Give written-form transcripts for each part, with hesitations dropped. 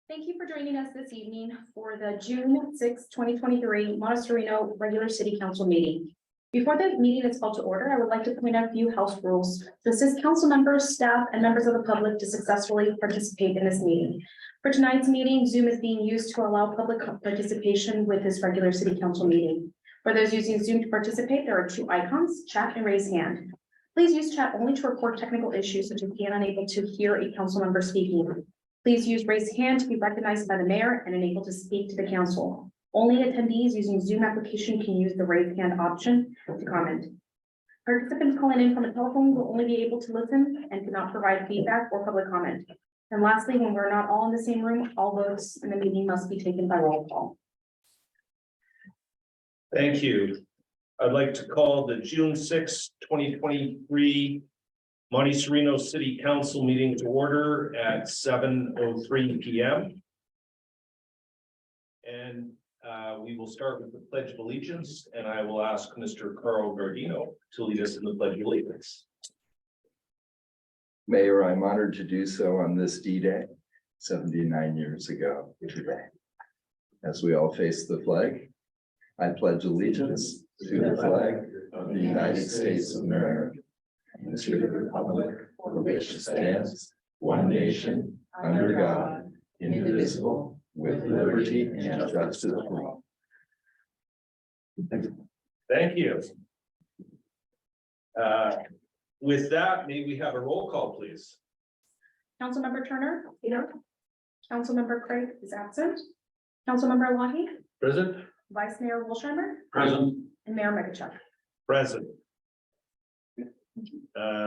Thank you for joining us this evening for the June 6, 2023 Monte Sereno regular city council meeting. Before the meeting is called to order, I would like to point out a few house rules to assist council members, staff, and members of the public to successfully participate in this meeting. For tonight's meeting, Zoom is being used to allow public participation with this regular city council meeting. For those using Zoom to participate, there are two icons, chat and raise hand. Please use chat only to report technical issues such as being unable to hear a council member speaking. Please use raise hand to be recognized by the mayor and enabled to speak to the council. Only attendees using Zoom application can use the raise hand option to comment. Participants calling in from a telephone will only be able to listen and cannot provide feedback or public comment. And lastly, when we're not all in the same room, all votes in the meeting must be taken by roll call. Thank you. I'd like to call the June 6, 2023 Monte Sereno City Council meeting to order at 7:03 p.m. And we will start with the Pledge of Allegiance, and I will ask Mr. Carl Gardino to lead us in the Pledge of Allegiance. Mayor, I'm honored to do so on this D-Day, 79 years ago today. As we all face the flag, I pledge allegiance to the flag of the United States of America and to the republic for which it stands, one nation, under God, indivisible, with liberty and justice for all. Thank you. With that, may we have a roll call, please? Councilmember Turner, here. Councilmember Craig is absent. Councilmember Elahi, Present. Vice Mayor Wolsheimer, Present. and Mayor Megachuk. Present.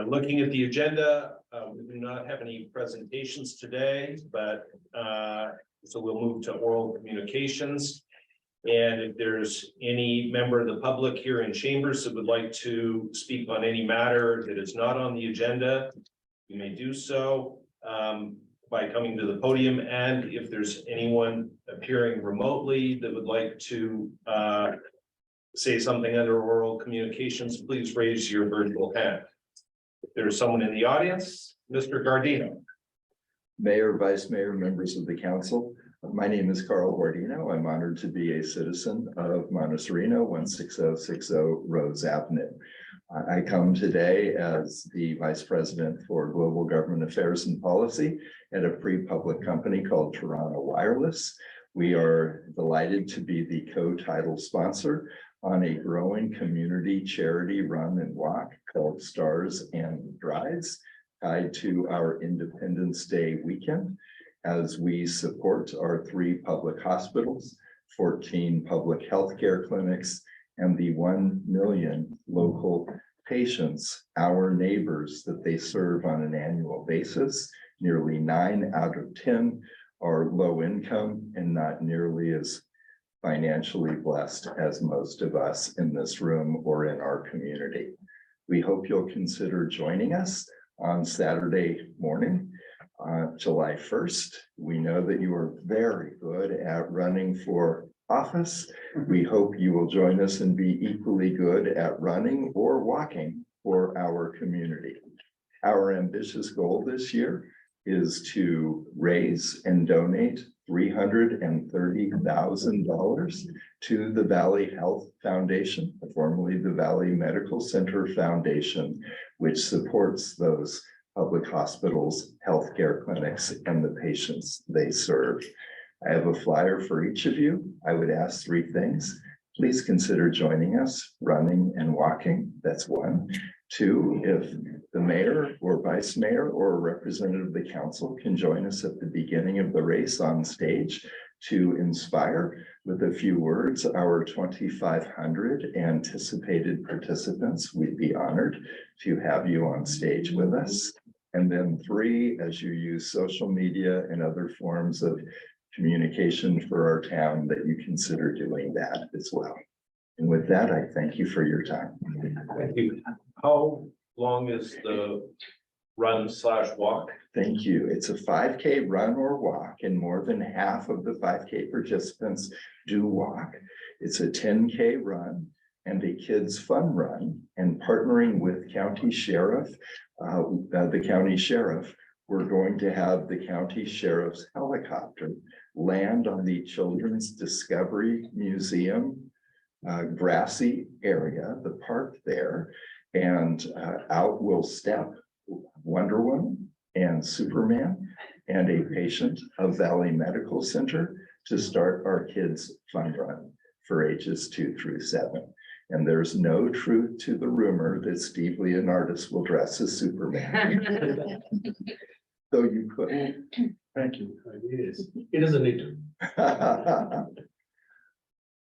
Looking at the agenda, we do not have any presentations today, but so we'll move to oral communications. And if there's any member of the public here in chambers that would like to speak on any matter that is not on the agenda, you may do so by coming to the podium. And if there's anyone appearing remotely that would like to say something under oral communications, please raise your virtual hand. If there's someone in the audience, Mr. Gardino. Mayor, Vice Mayor, members of the council, my name is Carl Gardino. I'm honored to be a citizen of Monte Sereno, 16060 Rose Avenue. I come today as the Vice President for Global Government Affairs and Policy at a pre-public company called Toronto Wireless. We are delighted to be the co-title sponsor on a growing community charity run and walk called Stars and Drives, tied to our Independence Day weekend, as we support our 3 public hospitals, 14 public healthcare clinics, and the 1 million local patients, our neighbors that they serve on an annual basis. Nearly 9 out of 10 are low income and not nearly as financially blessed as most of us in this room or in our community. We hope you'll consider joining us on Saturday morning, July 1st. We know that you are very good at running for office. We hope you will join us and be equally good at running or walking for our community. Our ambitious goal this year is to raise and donate $330,000 to the Valley Health Foundation, formerly the Valley Medical Center Foundation, which supports those public hospitals, healthcare clinics, and the patients they serve. I have a flyer for each of you. I would ask 3 things. Please consider joining us, running and walking. That's 1. 2, if the mayor or vice mayor or a representative of the council can join us at the beginning of the race on stage to inspire with a few words our 2,500 anticipated participants, we'd be honored to have you on stage with us. And then 3, as you use social media and other forms of communication for our town, that you consider doing that as well. And with that, I thank you for your time. Thank you. How long is the run/walk? Thank you. It's a 5K run or walk, and more than half of the 5K participants do walk. It's a 10K run and a kids fun run, and partnering with county sheriff, the county sheriff we're going to have the county sheriff's helicopter land on the Children's Discovery Museum grassy area, the park there, and out will step Wonder Woman and Superman and a patient of Valley Medical Center to start our kids' fun run for ages 2 through 7. And there's no truth to the rumor that Steve Leonardis will dress as Superman. Though you could. Thank you. It doesn't need to.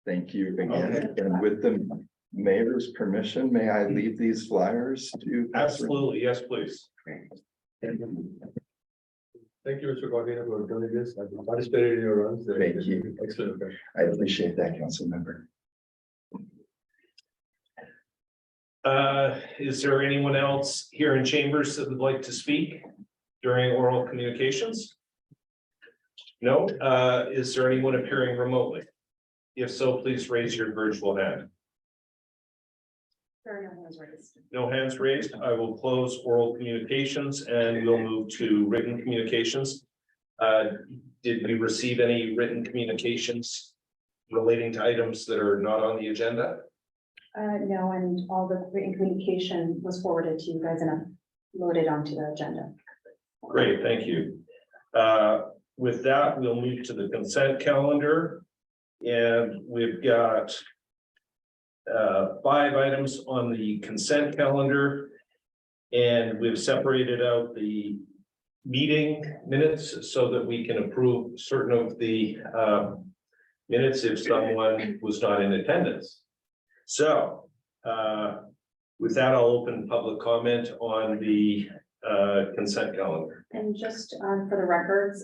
Thank you again. And with the mayor's permission, may I leave these flyers to? Absolutely, yes, please. Thank you, Mr. Cordina, for doing this. I've participated in your runs. Thank you. Excellent. I appreciate that, council member. Is there anyone else here in chambers that would like to speak during oral communications? No, is there anyone appearing remotely? If so, please raise your virtual hand. There are no hands raised. No hands raised. I will close oral communications and we'll move to written communications. Did we receive any written communications relating to items that are not on the agenda? No, and all the written communication was forwarded to you guys and loaded onto the agenda. Great, thank you. With that, we'll move to the consent calendar. And we've got 5 items on the consent calendar. And we've separated out the meeting minutes so that we can approve certain of the minutes if someone was not in attendance. So with that, I'll open public comment on the consent calendar. And just for the records,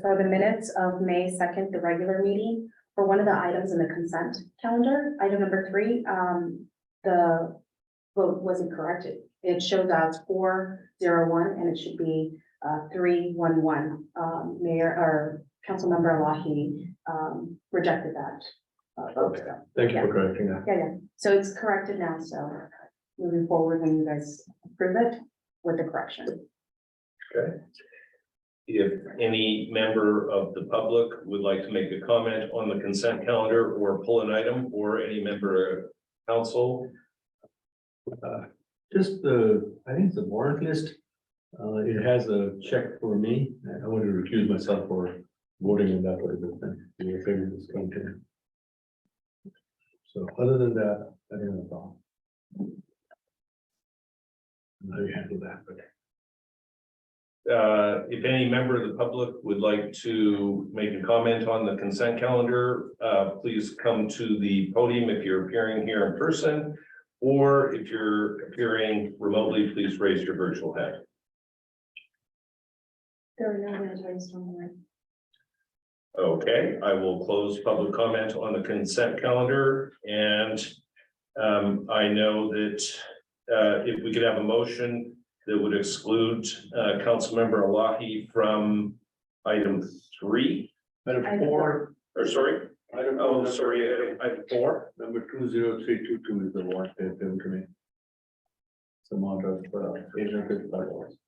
for the minutes of May 2nd, the regular meeting, for one of the items in the consent calendar, item number 3, the vote wasn't corrected. It shows out 401 and it should be 311. Mayor or Councilmember Elahi rejected that. Vote. Thank you Yeah. for correcting that. Yeah. So it's corrected now, so moving forward, when you guys approve it with the correction. Okay. If any member of the public would like to make a comment on the consent calendar or pull an item, or any member of council. Just I think it's the warrant list. It has a check for me. I want to recuse myself for voting in that way, but then your favor is going to. So other than that, I don't have a problem. How do you handle that? But If any member of the public would like to make a comment on the consent calendar, please come to the podium if you're appearing here in person, or if you're appearing remotely, please raise your virtual hand. There are no hands raised on the Okay, I will close public comment on the consent calendar, and I know that if we could have a motion that would exclude Councilmember Elahi from item 3, Item 4, or sorry, item item 4. number 20322 is the warrant they've given to me. It's the amount of $855.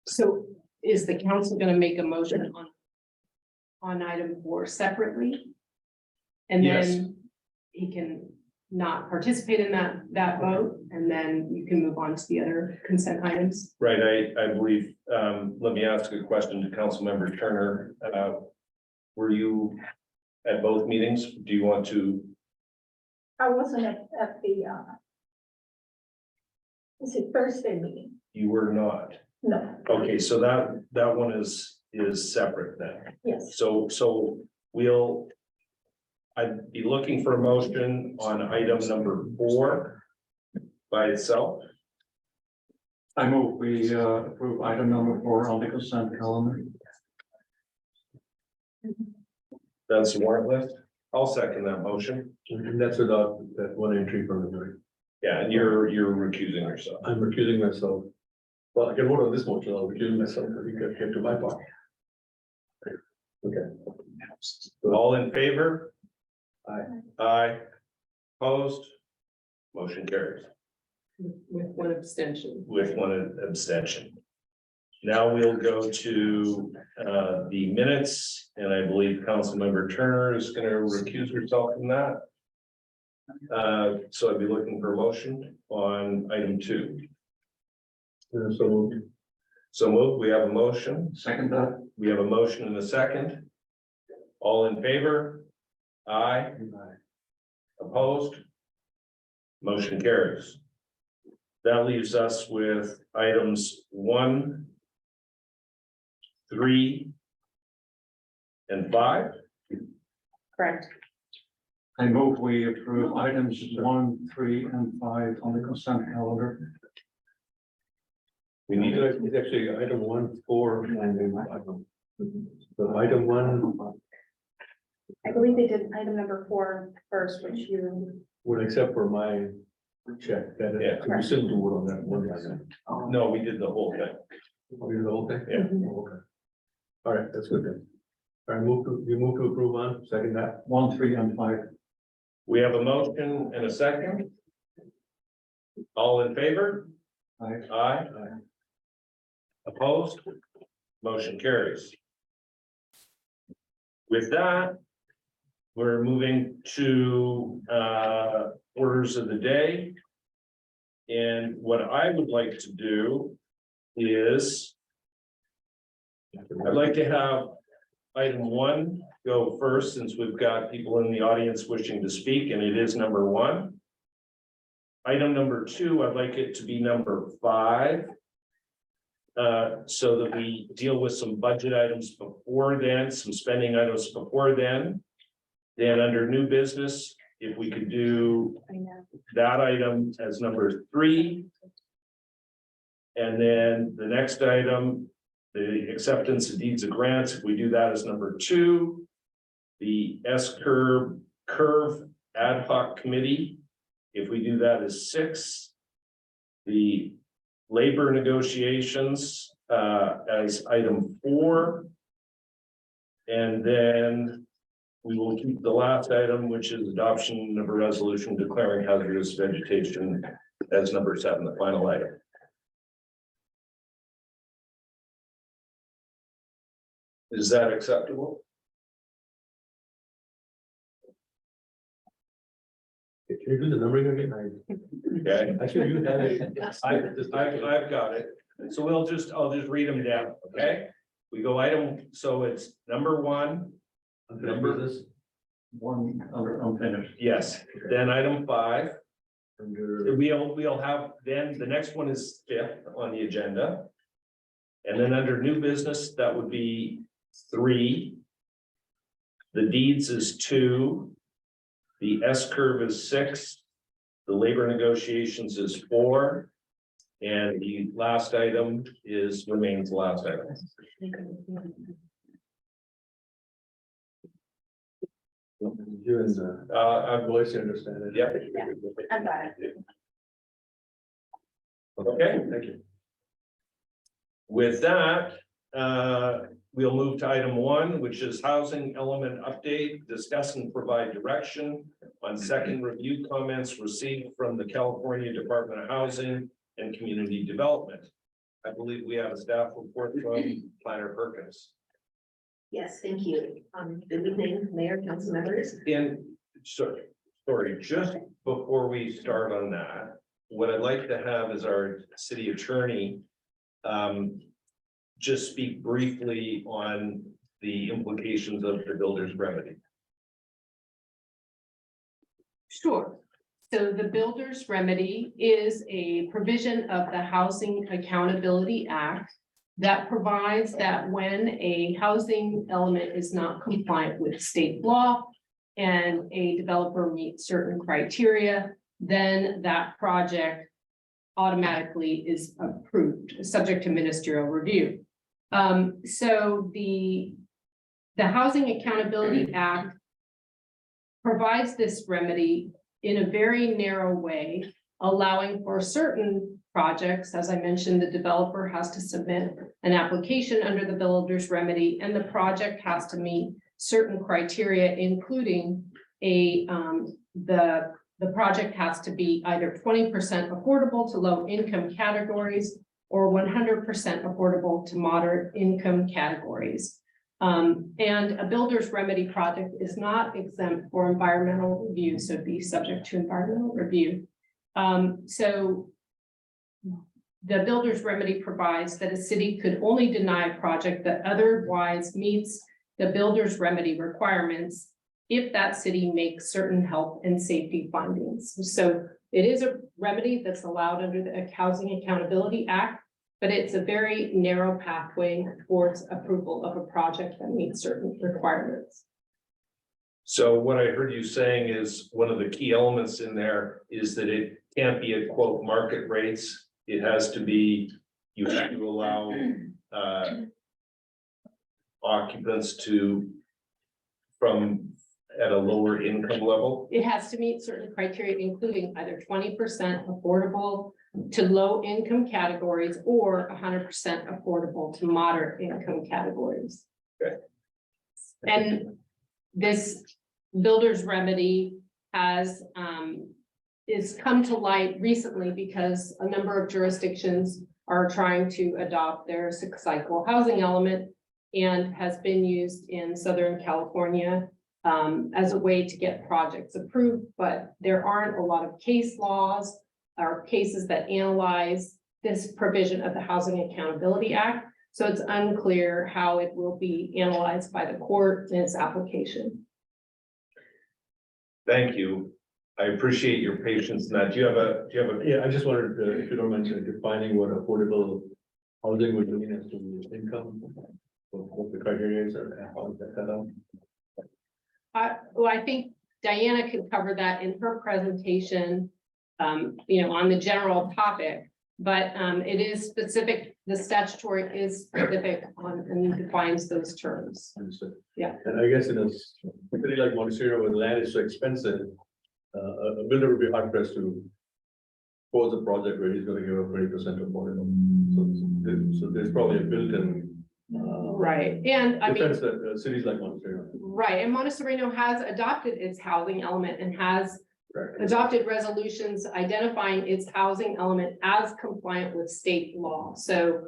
So is the council gonna make a motion on item 4 separately? And Yes. then he can not participate in that vote, and then you can move on to the other consent items? Right, I believe, let me ask a question to Councilmember Turner. Were you at both meetings? Do you want to? I wasn't at the, is it Thursday meeting? You were not. No, Okay, so that one is separate then. yes, So I'd be looking for a motion on item number 4 by itself. I move we approve item number 4 on the consent calendar. That's the warrant list. I'll second that motion. And that's without that one entry from the jury. Yeah, and you're recusing yourself. I'm recusing myself. Well, I can vote on this motion, I'll recuse myself, but you can get to my part. Okay. All in favor? Aye. Aye. Opposed? Motion carries. With one abstention. with one abstention. Now we'll go to the minutes, and I believe Councilmember Turner is going to recuse herself from that. So I'd be looking for a motion on item 2. So So moved, we have a motion. Second that. We have a motion and a second. All in favor? Aye. Opposed? Motion carries. That leaves us with items 1, 3, and 5. Correct. I move we approve items 1, 3, and 5 on the consent calendar. We need to, it's actually item 1, 4, and then so item 1, I believe they did item number 4 first, which you, well, except for my check, that Yeah. we still do it on that one. item. no, we did the whole thing. Oh, you do the whole thing? Yeah. Oh, okay. All right, that's good then. All right, you move to approve on, second that. 1, 3, and 5. We have a motion and a second. All in favor? Aye. Aye. Opposed? Motion carries. With that, we're moving to orders of the day. And what I would like to do is I'd like to have item 1 go first, since we've got people in the audience wishing to speak, and it is number 1. Item number 2, I'd like it to be number 5. So that we deal with some budget items before then, some spending items before then. Then under new business, if we could do I know. that item as number 3. And then the next item, the acceptance of deeds of grants, if we do that as number 2. The curve ad hoc committee, if we do that as 6. The labor negotiations as item 4. And then we will keep the last item, which is adoption of a resolution declaring hazardous vegetation, as number 7, the final item. Is that acceptable? Can you do the numbering again? Okay, I should use that. I've got it. So I'll just read them down, okay? We go item, so it's number 1, Number this. 1 under unfinished. yes, then item 5. Under, We'll have, then the next one is 5th on the agenda. And then under new business, that would be 3. The deeds is 2. The S curve is 6. The labor negotiations is 4. And the last item remains the last item. you and I've voice understand it. Yep. I've got it. Okay. Thank you. With that, we'll move to item 1, which is housing element update, discuss and provide direction on second review comments received from the California Department of Housing and Community Development. I believe we have a staff report from Planner Perkins. Yes, thank you. Good evening, Mayor, council members. And sorry, just before we start on that, what I'd like to have is our city attorney just speak briefly on the implications of the builder's remedy. Sure. So the builder's remedy is a provision of the Housing Accountability Act that provides that when a housing element is not compliant with state law and a developer meets certain criteria, then that project automatically is approved, subject to ministerial review. So the Housing Accountability Act provides this remedy in a very narrow way, allowing for certain projects. As I mentioned, the developer has to submit an application under the builder's remedy, and the project has to meet certain criteria, including the the project has to be either 20% affordable to low income categories or 100% affordable to moderate income categories. And a builder's remedy project is not exempt for environmental review, so it'd be subject to environmental review. So the builder's remedy provides that a city could only deny a project that otherwise meets the builder's remedy requirements if that city makes certain health and safety findings. So it is a remedy that's allowed under the Housing Accountability Act, but it's a very narrow pathway towards approval of a project that meets certain requirements. So what I heard you saying is one of the key elements in there is that it can't be at quote market rates. It has to be, you have to allow occupants to from at a lower income level. It has to meet certain criteria, including either 20% affordable to low income categories or 100% affordable to moderate income categories. Okay. And this builder's remedy has is come to light recently because a number of jurisdictions are trying to adopt their 6-cycle housing element and has been used in Southern California as a way to get projects approved, but there aren't a lot of case laws or cases that analyze this provision of the Housing Accountability Act. So it's unclear how it will be analyzed by the court in its application. Thank you. I appreciate your patience in that. Do you have a, Yeah, I just wanted, if you don't mind, defining what affordable housing would mean as to income. What the criteria is and how is that cut out? Well, I think Diana could cover that in her presentation, on the general topic, but it is specific, the statutory is specific on and defines those terms. Understood. Yeah. And I guess in a city like Monte Sereno, where the land is so expensive, a builder would be hard pressed to pose a project where he's going to give a 20% affordable. So there's probably a built-in Right, and I mean, defense that cities like Monte Sereno. right, and Monte Sereno has adopted its housing element and has adopted resolutions identifying its housing element as compliant with state law. So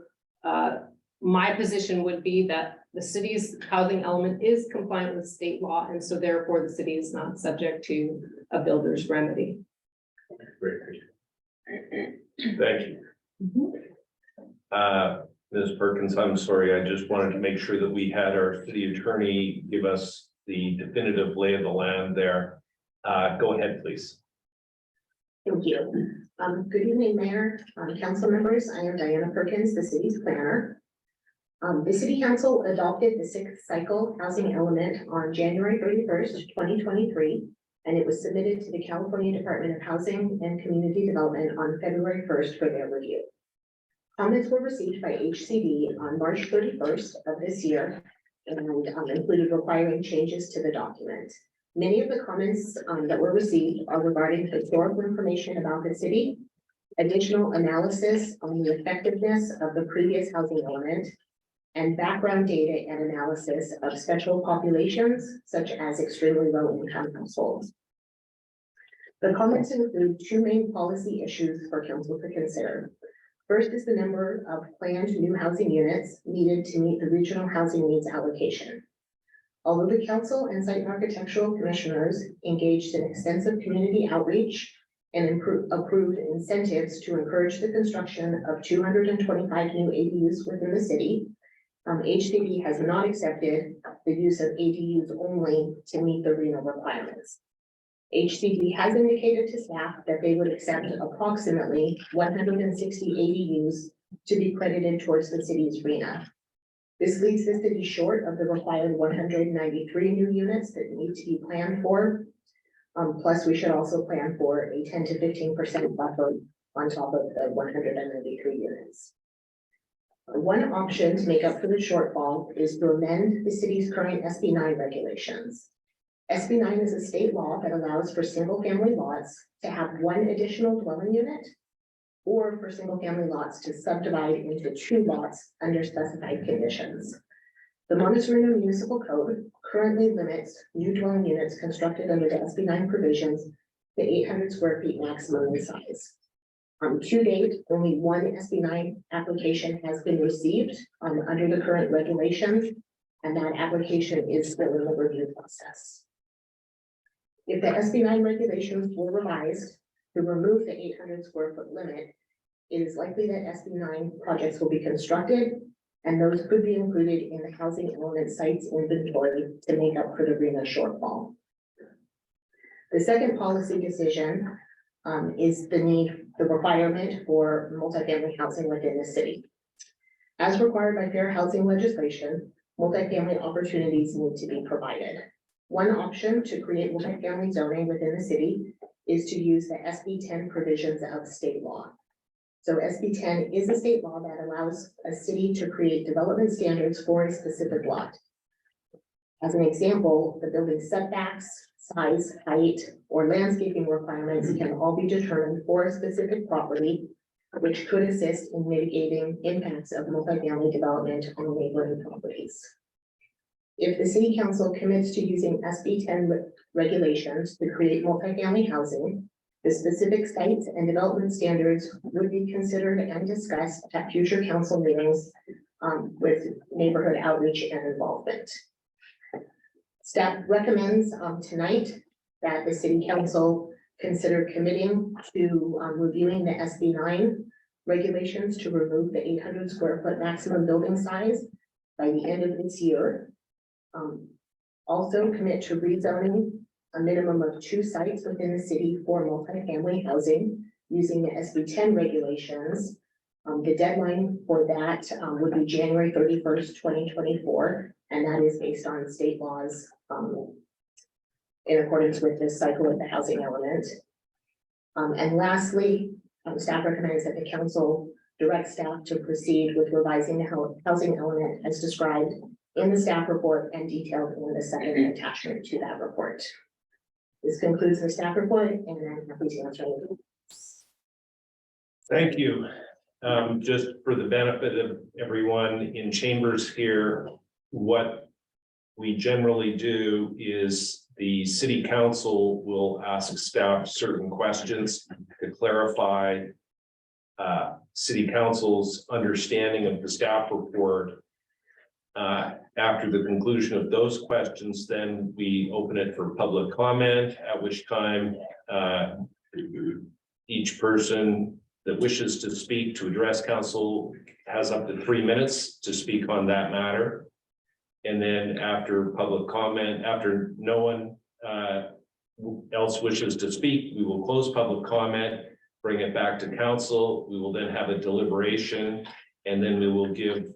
my position would be that the city's housing element is compliant with state law, and so therefore the city is not subject to a builder's remedy. Great. thank you. Ms. Perkins, I'm sorry, I just wanted to make sure that we had our city attorney give us the definitive lay of the land there. Go ahead, please. Thank you. Good evening, Mayor, council members. I am Diana Perkins, the city's planner. The city council adopted the 6-cycle housing element on January 31st, 2023, and it was submitted to the California Department of Housing and Community Development on February 1st for their review. Comments were received by HCD on March 31st of this year and included requiring changes to the document. Many of the comments that were received are regarding historical information about the city, additional analysis on the effectiveness of the previous housing element, and background data and analysis of special populations such as extremely low income households. The comments include 2 main policy issues for council to consider. First is the number of planned new housing units needed to meet the regional housing needs allocation. Although the council and site architectural commissioners engaged in extensive community outreach and approved incentives to encourage the construction of 225 new ADUs within the city, HCD has not accepted the use of ADUs only to meet the RHNA requirements. HCD has indicated to staff that they would accept approximately 160 ADUs to be credited towards the city's RHNA. This leaves the city short of the required 193 new units that need to be planned for. Plus, we should also plan for a 10 to 15% buffer on top of the 193 units. One option to make up for the shortfall is to amend the city's current SB 9 regulations. SB 9 is a state law that allows for single-family lots to have 1 additional dwelling unit, or for single-family lots to subdivide into 2 lots under specified conditions. The Monte Sereno Municipal Code currently limits new dwelling units constructed under the SB 9 provisions the 800 square feet maximum in size. To date, only one SB9 application has been received under the current regulations, and that application is still in the review process. If the SB9 regulations were revised to remove the 800 square foot limit, it is likely that SB9 projects will be constructed, and those could be included in the housing element sites inventory to make up for the RENA shortfall. The second policy decision is the requirement for multifamily housing within the city. As required by fair housing legislation, multifamily opportunities need to be provided. One option to create multifamily zoning within the city is to use the SB 10 provisions of state law. So SB 10 is a state law that allows a city to create development standards for a specific lot. As an example, the building setbacks, size, height, or landscaping requirements can all be determined for a specific property, which could assist in mitigating impacts of multifamily development on neighboring properties. If the city council commits to using SB 10 regulations to create multifamily housing, the specific sites and development standards would be considered and discussed at future council meetings with neighborhood outreach and involvement. Staff recommends tonight that the city council consider committing to reviewing the SB 9 regulations to remove the 800 square foot maximum building size by the end of this year. Also commit to rezoning a minimum of 2 sites within the city for multifamily housing using the SB 10 regulations. The deadline for that would be January 31st, 2024, and that is based on state laws in accordance with this cycle of the housing element. And lastly, staff recommends that the council direct staff to proceed with revising the housing element as described in the staff report and detailed in the second attachment to that report. This concludes the staff report, and I'm happy to answer any questions. Thank you. Just for the benefit of everyone in chambers here, what we generally do is the city council will ask staff certain questions to clarify city council's understanding of the staff report. After the conclusion of those questions, then we open it for public comment, at which time each person that wishes to speak to address council has up to 3 minutes to speak on that matter. And then after public comment, after no one else wishes to speak, we will close public comment, bring it back to council. We will then have a deliberation, and then we will give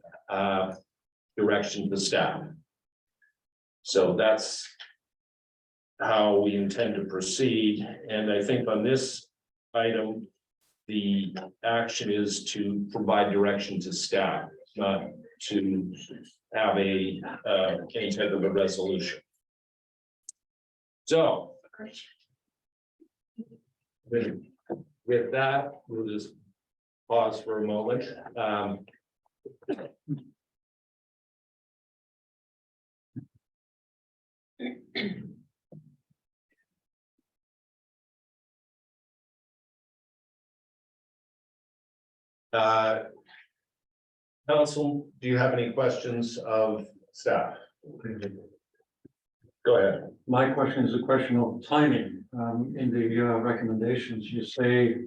direction to staff. So that's how we intend to proceed. And I think on this item, the action is to provide direction to staff, not to have any type of a resolution. So with that, we'll just pause for a moment. Council, do you have any questions of staff? Go ahead. My question is a question of timing. In the recommendations, you say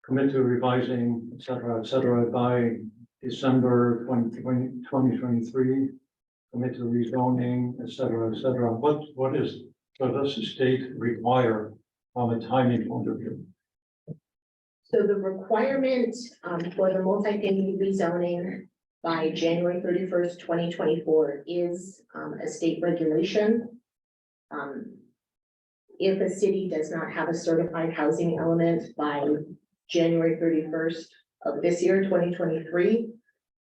commit to revising, et cetera, by December 2023, commit to rezoning, et cetera. What does the state require from a timing point of view? So the requirement for the multifamily rezoning by January 31st, 2024 is a state regulation. If a city does not have a certified housing element by January 31st of this year, 2023,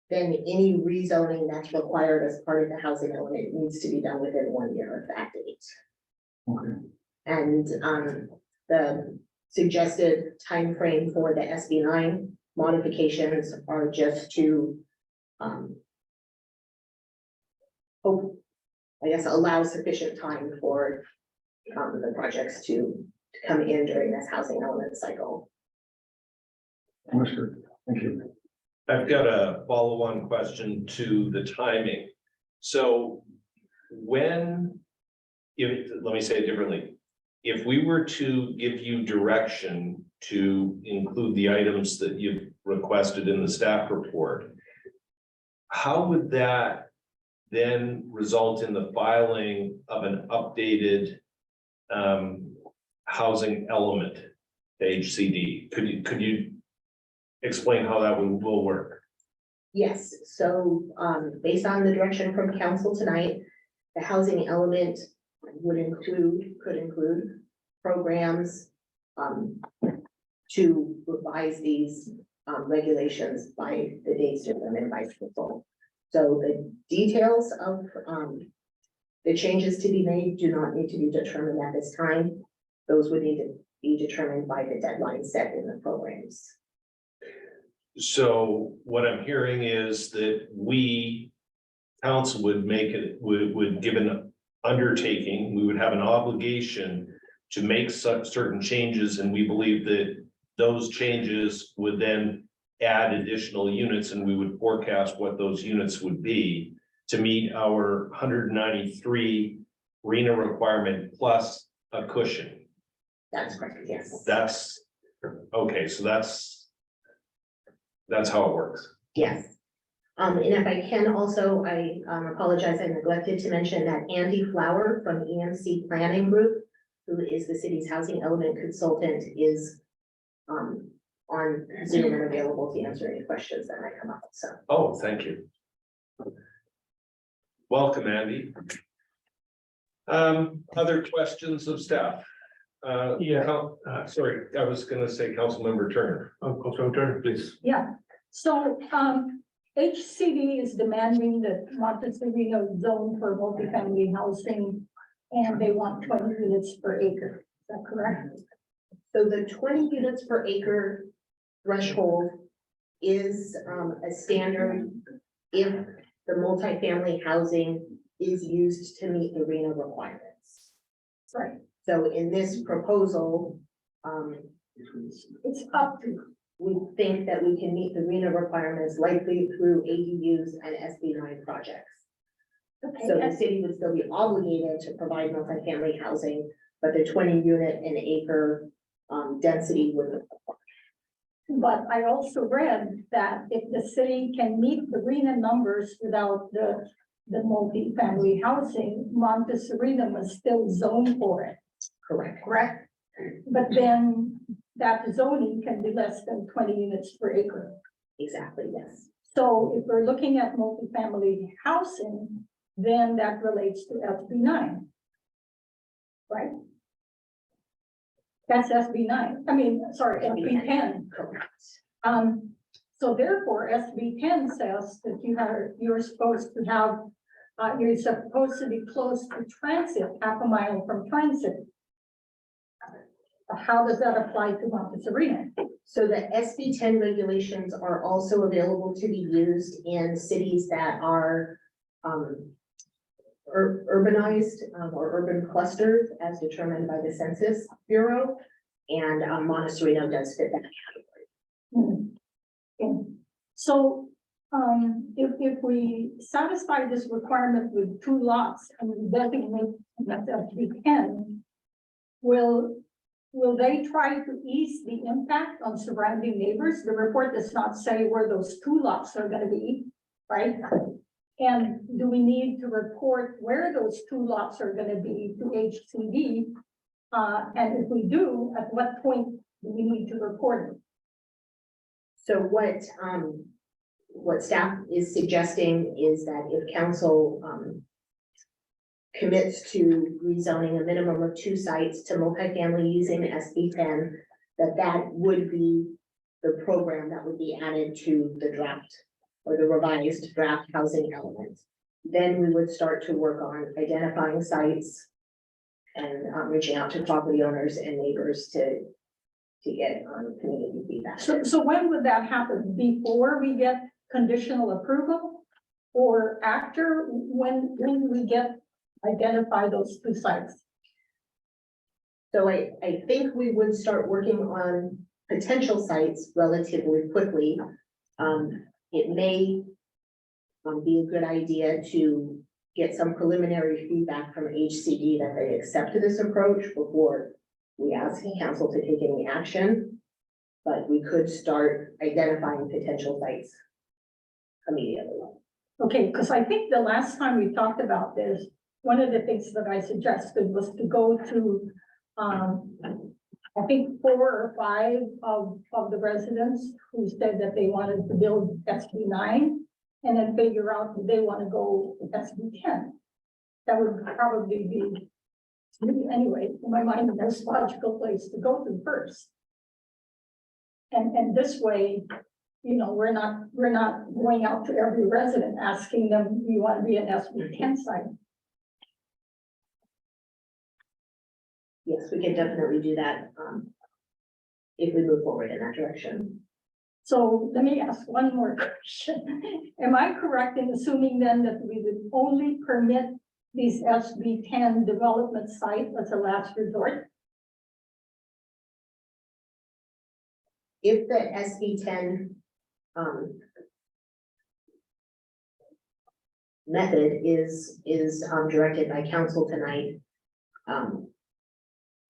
then any rezoning that's required as part of the housing element needs to be done within 1 year of that date. Okay. And the suggested time frame for the SB 9 modifications are just to allow sufficient time for the projects to to come in during this housing element cycle. Understood. Thank you. I've got a follow-on question to the timing. So when, let me say it differently. If we were to give you direction to include the items that you've requested in the staff report, how would that then result in the filing of an updated housing element, HCD? Could you explain how that will work? Yes, so based on the direction from council tonight, the housing element could include programs to revise these regulations by the dates determined by Fiscal. So the details of the changes to be made do not need to be determined at this time. Those would need to be determined by the deadline set in the programs. So what I'm hearing is that we, council would make it, would give an undertaking, we would have an obligation to make such certain changes, and we believe that those changes would then add additional units, and we would forecast what those units would be to meet our 193 RENA requirement plus a cushion. That's correct, yes. That's, okay, so that's how it works. Yes. And if I can also, I apologize, I neglected to mention that Andy Flower from EMC Planning Group, who is the city's housing element consultant, is on Zoom and available to answer any questions that might come up, so. Oh, thank you. Welcome, Andy. Other questions of staff? Sorry, I was gonna say Councilmember Turner. Oh, Councilor Turner, please. Yeah, so, HCD is demanding that Monte Sereno zone for multifamily housing, and they want 20 units per acre. Is that correct? So the 20 units per acre threshold is a standard if the multifamily housing is used to meet the RENA requirements. Right, So in this proposal, it's up to, we think that we can meet the RENA requirements likely through ADUs and SB9 projects. So the okay, city would still be obligated to provide multifamily housing, but the 20 unit and acre density wouldn't apply. but I also read that if the city can meet the RENA numbers without the multifamily housing, Monte Sereno must still zone for it, Correct. correct? But then that zoning can be less than 20 units per acre. Exactly, yes. So if we're looking at multifamily housing, then that relates to SB9. Right? That's SB9, I mean, sorry, SB10. Correct. So therefore, SB10 says that you're supposed to have, you're supposed to be close to transit, half a mile from transit. How does that apply to Monte Sereno? So the SB10 regulations are also available to be used in cities that are urbanized or urban clusters as determined by the Census Bureau. And Monte Sereno does fit that category. Okay. So, if we satisfy this requirement with 2 lots and we designate that SB10, will they try to ease the impact on surrounding neighbors? The report does not say where those 2 lots are gonna be, right? And do we need to report where those 2 lots are gonna be to HCD? And if we do, at what point do we need to report it? So what staff is suggesting is that if council commits to rezoning a minimum of 2 sites to multifamily using SB10, that would be the program that would be added to the draft or the revised draft housing element. Then we would start to work on identifying sites and reaching out to property owners and neighbors to get community feedback. So when would that happen? Before we get conditional approval? Or after, when do we identify those 2 sites? So I think we would start working on potential sites relatively quickly. It may be a good idea to get some preliminary feedback from HCD that they accept this approach before we ask council to take any action. But we could start identifying potential sites immediately. Okay, because I think the last time we talked about this, one of the things that I suggested was to go to, I think 4 or 5 of the residents who said that they wanted to build SB 9 and then figure out if they want to go SB 10. That would probably be, anyway, in my mind, the most logical place to go to first. And this way, you know, we're not going out to every resident asking them, do you want to be an SB 10 site? Yes, we can definitely do that, if we move forward in that direction. So let me ask one more question. Am I correct in assuming then that we would only permit these SB 10 development sites as a last resort? If the SB 10 method is directed by council tonight,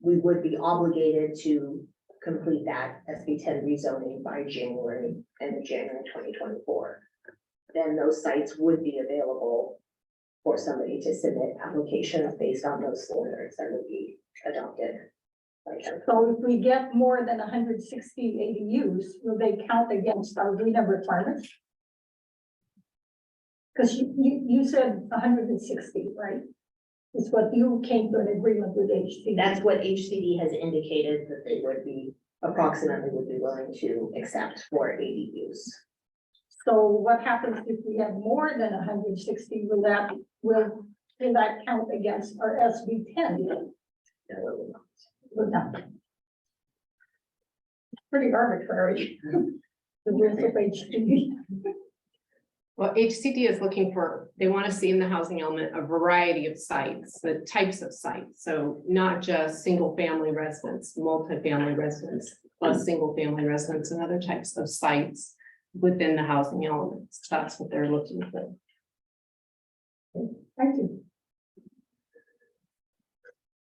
we would be obligated to complete that SB 10 rezoning by January 2024. Then those sites would be available for somebody to submit applications based on those standards that would be adopted. So if we get more than 160 ADUs, will they count against our RENA requirements? Because you said 160, right? It's what you came to an agreement with HCD. That's what HCD has indicated that they would be approximately willing to accept for ADUs. So what happens if we have more than 160? Will that count against our SB 10? Will not. Pretty arbitrary. The rules of HCD. Well, HCD is looking for, they want to see in the housing element a variety of sites, the types of sites. So not just single family residents, multifamily residents, plus single family residents and other types of sites within the housing elements. That's what they're looking for. Thank you.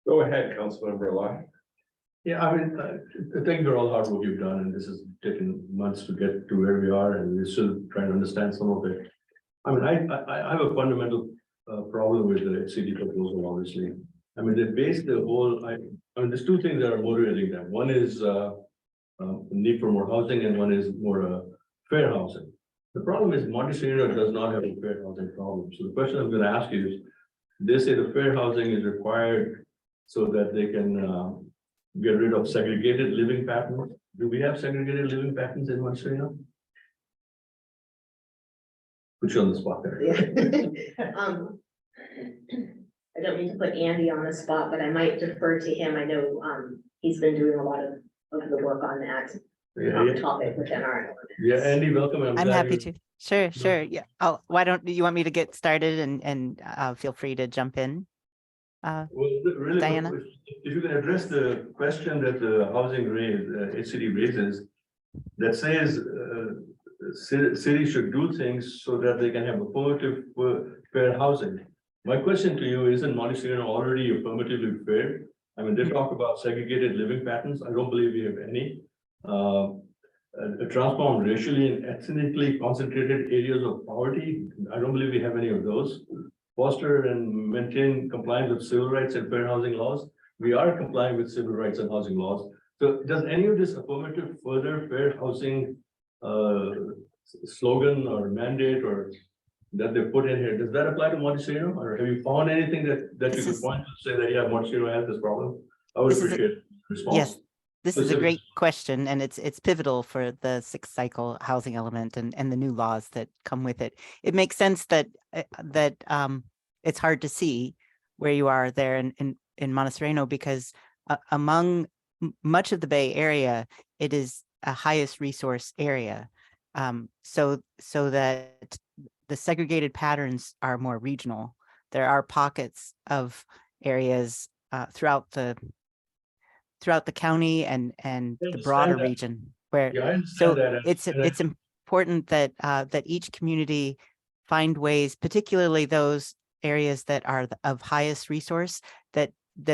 Go ahead, Councilmember Lai. Yeah, I mean, I think we're all hard work you've done, and this has taken months to get to where we are, and we're still trying to understand some of it. I mean, I have a fundamental problem with the HCD proposal, obviously. I mean, they base the whole, I mean, there's two things that are motivating them. One is the need for more housing, and one is more fair housing. The problem is Monte Sereno does not have a fair housing problem. So the question I'm going to ask you is, they say the fair housing is required so that they can get rid of segregated living patterns. Do we have segregated living patterns in Monte Sereno? Put you on the spot there. I don't mean to put Andy on the spot, but I might defer to him. I know he's been doing a lot of the work on that topic within our. Yeah, Andy, welcome. I'm glad happy you- to. Sure. Yeah. Why don't you want me to get started and feel free to jump in? Well, really, Diana? if you can address the question that the housing raise, HCD raises, that says cities should do things so that they can have affirmative fair housing. My question to you, isn't Monte Sereno already affirmatively fair? I mean, they talk about segregated living patterns. I don't believe we have any. Transformed racially and ethnically concentrated areas of poverty. I don't believe we have any of those. Foster and maintain compliance with civil rights and fair housing laws. We are complying with civil rights and housing laws. So does any of this affirmative further fair housing slogan or mandate or that they put in here, does that apply to Monte Sereno? Or have you found anything that you could point to say that, yeah, Monte Sereno has this problem? I would appreciate response. Yes, this is a Specific. great question, and it's pivotal for the 6th cycle housing element and the new laws that come with it. It makes sense that it's hard to see where you are there in Monte Sereno because among much of the Bay Area, it is a highest resource area. So that the segregated patterns are more regional. There are pockets of areas throughout the throughout the county and the understand broader that. region where, Yeah, I so understand that. it's important that that each community find ways, particularly those areas that are of highest resource, that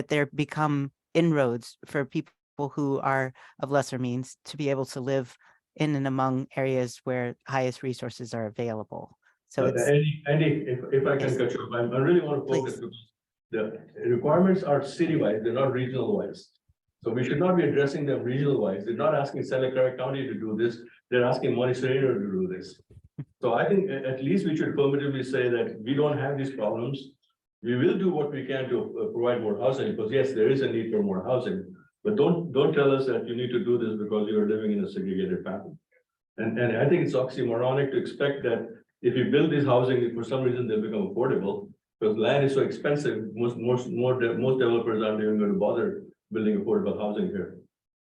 there become inroads for people who are of lesser means to be able to live in and among areas where highest resources are available. So it's, Andy, if I can Yes. cut you off, I really want to focus Please. because the requirements are citywide, they're not regional wise. So we should not be addressing them regional wise. They're not asking Santa Clara County to do this. They're asking Monte Sereno to do this. So I think at least we should affirmatively say that we don't have these problems. We will do what we can to provide more housing, because yes, there is a need for more housing. But don't tell us that you need to do this because you're living in a segregated pattern. And I think it's oxymoronic to expect that if you build this housing, if for some reason they'll become affordable, because land is so expensive, most developers aren't even going to bother building affordable housing here.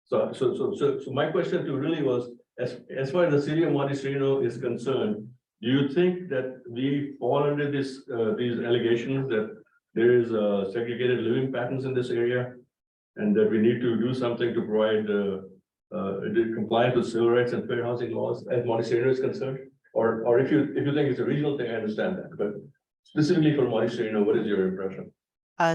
So my question to really was, as far as the city of Monte Sereno is concerned, do you think that we fall under this, these allegations that there is segregated living patterns in this area? And that we need to do something to provide the compliance with civil rights and fair housing laws as Monte Sereno is concerned? Or if you think it's a regional thing, I understand that, but specifically for Monte Sereno, what is your impression?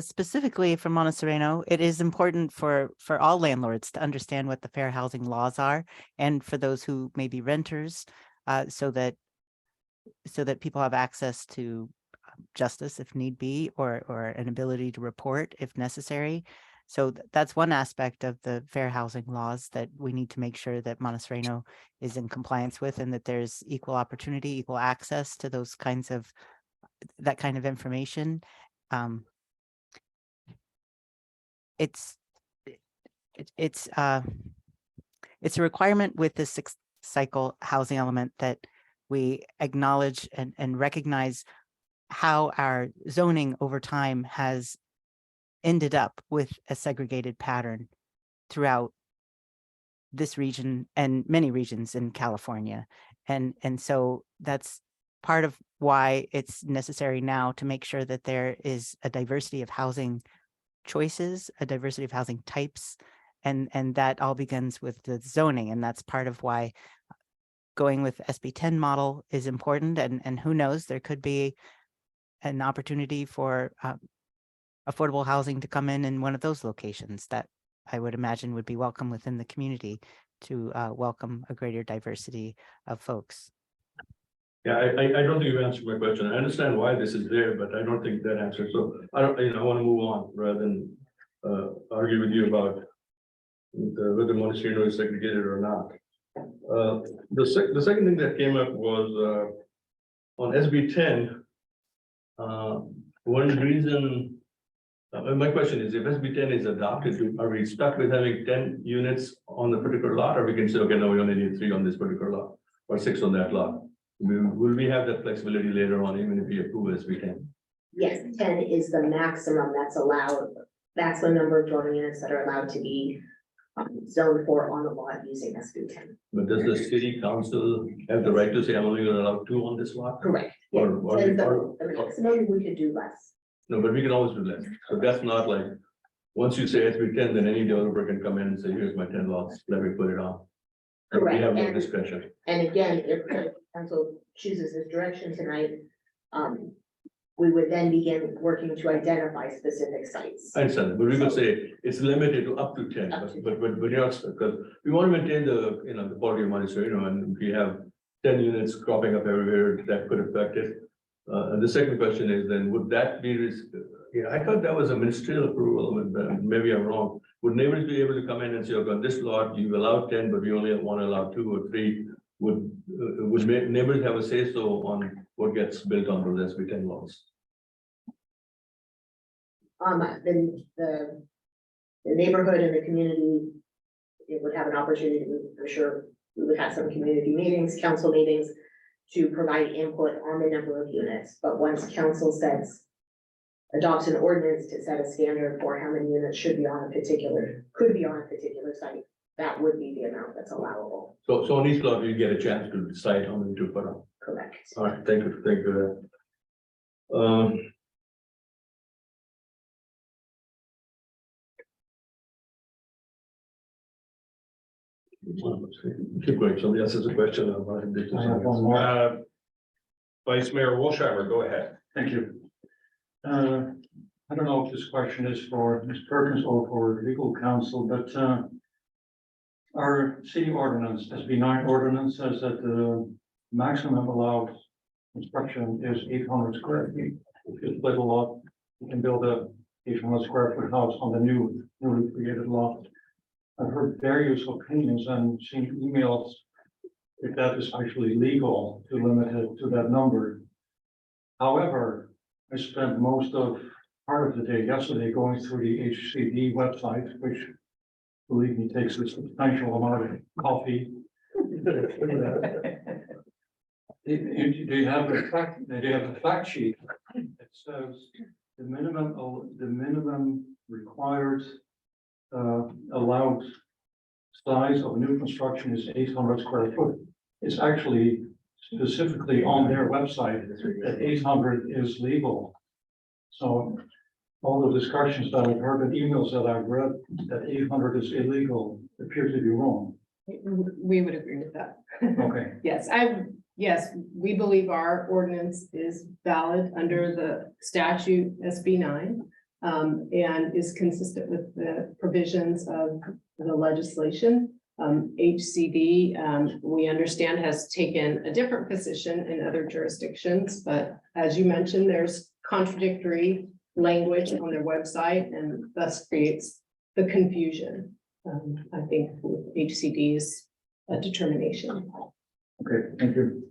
specifically for Monte Sereno, it is important for all landlords to understand what the fair housing laws are, and for those who may be renters, so that people have access to justice if need be, or an ability to report if necessary. So that's one aspect of the fair housing laws that we need to make sure that Monte Sereno is in compliance with, and that there's equal opportunity, equal access to those kinds of, that kind of information. It's a requirement with the sixth cycle housing element that we acknowledge and recognize how our zoning over time has ended up with a segregated pattern throughout this region and many regions in California. And so that's part of why it's necessary now to make sure that there is a diversity of housing choices, a diversity of housing types, and that all begins with the zoning. And that's part of why going with SB 10 model is important. And who knows, there could be an opportunity for affordable housing to come in one of those locations that I would imagine would be welcome within the community to welcome a greater diversity of folks. Yeah, I don't think you answered my question. I understand why this is there, but I don't think that answers. So I want to move on rather than argue with you about whether Monte Sereno is segregated or not. The second thing that came up was on SB 10. One reason, my question is, if SB 10 is adopted, are we stuck with having 10 units on the particular lot, or we can say, okay, no, we only need 3 on this particular lot or 6 on that lot? Will we have that flexibility later on, even if we approve SB 10? Yes, 10 is the maximum that's allowed. That's the number of dwelling units that are allowed to be zoned for on the lot using SB 10. But does the city council have the right to say, I'm only going to allow 2 on this lot? Correct. Or, Yeah, 10 is the maximum, we could do less. No, but we can always do less. So that's not like, once you say SB 10, then any developer can come in and say, here's my 10 lots, let me put it on. We Correct. have no And- discretion. And again, if the council chooses this direction tonight, we would then begin working to identify specific sites. I understand, that, but we could say it's limited to up to 10, Up to but you're not, because we want to maintain the, the quality of Monte Sereno, and if we have 10 units cropping up everywhere, that could affect it. And the second question is then, would that be, I thought that was a ministerial approval, but maybe I'm wrong. Would neighbors be able to come in and say, okay, on this lot, you've allowed 10, but we only want to allow 2 or 3? Would neighbors have a say so on what gets built on those SB 10 lots? Then the neighborhood and the community, it would have an opportunity, I'm sure we would have some community meetings, council meetings to provide input on the number of units. But once council adopts an ordinance to set a standard for how many units could be on a particular site, that would be the amount that's allowable. So on each lot, you get a chance to decide how many to put on. Correct. All right, thank you. Keep going, somebody else has a question. I have one more. Vice Mayor Wolsheimer, go ahead. Thank you. I don't know if this question is for Ms. Perkins or for legal counsel, but our city ordinance, SB9 ordinance, says that the maximum allowed construction is 800 square feet. If you split a lot, you can build a 800 square foot house on the newly created lot. I've heard various opinions and seen emails if that is actually legal to limit it to that number. However, I spent part of the day yesterday going through the HCD website, which, believe me, takes a substantial amount of coffee. They have a fact sheet. It says the minimum required allowed size of new construction is 800 square foot. It's actually specifically on their website that 800 is legal. So all the discussions that I've heard and emails that I've read that 800 is illegal appear to be wrong. We would agree with that. Okay. Yes, we believe our ordinance is valid under the statute SB9 and is consistent with the provisions of the legislation. HCD, we understand, has taken a different position in other jurisdictions, but as you mentioned, there's contradictory language on their website and thus creates the confusion. I think with HCD's determination. Okay, thank you.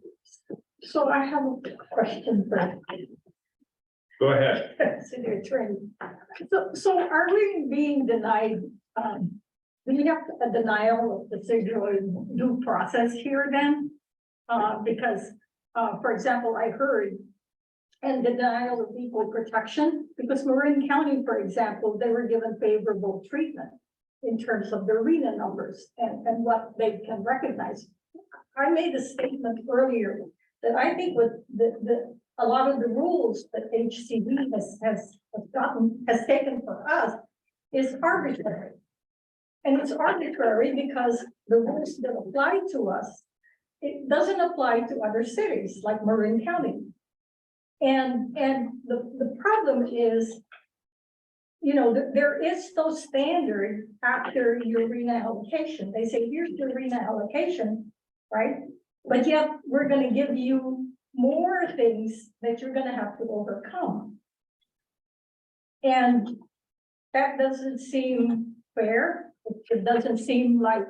So I have a question for Go ahead. city attorney. So are we being denied, do we have a denial of procedural due process here then? Because, for example, I heard and the denial of equal protection, because Marin County, for example, they were given favorable treatment in terms of the RENA numbers and what they can recognize. I made a statement earlier that I think with a lot of the rules that HCD has taken for us is arbitrary. And it's arbitrary because the rules that apply to us, it doesn't apply to other cities like Marin County. And the problem is, you know, there is no standard after your RENA allocation. They say, here's your RENA allocation, right? But yet we're going to give you more things that you're going to have to overcome. And that doesn't seem fair. It doesn't seem like,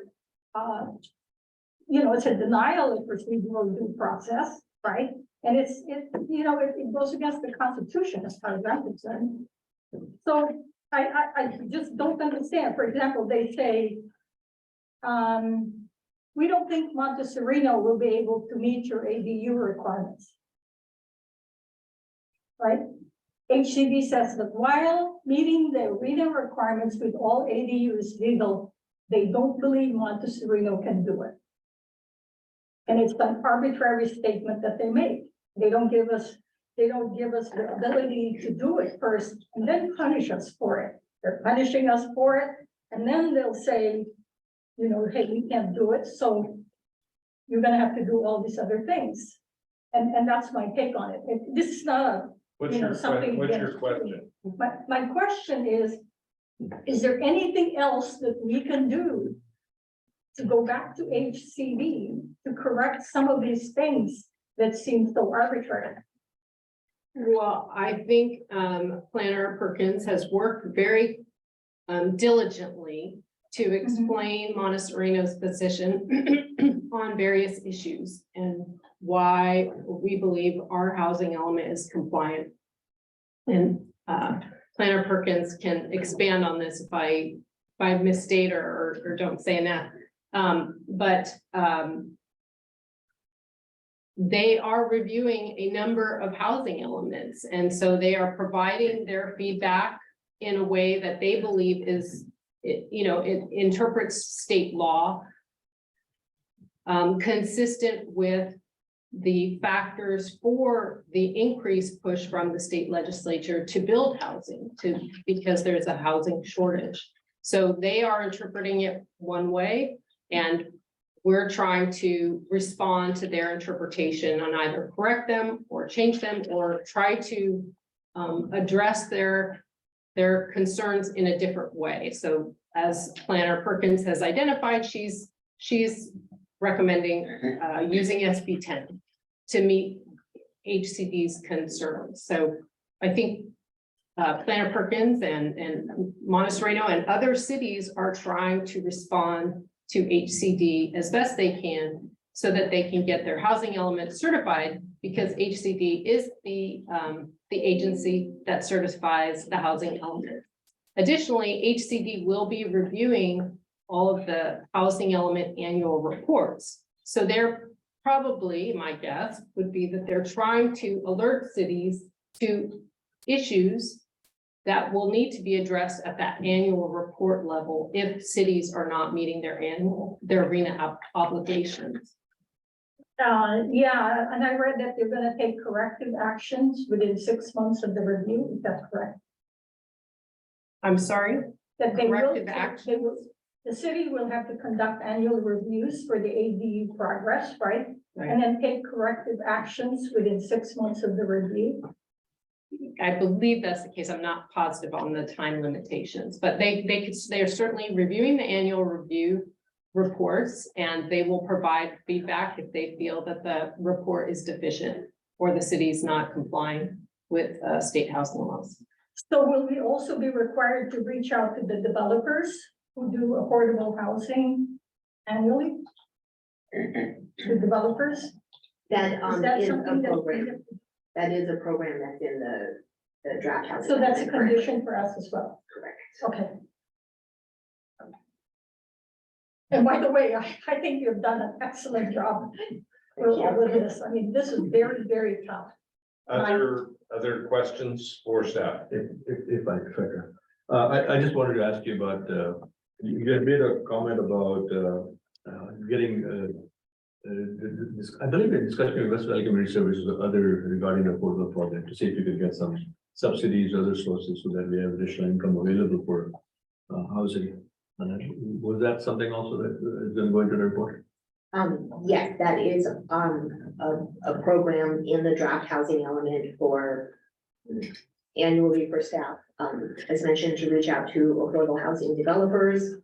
you know, it's a denial of procedural due process, right? And it goes against the Constitution as far as I'm concerned. So I just don't understand. For example, they say, we don't think Monte Sereno will be able to meet your ADU requirements. Right? HCD says that while meeting the RENA requirements with all ADUs legal, they don't believe Monte Sereno can do it. And it's an arbitrary statement that they make. They don't give us the ability to do it first and then punish us for it. They're punishing us for it, and then they'll say, you know, hey, we can't do it, so you're gonna have to do all these other things. And that's my take on it. This is not a, What's you know, your something. what's your question? My question is there anything else that we can do to go back to HCD to correct some of these things that seem so arbitrary? Well, I think Planner Perkins has worked very diligently to explain Monte Sereno's position on various issues and why we believe our housing element is compliant. And Planner Perkins can expand on this if I misstate or don't say enough. But they are reviewing a number of housing elements, and so they are providing their feedback in a way that they believe is, you know, it interprets state law consistent with the factors for the increased push from the state legislature to build housing because there's a housing shortage. So they are interpreting it one way. And we're trying to respond to their interpretation and either correct them or change them or try to address their concerns in a different way. So as Planner Perkins has identified, she's recommending using SB 10 to meet HCD's concerns. So I think Planner Perkins and Monte Sereno and other cities are trying to respond to HCD as best they can so that they can get their housing element certified, because HCD is the agency that certifies the housing element. Additionally, HCD will be reviewing all of the housing element annual reports. So they're probably, my guess would be that they're trying to alert cities to issues that will need to be addressed at that annual report level if cities are not meeting their RENA obligations. Yeah, and I read that they're gonna take corrective actions within 6 months of the review, is that correct? I'm sorry, That they will, Corrective action? the city will have to conduct annual reviews for the ADU progress, right? Right. And then take corrective actions within 6 months of the review. I believe that's the case. I'm not positive on the time limitations, but they're certainly reviewing the annual review reports, and they will provide feedback if they feel that the report is deficient or the city's not complying with state housing laws. So will we also be required to reach out to the developers who do affordable housing annually? To developers? That Is that is a something that? program. That is a program that's in the draft house. So that's a condition for us as well. Correct. Okay. And by the way, I think you've done an excellent job for all of this. I mean, this is very, very tough. Other questions for staff? If I could. I just wanted to ask you about, you had made a comment about getting I believe the discussion with West Valley Community Services or other regarding the affordable project to see if you could get some subsidies, other sources so that we have additional income available for housing. Was that something also that is going to go into the report? Yes, that is a program in the draft housing element for annually for staff. As mentioned, to reach out to affordable housing developers,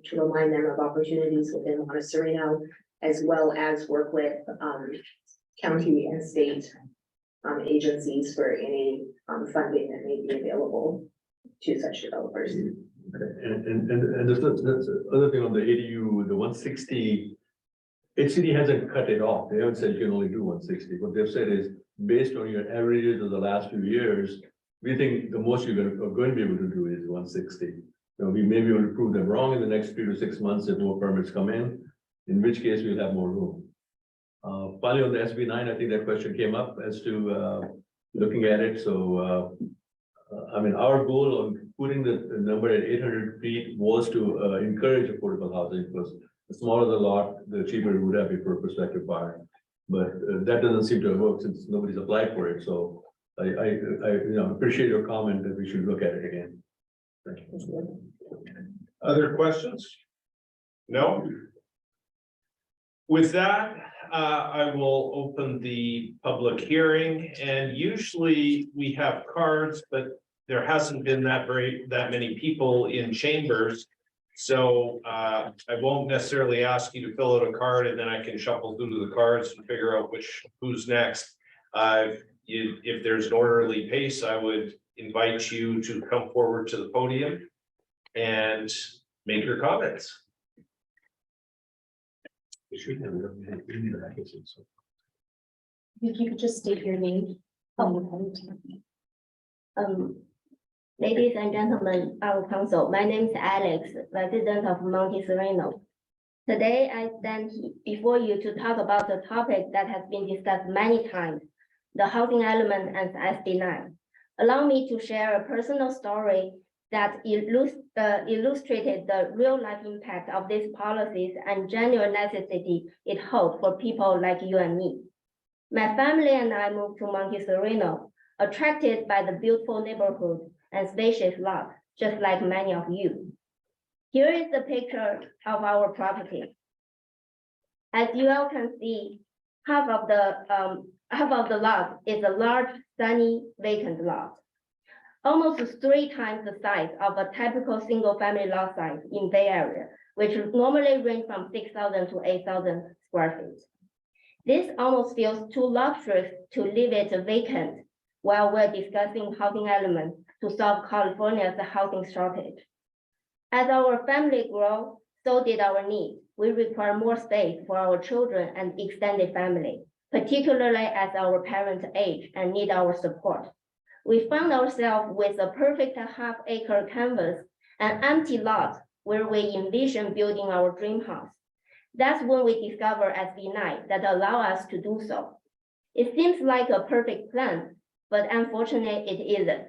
to remind them of opportunities within Monte Sereno, as well as work with county and state agencies for any funding that may be available to such developers. Okay. And that's the other thing on the ADU, the 160, HCD hasn't cut it off. They haven't said you can only do 160. What they've said is based on your averages of the last few years, we think the most you're going to be able to do is 160. Now, we may be able to prove them wrong in the next 3 to 6 months if more permits come in which case we'll have more room. Finally, on the SB 9, I think that question came up as to looking at it. So, I mean, our goal on putting the number at 800 feet was to encourage affordable housing, because the smaller the lot, the cheaper it would have been for a prospective buyer. But that doesn't seem to have worked since nobody's applied for it. So I appreciate your comment that we should look at it again. Thank you. Other questions? No? With that, I will open the public hearing, and usually we have cards, but there hasn't been that many people in chambers. So I won't necessarily ask you to fill out a card and then I can shuffle through the cards and figure out who's next. If there's an orderly pace, I would invite you to come forward to the podium and make your comments. If you could just state your name. Ladies and gentlemen, our council, my name is Alex, resident of Monte Sereno. Today, I stand before you to talk about the topic that has been discussed many times, the housing element and SB 9. Allow me to share a personal story that illustrated the real-life impact of these policies and genuine necessity it holds for people like you and me. My family and I moved to Monte Sereno, attracted by the beautiful neighborhood and spacious lot, just like many of you. Here is the picture of our property. As you all can see, half of the lot is a large, sunny, vacant lot. Almost 3 times the size of a typical single-family lot size in Bay Area, which normally range from 6,000 to 8,000 square feet. This almost feels too luxurious to leave it vacant while we're discussing housing elements to solve California's housing shortage. As our family grows, so did our needs. We require more space for our children and extended family, particularly as our parents age and need our support. We found ourselves with a perfect half-acre canvas, an empty lot where we envision building our dream house. That's when we discovered SB9 that allow us to do so. It seems like a perfect plan, but unfortunately it isn't.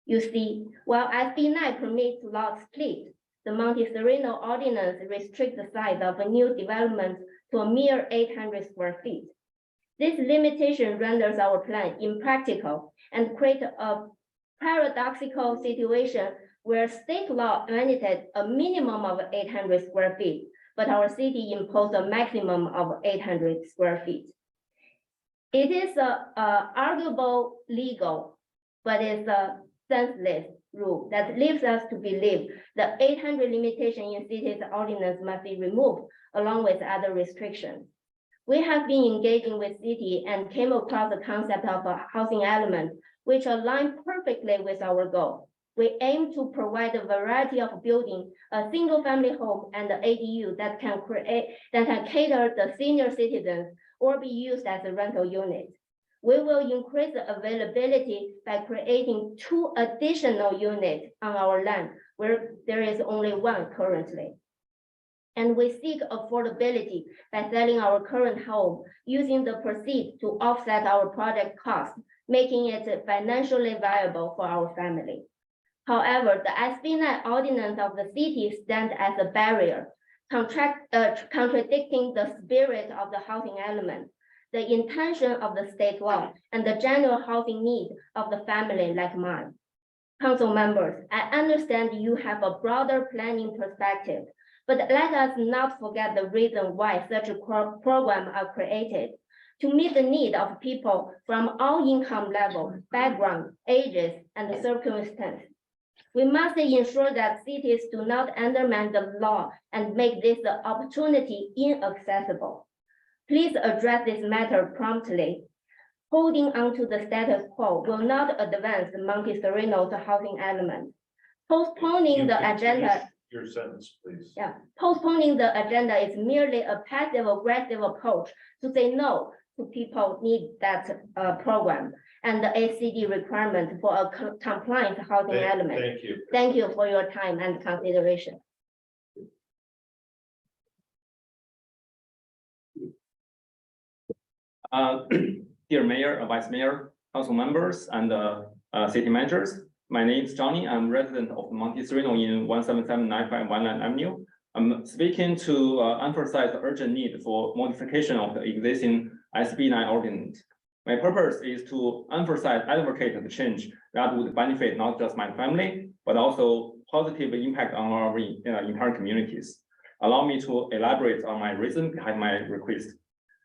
You see, while SB9 permits lot split, the Monte Sereno ordinance restricts the size of a new development to a mere 800 square feet. This limitation renders our plan impractical and creates a paradoxical situation where state law mandated a minimum of 800 square feet, but our city imposed a maximum of 800 square feet. It is arguable legal, but it's a senseless rule that leaves us to believe the 800 limitation in city's ordinance must be removed along with other restrictions. We have been engaging with city and came across the concept of a housing element, which aligns perfectly with our goal. We aim to provide a variety of buildings, a single-family home and the ADU that can cater the senior citizens or be used as a rental unit. We will increase the availability by creating 2 additional units on our land where there is only 1 currently. And we seek affordability by selling our current home, using the proceeds to offset our project costs, making it financially viable for our family. However, the SB9 ordinance of the city stands as a barrier, contradicting the spirit of the housing element, the intention of the state law, and the general housing need of the family like mine. Council members, I understand you have a broader planning perspective, but let us not forget the reason why such a program are created: to meet the need of people from all income levels, background, ages, and circumstances. We must ensure that cities do not undermine the law and make this opportunity inaccessible. Please address this matter promptly. Holding on to the status quo will not advance Monte Sereno's housing element. Postponing the agenda. Your sentence, please. Yeah, postponing the agenda is merely a passive-aggressive approach to say no to people need that program and the ACD requirement for a compliant housing element. Thank you. Thank you for your time and consideration. Dear Mayor, Vice Mayor, Council members, and city managers, my name is Johnny. I'm resident of Monte Sereno in 1779519 Avenue. I'm speaking to emphasize the urgent need for modification of the existing SB9 ordinance. My purpose is to advocate the change that would benefit not just my family, but also positive impact on our entire communities. Allow me to elaborate on my reason behind my request.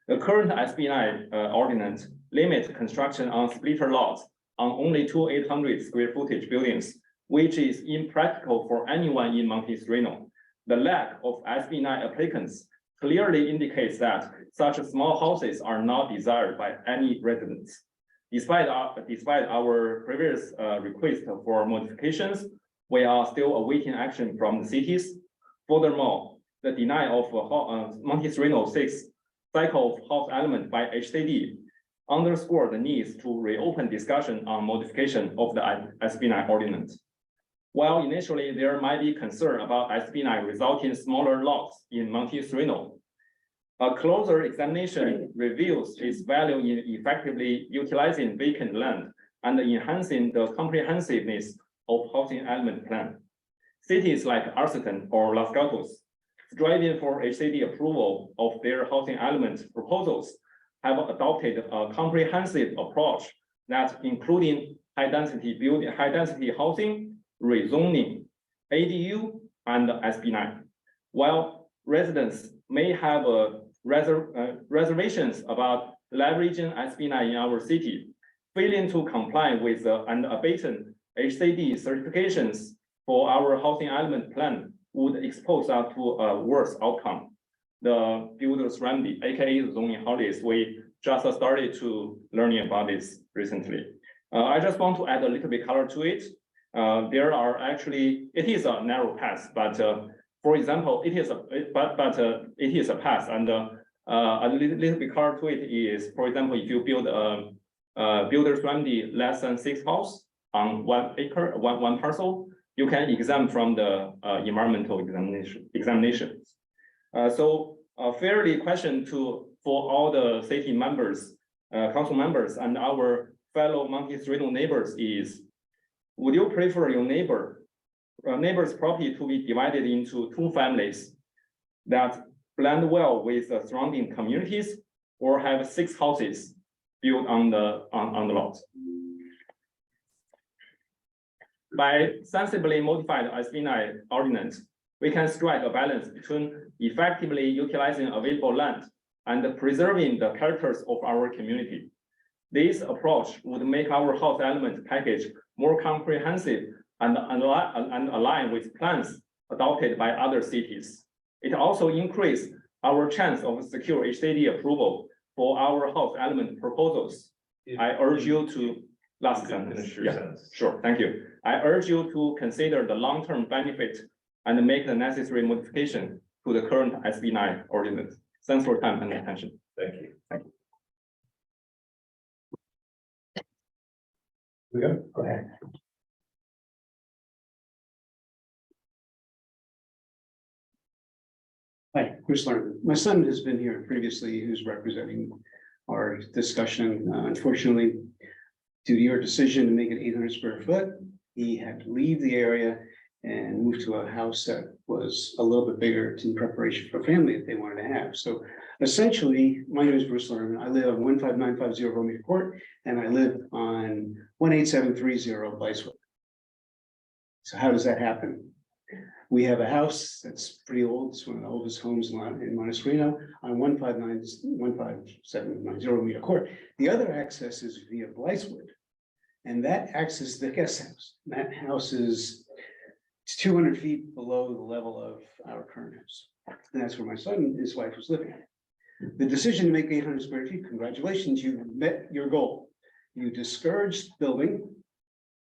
The current SB9 ordinance limits construction on splitter lots on only 2 800 square footage buildings, which is impractical for anyone in Monte Sereno. The lack of SB9 applicants clearly indicates that such small houses are not desired by any residents. Despite our previous request for modifications, we are still awaiting action from the cities. Furthermore, the denial of Monte Sereno 6 cycle of house element by HCD underscore the need to reopen discussion on modification of the SB9 ordinance. While initially there might be concern about SB9 resulting in smaller lots in Monte Sereno, a closer examination reveals its value in effectively utilizing vacant land and enhancing the comprehensiveness of housing element plan. Cities like Arlington or Los Gatos, striving for HCD approval of their housing element proposals, have adopted a comprehensive approach that including high density housing, rezoning, ADU, and SB9. While residents may have reservations about leveraging SB9 in our city, failing to comply with and abate HCD certifications for our housing element plan would expose us to a worse outcome. The builder's remedy, aka the zoning holidays, we just started to learning about this recently. I just want to add a little bit color to it. There are actually, it is a narrow path, but for example, it is a path, and a little bit color to it is, for example, if you build a builder's remedy less than 6 houses on 1 acre, one parcel, you can exempt from the environmental examinations. So a fairly question for all the city members, council members, and our fellow Monte Sereno neighbors is: would you prefer your neighbor's property to be divided into 2 families that blend well with the surrounding communities, or have 6 houses built on the lot? By sensibly modifying the SB9 ordinance, we can strike a balance between effectively utilizing available land and preserving the characters of our community. This approach would make our house element package more comprehensive and align with plans adopted by other cities. It also increases our chance of secure HCD approval for our house element proposals. I urge you to last sentence. Yeah, sure, thank you. I urge you to consider the long-term benefit and make the necessary modification to the current SB9 ordinance. Thanks for your time and attention. Thank you. Thank you. Go ahead. Hi, Chris Lerman. My son has been here previously, who's representing our discussion. Unfortunately, due to your decision to make it 800 square foot, he had to leave the area and move to a house that was a little bit bigger in preparation for a family that they wanted to have. So essentially, my name is Bruce Lerman. I live on 15950 Romeo Court, and I live on 18730 Blythewood. So how does that happen? We have a house that's pretty old. It's one of the oldest homes in Monte Sereno on 15790 Romeo Court. The other access is via Blythewood, and that access is the guest house. That house is 200 feet below the level of our current house. And that's where my son and his wife was living. The decision to make 800 square feet, congratulations, you met your goal. You discouraged building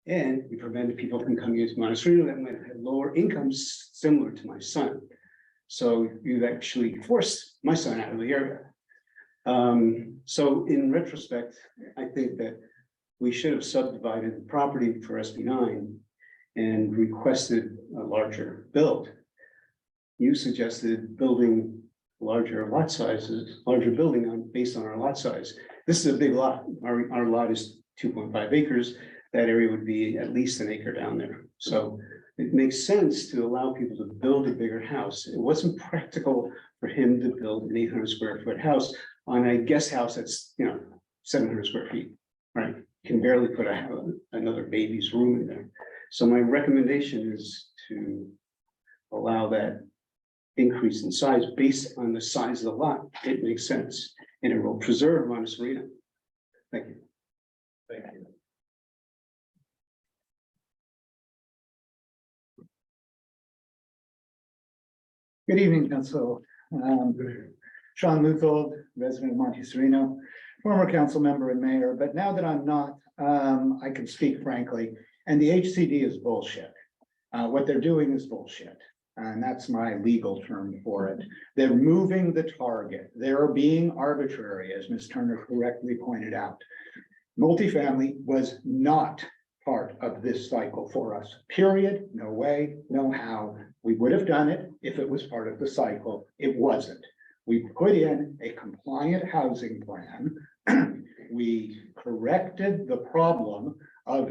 and you prevented people from coming into Monte Sereno that might have lower incomes similar to my son. So you've actually forced my son out of the area. So in retrospect, I think that we should have subdivided the property for SB9 and requested a larger build. You suggested building larger lot sizes, larger building based on our lot size. This is a big lot. Our lot is 2.5 acres. That area would be at least an acre down there. So it makes sense to allow people to build a bigger house. It wasn't practical for him to build an 800 square foot house on a guest house that's 700 square feet, right? You can barely put another baby's room in there. So my recommendation is to allow that increase in size based on the size of the lot. It makes sense, and it will preserve Monte Sereno. Thank you. Thank you. Good evening, Council. Sean Luthold, resident of Monte Sereno, former council member and mayor, but now that I'm not, I can speak frankly, and the HCD is bullshit. What they're doing is bullshit, and that's my legal term for it. They're moving the target. They're being arbitrary, as Ms. Turner correctly pointed out. Multifamily was not part of this cycle for us, period. No way, no how. We would have done it if it was part of the cycle. It wasn't. We put in a compliant housing plan. We corrected the problem of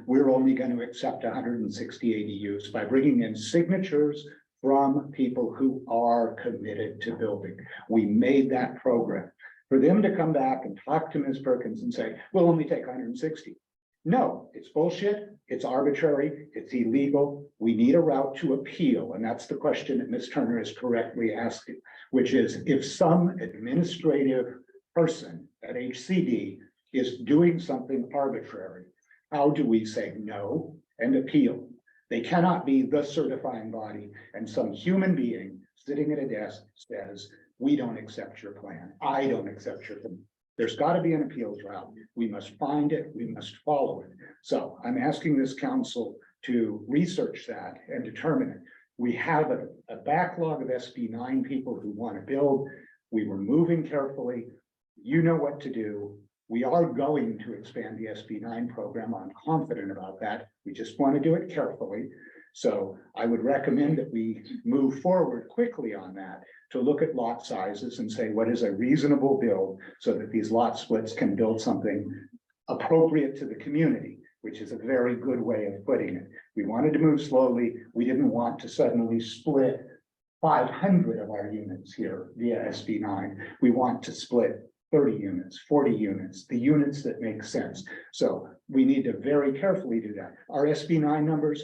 we're only going to accept 160 ADUs by bringing in signatures from people who are committed to building. We made that program. For them to come back and talk to Ms. Perkins and say, we'll only take 160. No, it's bullshit, it's arbitrary, it's illegal. We need a route to appeal, and that's the question that Ms. Turner is correctly asking, which is if some administrative person at HCD is doing something arbitrary, how do we say no and appeal? They cannot be the certifying body and some human being sitting at a desk says, we don't accept your plan. I don't accept your plan. There's got to be an appeals route. We must find it. We must follow it. So I'm asking this council to research that and determine it. We have a backlog of SB9 people who want to build. We were moving carefully. You know what to do. We are going to expand the SB9 program. I'm confident about that. We just want to do it carefully. So I would recommend that we move forward quickly on that to look at lot sizes and say, what is a reasonable build so that these lot splits can build something appropriate to the community, which is a very good way of putting it. We wanted to move slowly. We didn't want to suddenly split 500 of our units here via SB9. We want to split 30 units, 40 units, the units that make sense. So we need to very carefully do that. Our SB9 numbers,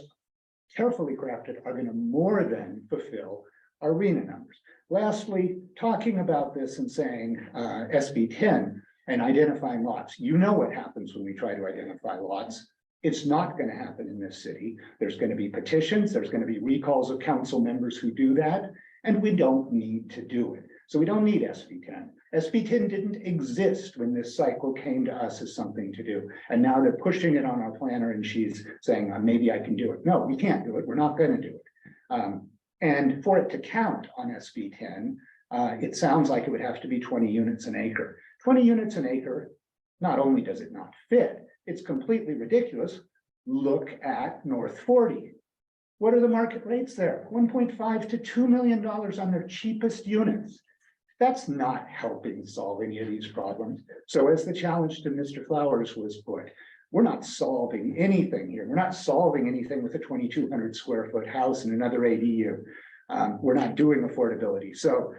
carefully crafted, are going to more than fulfill our RENA numbers. Lastly, talking about this and saying SB 10 and identifying lots. You know what happens when we try to identify lots. It's not going to happen in this city. There's going to be petitions. There's going to be recalls of council members who do that, and we don't need to do it. So we don't need SB 10. SB 10 didn't exist when this cycle came to us as something to do. And now they're pushing it on our planner and she's saying, maybe I can do it. No, we can't do it. We're not going to do it. And for it to count on SB 10, it sounds like it would have to be 20 units an acre. 20 units an acre, not only does it not fit, it's completely ridiculous. Look at North 40. What are the market rates there? $1.5 to $2 million on their cheapest units. That's not helping solve any of these problems. So as the challenge to Mr. Flowers was put, we're not solving anything here. We're not solving anything with a 2,200 square foot house and another ADU. We're not doing affordability. So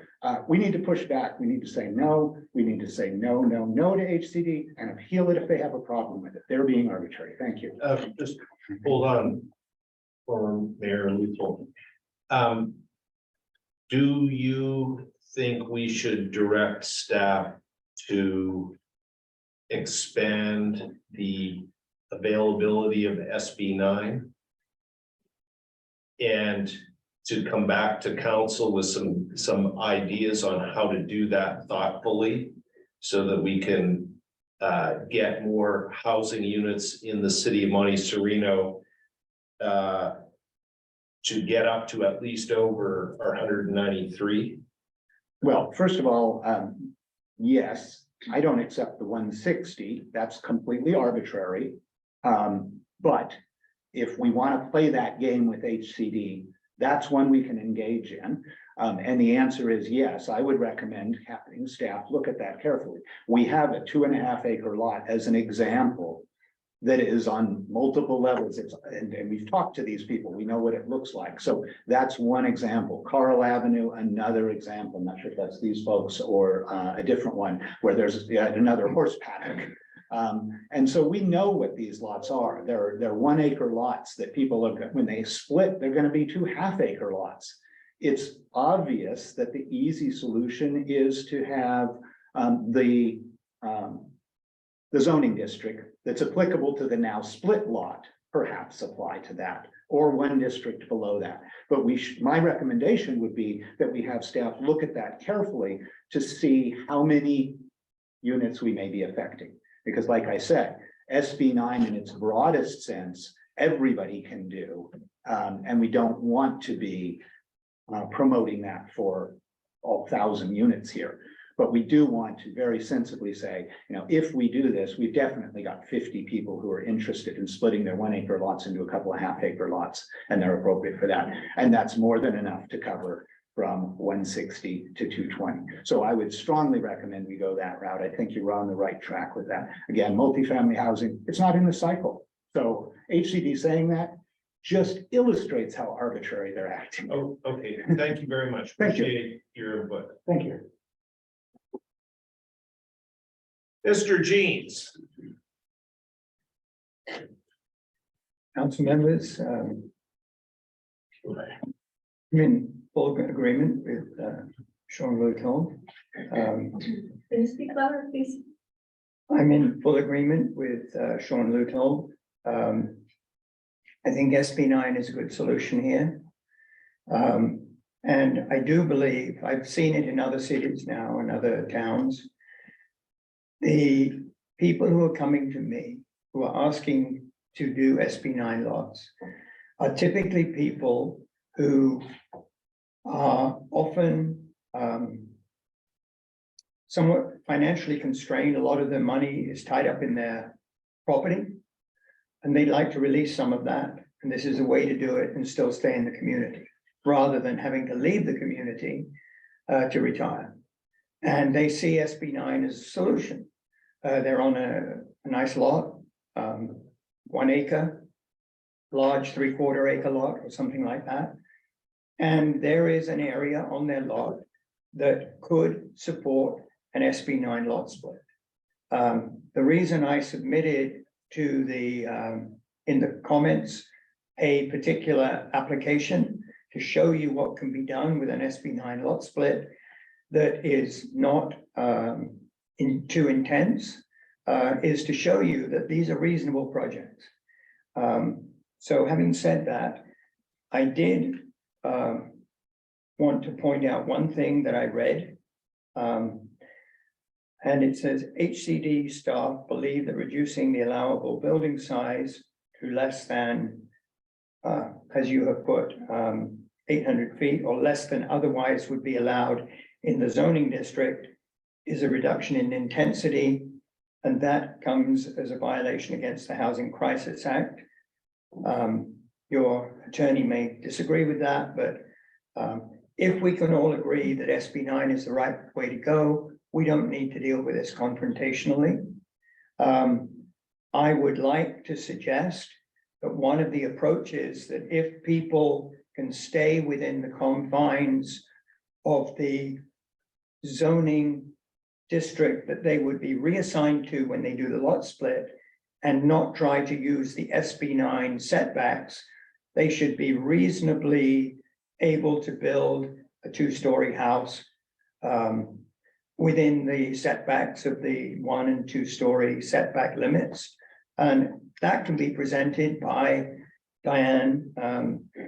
we need to push back. We need to say no. We need to say no to HCD and appeal it if they have a problem with it. They're being arbitrary. Thank you. Just hold on, for Mayor Lethal. Do you think we should direct staff to expand the availability of SB9 and to come back to council with some ideas on how to do that thoughtfully so that we can get more housing units in the city of Monte Sereno to get up to at least over our 193? Well, first of all, yes, I don't accept the 160. That's completely arbitrary. But if we want to play that game with HCD, that's one we can engage in. And the answer is yes, I would recommend having staff look at that carefully. We have a 2.5 acre lot as an example that is on multiple levels. And we've talked to these people. We know what it looks like. So that's one example. Carl Avenue, another example. I'm not sure if that's these folks or a different one where there's another horse paddock. And so we know what these lots are. They're 1 acre lots that people look at. When they split, they're going to be 2.5 acre lots. It's obvious that the easy solution is to have the zoning district that's applicable to the now split lot, perhaps apply to that, or one district below that. But my recommendation would be that we have staff look at that carefully to see how many units we may be affecting. Because like I said, SB9 in its broadest sense, everybody can do. And we don't want to be promoting that for all 1,000 units here. But we do want to very sensibly say, if we do this, we've definitely got 50 people who are interested in splitting their 1 acre lots into a couple of 1/2 acre lots, and they're appropriate for that. And that's more than enough to cover from 160 to 220. So I would strongly recommend we go that route. I think you're on the right track with that. Again, multifamily housing, it's not in the cycle. So HCD saying that just illustrates how arbitrary they're acting. Oh, okay. Thank you very much. Thank you. Appreciate your input. Thank you. Mr. Jeans. Council members, I'm in full agreement with Sean Luton. Can you speak louder, please? I'm in full agreement with Sean Luton. I think SB 9 is a good solution here. And I do believe, I've seen it in other cities now and other towns. The people who are coming to me, who are asking to do SB 9 lots, are typically people who are often somewhat financially constrained. A lot of their money is tied up in their property, and they'd like to release some of that. And this is a way to do it and still stay in the community, rather than having to leave the community to retire. And they see SB 9 as a solution. They're on a nice lot, 1 acre, large 3/4 acre lot or something like that. And there is an area on their lot that could support an SB 9 lot split. The reason I submitted to the, in the comments, a particular application to show you what can be done with an SB 9 lot split that is not too intense, is to show you that these are reasonable projects. So having said that, I did want to point out one thing that I read. And it says HCD staff believe that reducing the allowable building size to less than, as you have put, 800 feet or less than otherwise would be allowed in the zoning district is a reduction in intensity, and that comes as a violation against the Housing Crisis Act. Your attorney may disagree with that, but if we can all agree that SB 9 is the right way to go, we don't need to deal with this confrontationally. I would like to suggest that one of the approaches that if people can stay within the confines of the zoning district that they would be reassigned to when they do the lot split and not try to use the SB 9 setbacks, they should be reasonably able to build a 2-story house within the setbacks of the 1 and 2-story setback limits. And that can be presented by Diane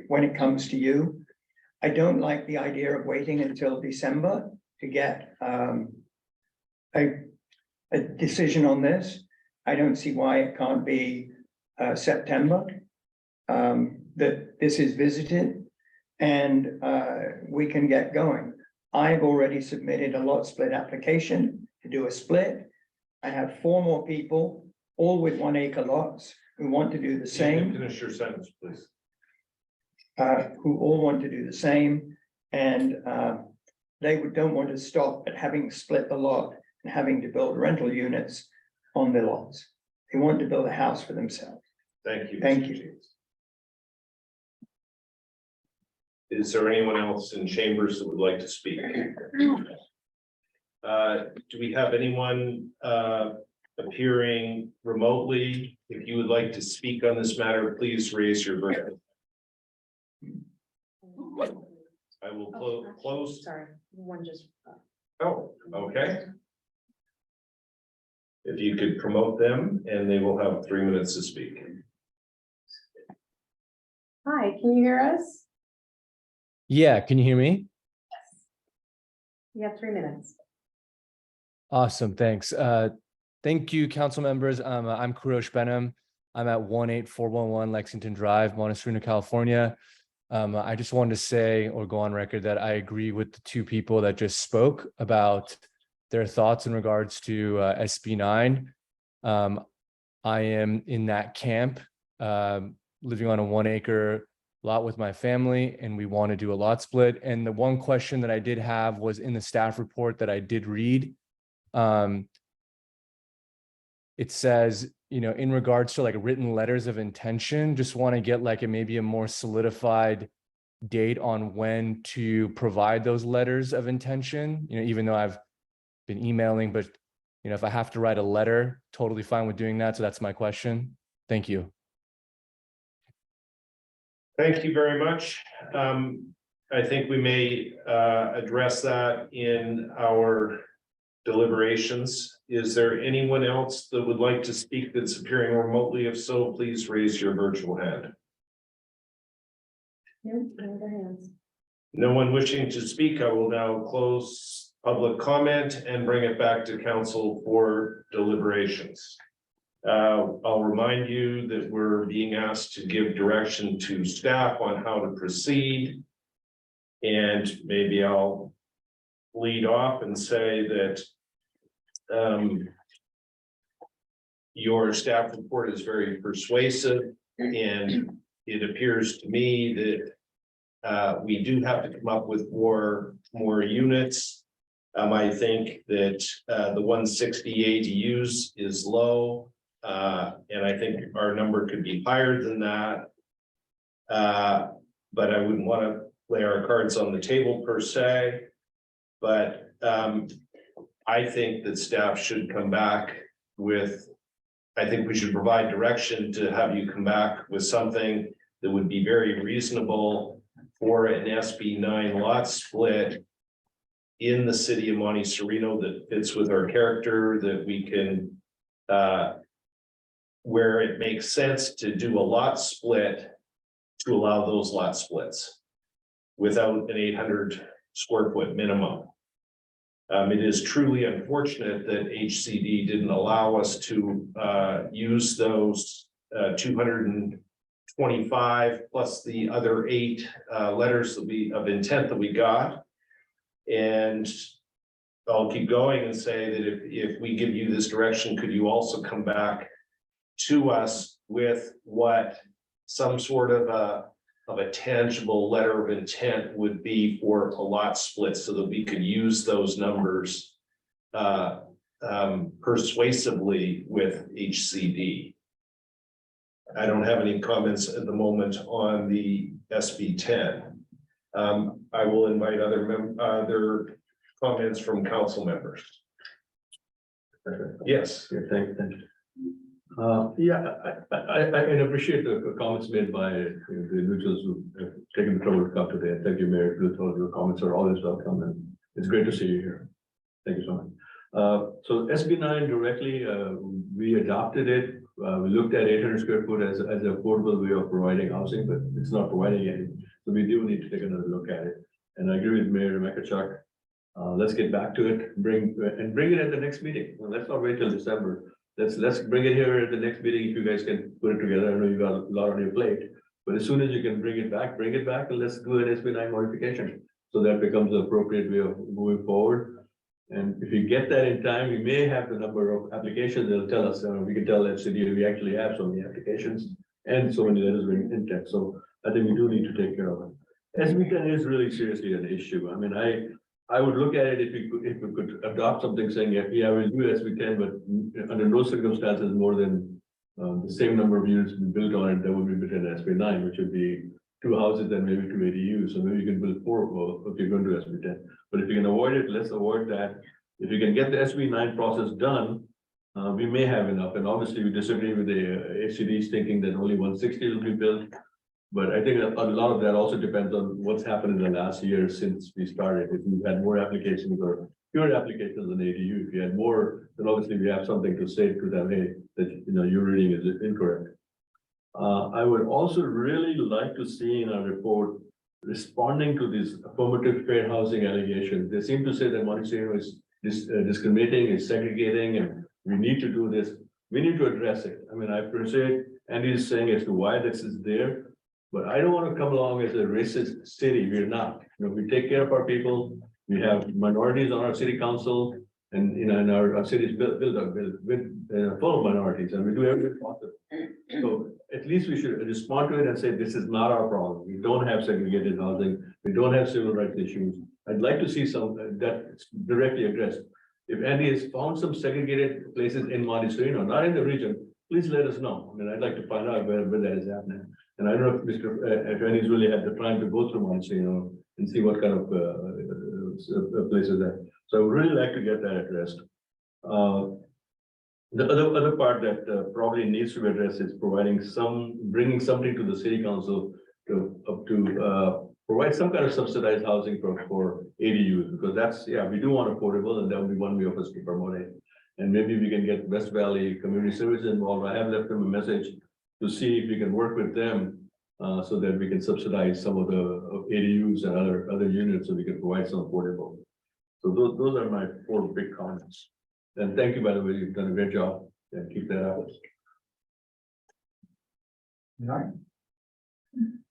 when it comes to you. I don't like the idea of waiting until December to get a decision on this. I don't see why it can't be September that this is visited and we can get going. I've already submitted a lot split application to do a split. I have 4 more people, all with 1 acre lots, who want to do the same. Finish your sentence, please. Who all want to do the same, and they don't want to stop at having split the lot and having to build rental units on their lots. They want to build a house for themselves. Thank you. Thank Mr. you. James. Is there anyone else in chambers that would like to speak? Do we have anyone appearing remotely? If you would like to speak on this matter, please raise your hand. I will close. Sorry, one just. Oh, okay. If you could promote them, and they will have 3 minutes to speak. Hi, can you hear us? Yeah, can you hear me? You have 3 minutes. Awesome, thanks. Thank you, council members. I'm Kurosh Benham. I'm at 18411 Lexington Drive, Monte Sereno, California. I just wanted to say or go on record that I agree with the 2 people that just spoke about their thoughts in regards to SB 9. I am in that camp, living on a 1 acre lot with my family, and we want to do a lot split. And the one question that I did have was in the staff report that I did read. It says, you know, in regards to like written letters of intention, just want to get like maybe a more solidified date on when to provide those letters of intention. You know, even though I've been emailing, but you know, if I have to write a letter, totally fine with doing that. So that's my question. Thank you. Thank you very much. I think we may address that in our deliberations. Is there anyone else that would like to speak that's appearing remotely? If so, please raise your virtual hand. No one wishing to speak. I will now close public comment and bring it back to council for deliberations. I'll remind you that we're being asked to give direction to staff on how to proceed. And maybe I'll lead off and say that your staff report is very persuasive, and it appears to me that we do have to come up with more units. I think that the 160 ADUs is low. And I think our number could be higher than that. But I wouldn't want to lay our cards on the table per se. But I think that staff should come back with, I think we should provide direction to have you come back with something that would be very reasonable for an SB 9 lot split in the city of Monte Sereno that fits with our character, that we can where it makes sense to do a lot split to allow those lot splits without an 800 square foot minimum. It is truly unfortunate that HCD didn't allow us to use those 225 plus the other 8 letters of intent that we got. And I'll keep going and say that if we give you this direction, could you also come back to us with what some sort of a tangible letter of intent would be for a lot split, so that we could use those numbers persuasively with HCD. I don't have any comments at the moment on the SB 10. I will invite other comments from council members. Yes. Thank you. Yeah, I appreciate the comments made by the individuals who have taken the trouble to come today. Thank you, Mayor. Your comments are always welcome, and it's great to see you here. Thank you so much. So SB 9 directly, we adopted it. We looked at 800 square foot as an affordable way of providing housing, but it's not providing any. So we do need to take another look at it. And I agree with Mayor Makachuk. Let's get back to it. Bring it at the next meeting. Well, let's not wait till December. Let's bring it here at the next meeting if you guys can put it together. I know you got a lot on your plate, but as soon as you can bring it back, and let's do an SB 9 modification. So that becomes the appropriate way of moving forward. And if you get that in time, we may have the number of applications. They'll tell us, we can tell FCD we actually have so many applications and so many letters of intent. So I think we do need to take care of it. SB 10 is really seriously an issue. I mean, I would look at it if we could adopt something saying, yeah, we'll do SB 10, but under no circumstances more than the same number of units we built on it, that would be within SB 9, which would be 2 houses and maybe 2 ADUs. So maybe you can build 4 if you're going to SB 10. But if you can avoid it, let's avoid that. If you can get the SB 9 process done, we may have enough. And obviously we disagree with the HCD's thinking that only 160 will be built. But I think a lot of that also depends on what's happened in the last year since we started. If we've had more applications or fewer applications than ADU, if you had more, then obviously we have something to say to them, hey, that your reading is incorrect. I would also really like to see in our report responding to these affirmative fair housing allegations. They seem to say that Monte Sereno is discriminating, is segregating, and we need to do this. We need to address it. I mean, I appreciate Andy is saying as to why this is there. But I don't want to come along as a racist city. We're not. We take care of our people. We have minorities on our city council, and and our city is built full of minorities, and we do everything possible. So at least we should respond to it and say this is not our problem. We don't have segregated housing. We don't have civil rights issues. I'd like to see some that's directly addressed. If Andy has found some segregated places in Monte Sereno, not in the region, please let us know. I mean, I'd like to find out where that is happening. And I don't know if Andy's really had the time to go through Monte Sereno and see what kind of places there. So I would really like to get that addressed. The other part that probably needs to be addressed is bringing something to the city council to provide some kind of subsidized housing for ADUs, because that's, yeah, we do want affordable, and that would be one way of us to promote it. And maybe we can get West Valley Community Services involved. I have left them a message to see if we can work with them so that we can subsidize some of the ADUs and other units, so we can provide some affordable. So those are my 4 big comments. And thank you, by the way, you've done a great job, and keep that up.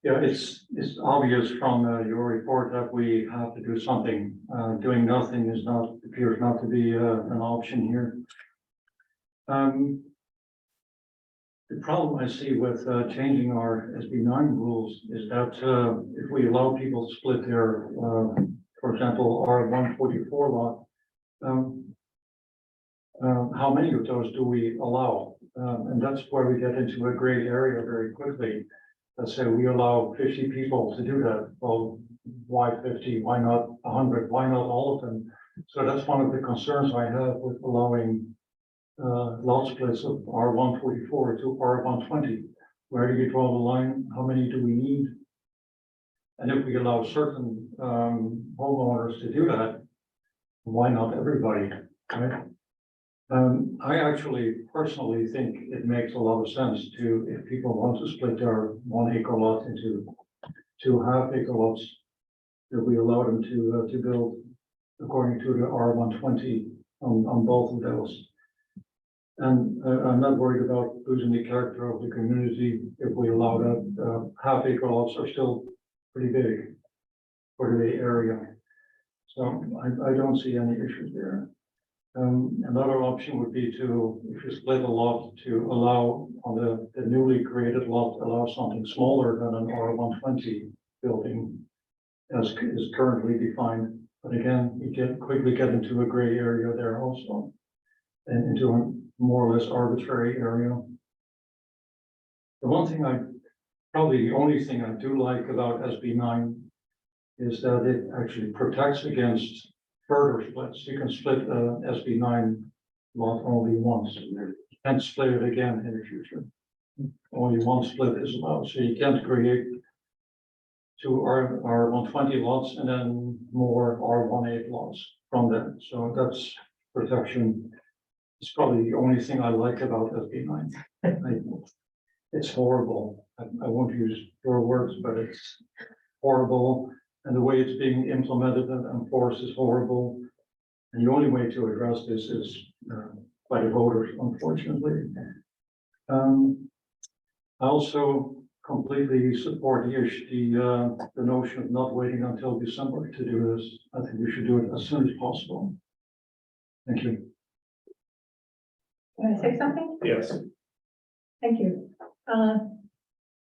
Yeah, it's obvious from your report that we have to do something. Doing nothing appears not to be an option here. The problem I see with changing our SB9 rules is that if we allow people to split their, for example, our 144 lot, how many of those do we allow? And that's where we get into a gray area very quickly. Let's say we allow 50 people to do that. Well, why 50? Why not 100? Why not all of them? So that's one of the concerns I have with allowing lot splits of R144 to R120. Where do you draw the line? How many do we need? And if we allow certain homeowners to do that, why not everybody? Right? I actually personally think it makes a lot of sense to, if people want to split their 1 acre lot into 2 half-acre lots, that we allow them to build according to the R120 on both of those. And I'm not worried about losing the character of the community if we allow that. Half-acre lots are still pretty big for the area. So I don't see any issues there. Another option would be to, if you split a lot, to allow on the newly created lot, allow something smaller than an R120 building as is currently defined. But again, you quickly get into a gray area there also, and into a more or less arbitrary area. The one thing probably the only thing I do like about SB9 is that it actually protects against further splits. You can split SB9 lot only once, and split it again in the future. Only one split is allowed, so you can't create 2 R120 lots and then more R18 lots from that. So that's protection. It's probably the only thing I like about SB9. It's horrible. I won't use your words, but it's horrible. And the way it's being implemented and enforced is horrible. And the only way to address this is by the voters, unfortunately. I also completely support the notion of not waiting until December to do this. I think we should do it as soon as possible. Thank you. Can I say something? Yes. Thank you.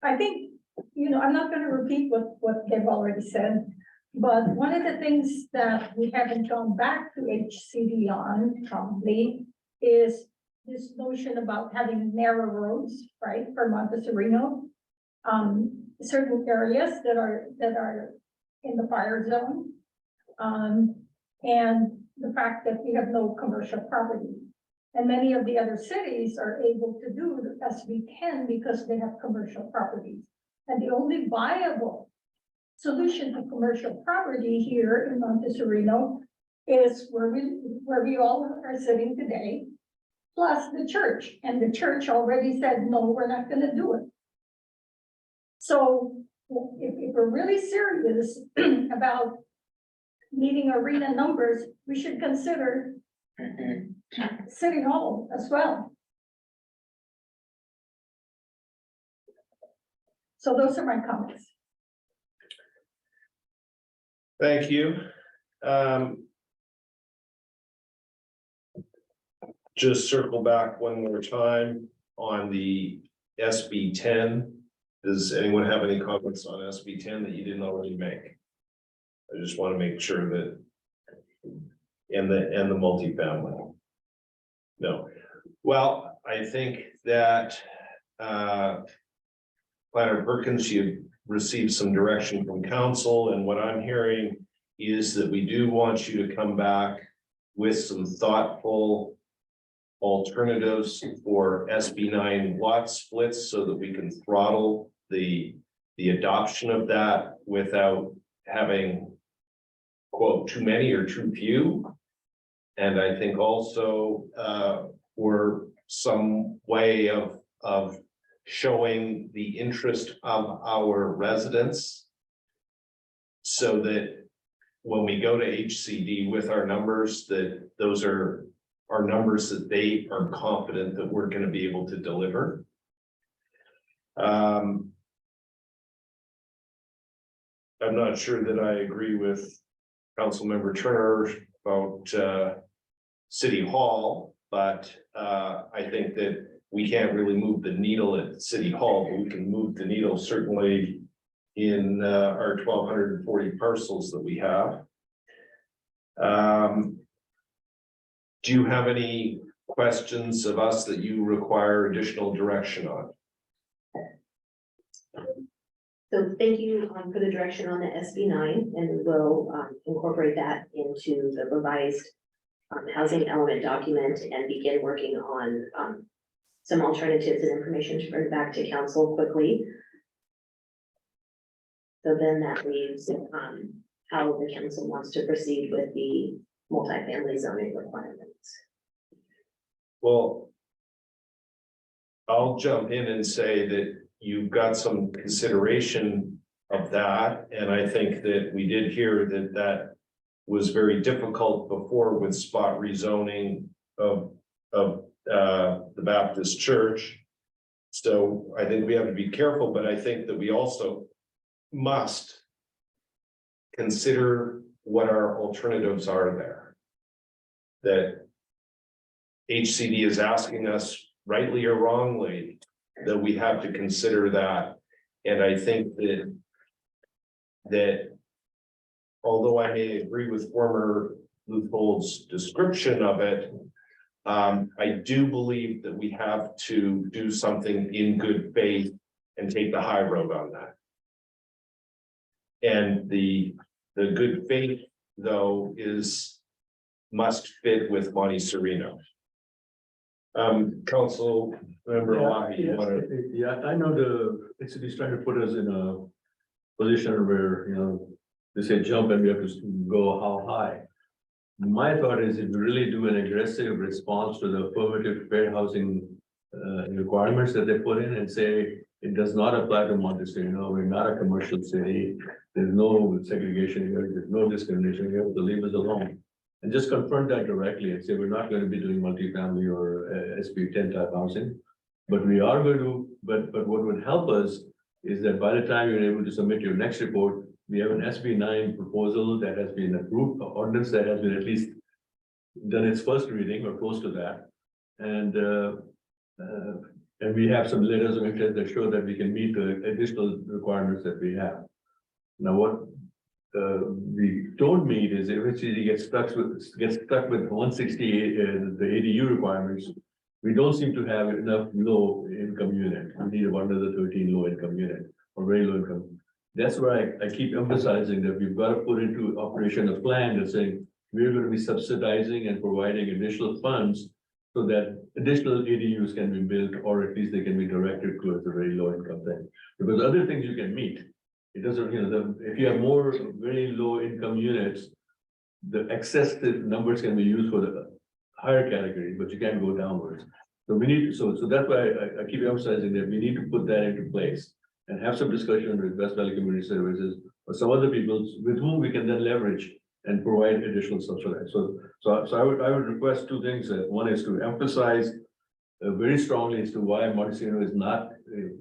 I think, I'm not going to repeat what they've already said, but one of the things that we haven't gone back to HCD on probably is this notion about having narrow roads, right, for Monte Sereno. Certain areas that are in the fire zone. And the fact that we have no commercial property. And many of the other cities are able to do the SB10 because they have commercial properties. And the only viable solution to commercial property here in Monte Sereno is where we all are sitting today, plus the church. And the church already said, no, we're not going to do it. So if we're really serious about meeting arena numbers, we should consider City Hall as well. So those are my comments. Thank you. Just circle back one more time on the SB10. Does anyone have any comments on SB10 that you didn't already make? I just want to make sure that, and the multifamily. No. Well, I think that Planner Perkins, you received some direction from council, and what I'm hearing is that we do want you to come back with some thoughtful alternatives for SB9 lot splits so that we can throttle the adoption of that without having quote, too many or too few. And I think also for some way of showing the interest of our residents so that when we go to HCD with our numbers, that those are our numbers that they are confident that we're going to be able to deliver. I'm not sure that I agree with Councilmember Turner about City Hall, but I think that we can't really move the needle at City Hall, but we can move the needle certainly in our 1,240 parcels that we have. Do you have any questions of us that you require additional direction on? So thank you for the direction on the SB9, and we will incorporate that into the revised housing element document and begin working on some alternatives and information to bring back to council quickly. So then that leaves how the council wants to proceed with the multifamily zoning requirements. Well, I'll jump in and say that you've got some consideration of that, and I think that we did hear that that was very difficult before with spot rezoning of the Baptist church. So I think we have to be careful, but I think that we also must consider what our alternatives are there. That HCD is asking us, rightly or wrongly, that we have to consider that. And I think that although I may agree with former Leuthold's description of it, I do believe that we have to do something in good faith and take the high road on that. And the good faith, though, must fit with Monte Sereno. Council member, Yeah, I know the city's trying to put us in a position where, you know, they say jump and we have to go how high. My thought is if we really do an aggressive response to the affirmative fair housing requirements that they put in and say it does not apply to Monte Sereno, we're not a commercial city, there's no segregation here, there's no discrimination here, to leave us alone. And just confront that directly and say we're not going to be doing multifamily or SB 10 type housing, but we are going to. But what would help us is that by the time you're able to submit your next report, we have an SB 9 proposal that has been approved, ordinance that has been at least done its first reading or close to that, and we have some letters of intent that show that we can meet the additional requirements that we have. Now, what we don't meet is eventually gets stuck with 168 the ADU requirements. We don't seem to have enough low income unit. We need about another 13 low income unit or very low income. That's why I keep emphasizing that we've got to put into operation a plan that's saying we're going to be subsidizing and providing additional funds so that additional ADUs can be built, or at least they can be directed towards a very low income thing. Because other things you can meet. It doesn't, you know, if you have more very low income units, the excessive numbers can be used for the higher category, but you can't go downwards. So we need to, so that's why I keep emphasizing that we need to put that into place and have some discussion with West Valley Community Services or some other people with whom we can then leverage and provide additional subsidies. So I would request two things. One is to emphasize very strongly as to why Monte Sereno is not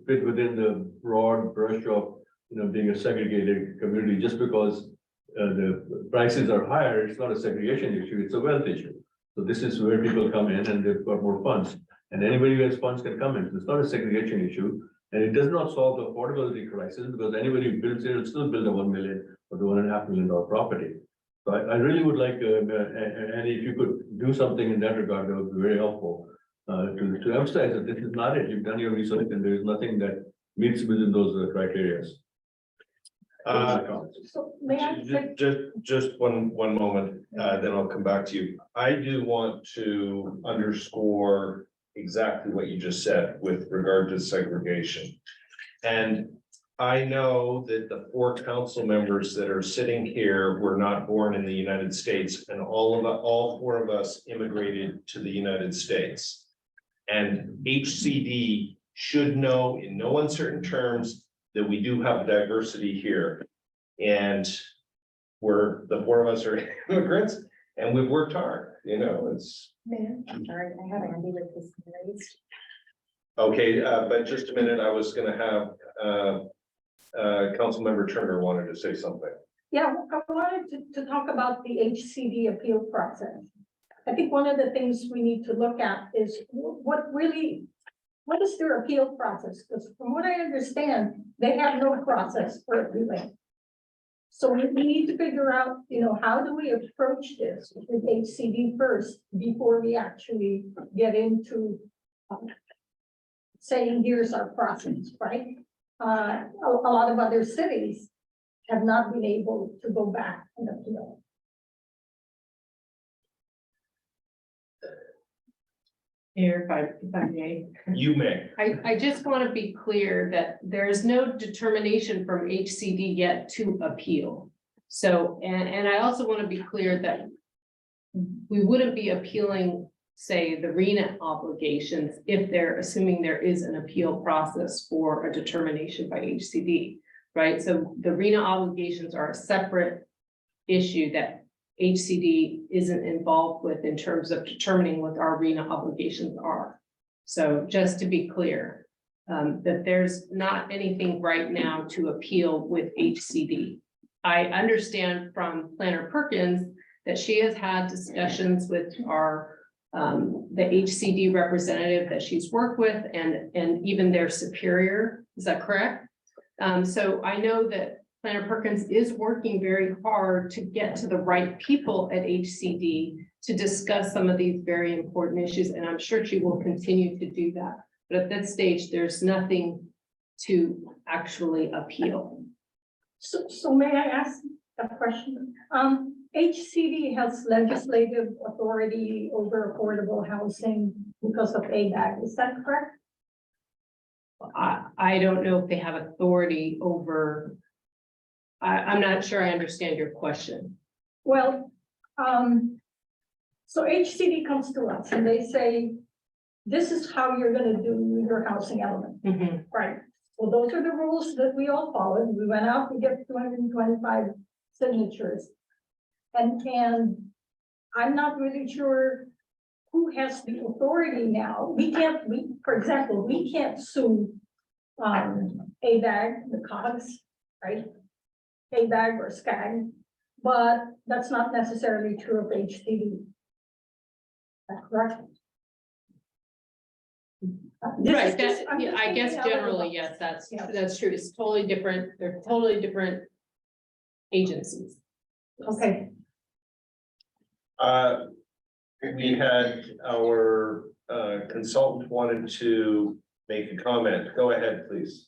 fit within the broad brush of, you know, being a segregated community. Just because the prices are higher, it's not a segregation issue, it's a wealth issue. So this is where people come in and they've got more funds, and anybody who has funds can come in. It's not a segregation issue, and it does not solve the affordability crisis, because anybody who builds here will still build a $1 million or the $1.5 million property. So I really would like, and if you could do something in that regard, that would be very helpful to emphasize that this is not it. You've done your research and there is nothing that meets within those criteria. So may I say, Just one moment, then I'll come back to you. I do want to underscore exactly what you just said with regard to segregation. And I know that the 4 council members that are sitting here were not born in the United States, and all 4 of us immigrated to the United States. And HCD should know in no uncertain terms that we do have diversity here. And the 4 of us are immigrants, and we've worked hard, it's. I'm sorry, I have Andy with this raised. Okay, but just a minute, I was gonna have, Councilmember Turner wanted to say something. yeah, I wanted to talk about the HCD appeal process. I think one of the things we need to look at is what is their appeal process? Because from what I understand, they have no process for appealing. So we need to figure out, how do we approach this with HCD first before we actually get into saying, here's our process, right? A lot of other cities have not been able to go back and appeal. Here, if I may. You may. I just want to be clear that there is no determination from HCD yet to appeal. So, and I also want to be clear that we wouldn't be appealing, say, the RENA obligations if they're assuming there is an appeal process for a determination by HCD, right? So the RENA obligations are a separate issue that HCD isn't involved with in terms of determining what our RENA obligations are. So just to be clear, that there's not anything right now to appeal with HCD. I understand from Planner Perkins that she has had discussions with our the HCD representative that she's worked with and even their superior. Is that correct? So I know that Planner Perkins is working very hard to get to the right people at HCD to discuss some of these very important issues, and I'm sure she will continue to do that. But at this stage, there's nothing to actually appeal. So may I ask a question? HCD has legislative authority over affordable housing because of ADAG, is that correct? I don't know if they have authority over. I'm not sure I understand your question. Well, so HCD comes to us and they say, this is how you're gonna do your housing element, right? Well, those are the rules that we all followed. We went out to get 225 signatures. And I'm not really sure who has the authority now. For example, we can't sue ADAG, the COGS, right? ADAG or SCAG, but that's not necessarily true of HCD. That's correct. Right, yeah, I guess generally, yes, that's true. It's totally different. They're totally different agencies. Okay. We had our consultant wanted to make a comment. Go ahead, please.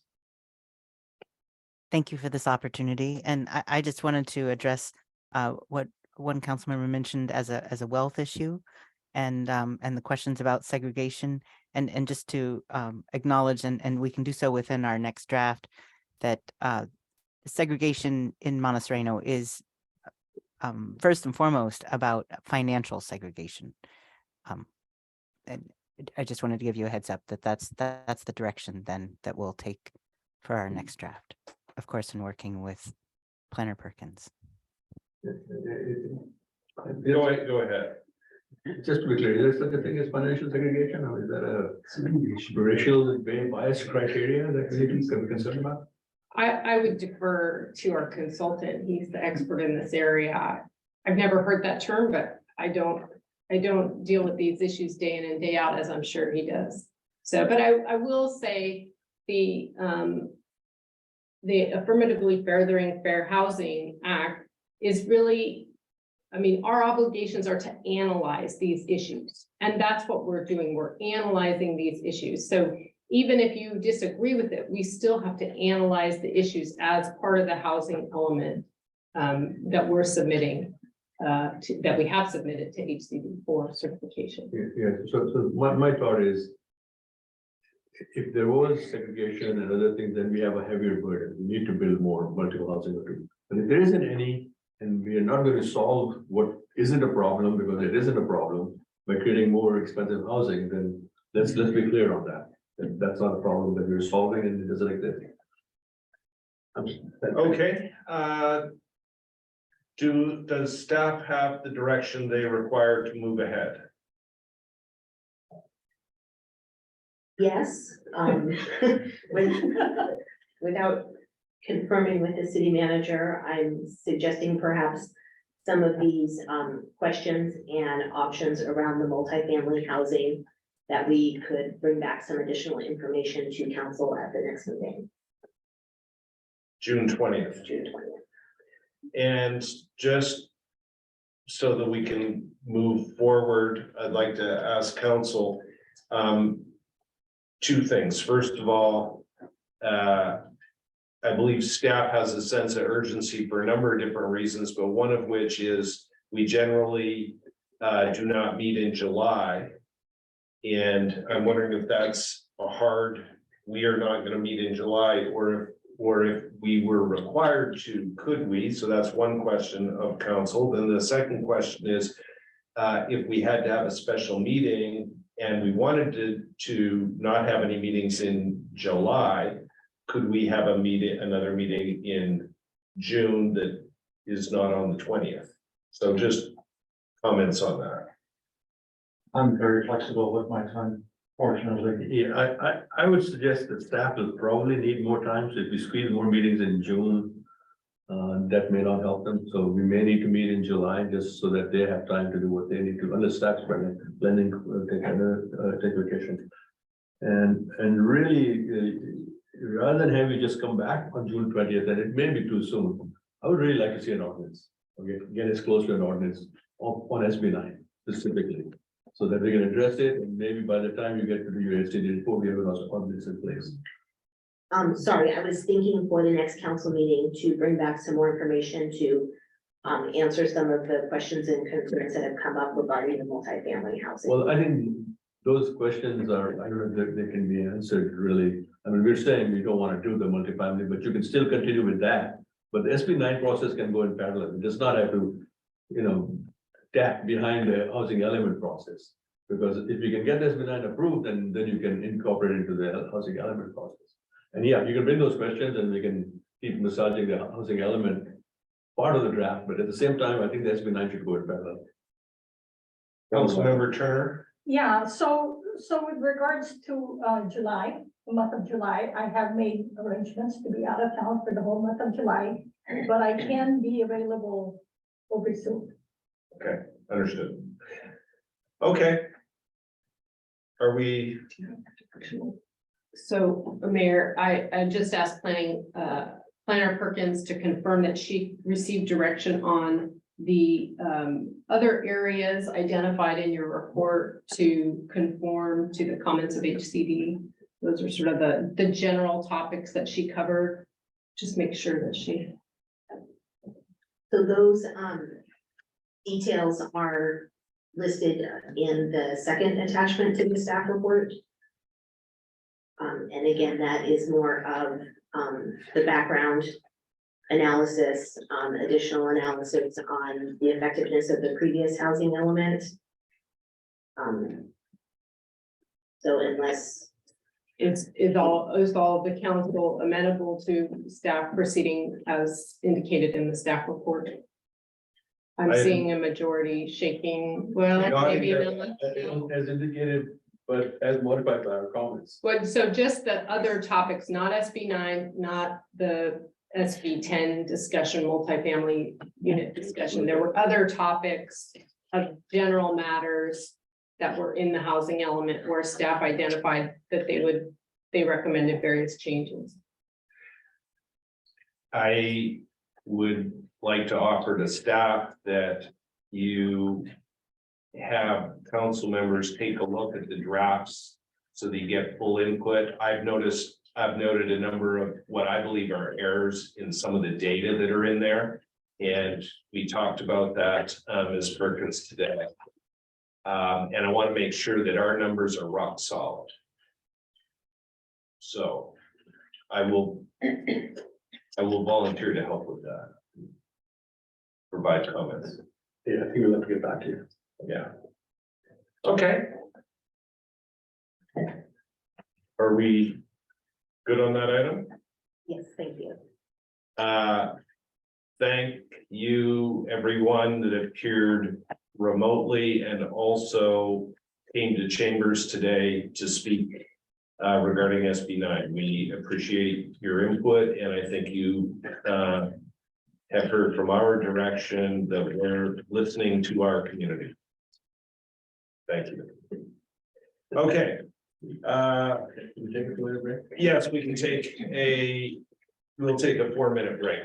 Thank you for this opportunity. And I just wanted to address what one council member mentioned as a wealth issue and the questions about segregation and just to acknowledge, and we can do so within our next draft, that segregation in Monte Sereno is first and foremost about financial segregation. And I just wanted to give you a heads up that that's the direction then that we'll take for our next draft, of course, in working with Planner Perkins. Go ahead. Just to be clear, is there such a thing as financial segregation, or is that a racial bias criteria that we need to be concerned about? I would defer to our consultant. He's the expert in this area. I've never heard that term, but I don't deal with these issues day in and day out, as I'm sure he does. So, but I will say the Affirmatively Furthering Fair Housing Act is really, I mean, our obligations are to analyze these issues, and that's what we're doing. We're analyzing these issues. So even if you disagree with it, we still have to analyze the issues as part of the housing element that we're submitting, that we have submitted to HCD for certification. Yeah, so my thought is, if there was segregation and other things, then we have a heavier burden. We need to build more multiple housing. But if there isn't any, and we are not going to solve what isn't a problem, because it isn't a problem, by creating more expensive housing, then let's be clear on that. That's not a problem that we're solving, and it doesn't exist. Okay, does staff have the direction they require to move ahead? Yes, without confirming with the city manager, I'm suggesting perhaps some of these questions and options around the multifamily housing that we could bring back some additional information to council at the next meeting, June 20th. June 20th. And just so that we can move forward, I'd like to ask council two things. First of all, I believe staff has a sense of urgency for a number of different reasons, but one of which is we generally do not meet in July. And I'm wondering if that's a hard, we are not going to meet in July, or if we were required to, could we? So that's one question of council. Then the second question is, if we had to have a special meeting and we wanted to not have any meetings in July, could we have another meeting in June that is not on the 20th? So just comments on that. I'm very flexible with my time, fortunately. Yeah, I would suggest that staff will probably need more time, so if we squeeze more meetings in June, that may not help them, so we may need to meet in July, just so that they have time to do what they need to, unless staff's planning, take vacation. And really, rather than have you just come back on June 20th, and it may be too soon, I would really like to see an ordinance, okay, get as close to an ordinance on SB9 specifically, so that we can address it, and maybe by the time you get to the USDD report, we have an ordinance in place. Sorry, I was thinking for the next council meeting to bring back some more information to answer some of the questions and concerns that have come up regarding the multifamily housing. Well, I think those questions are, I don't know if they can be answered really. I mean, we're saying we don't want to do the multifamily, but you can still continue with that. But the SB9 process can go in parallel. It does not have to, tap behind the housing element process. Because if you can get SB9 approved, then you can incorporate it into the housing element process. And yeah, you can bring those questions and we can keep massaging the housing element part of the draft, but at the same time, I think the SB9 should go in parallel. Councilmember Turner. Yeah, so with regards to July, the month of July, I have made arrangements to be out of town for the whole month of July, but I can be available over Zoom. Okay, understood. Okay. Are we? So, Mayor, I just asked Planner Perkins to confirm that she received direction on the other areas identified in your report to conform to the comments of HCD. Those are sort of the general topics that she covered. Just make sure that she. So those details are listed in the second attachment to the staff report. And again, that is more of the background analysis, additional analysis on the effectiveness of the previous housing element. So unless Is all the council amenable to staff proceeding as indicated in the staff report? I'm seeing a majority shaking, well, maybe. As indicated, but as modified by our comments. But so just the other topics, not SB9, not the SB10 discussion, multifamily unit discussion. There were other topics of general matters that were in the housing element where staff identified that they recommended various changes. I would like to offer to staff that you have council members take a look at the drafts so that you get full input. I've noted a number of what I believe are errors in some of the data that are in there. And we talked about that, Ms. Perkins today. And I want to make sure that our numbers are rock solid. So I will volunteer to help with that. Provide comments. Yeah, I think we'll have to get back to you. Yeah. Okay. Are we good on that item? Yes, thank you. Thank you, everyone that appeared remotely and also came to chambers today to speak regarding SB9. We appreciate your input, and I think you have heard from our direction that we're listening to our community. Thank you. Okay. Yes, we can take we'll take a 4-minute break.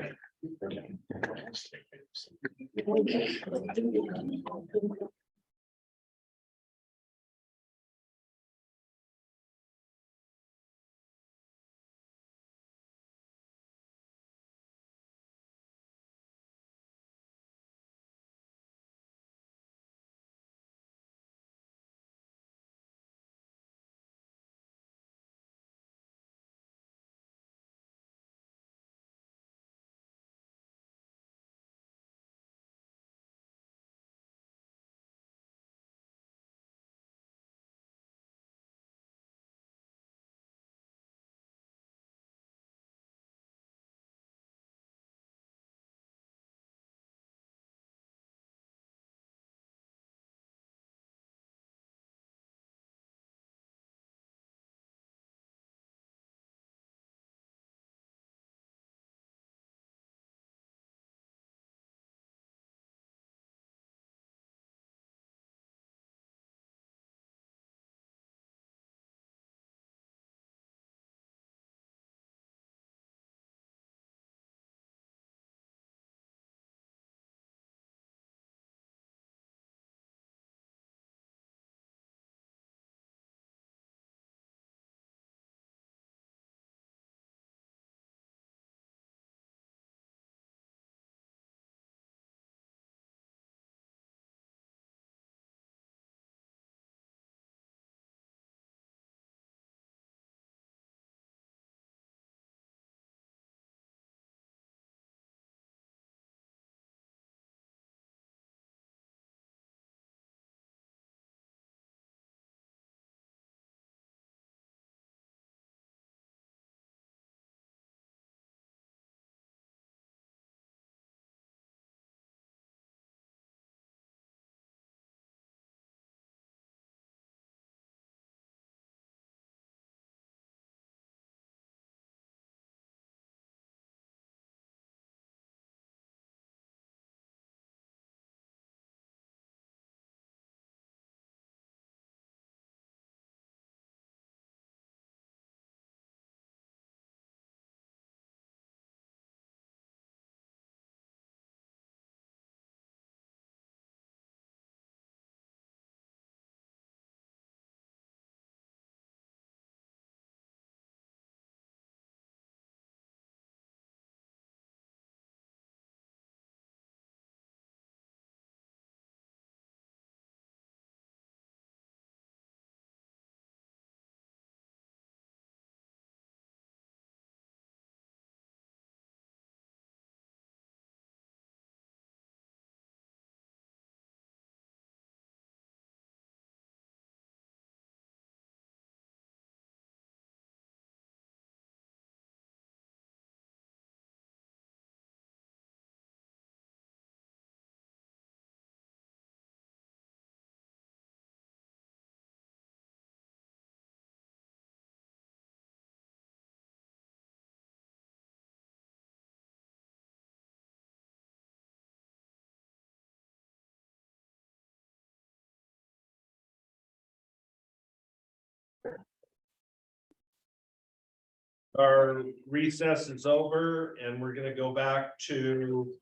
Our recess is over and we're gonna go back to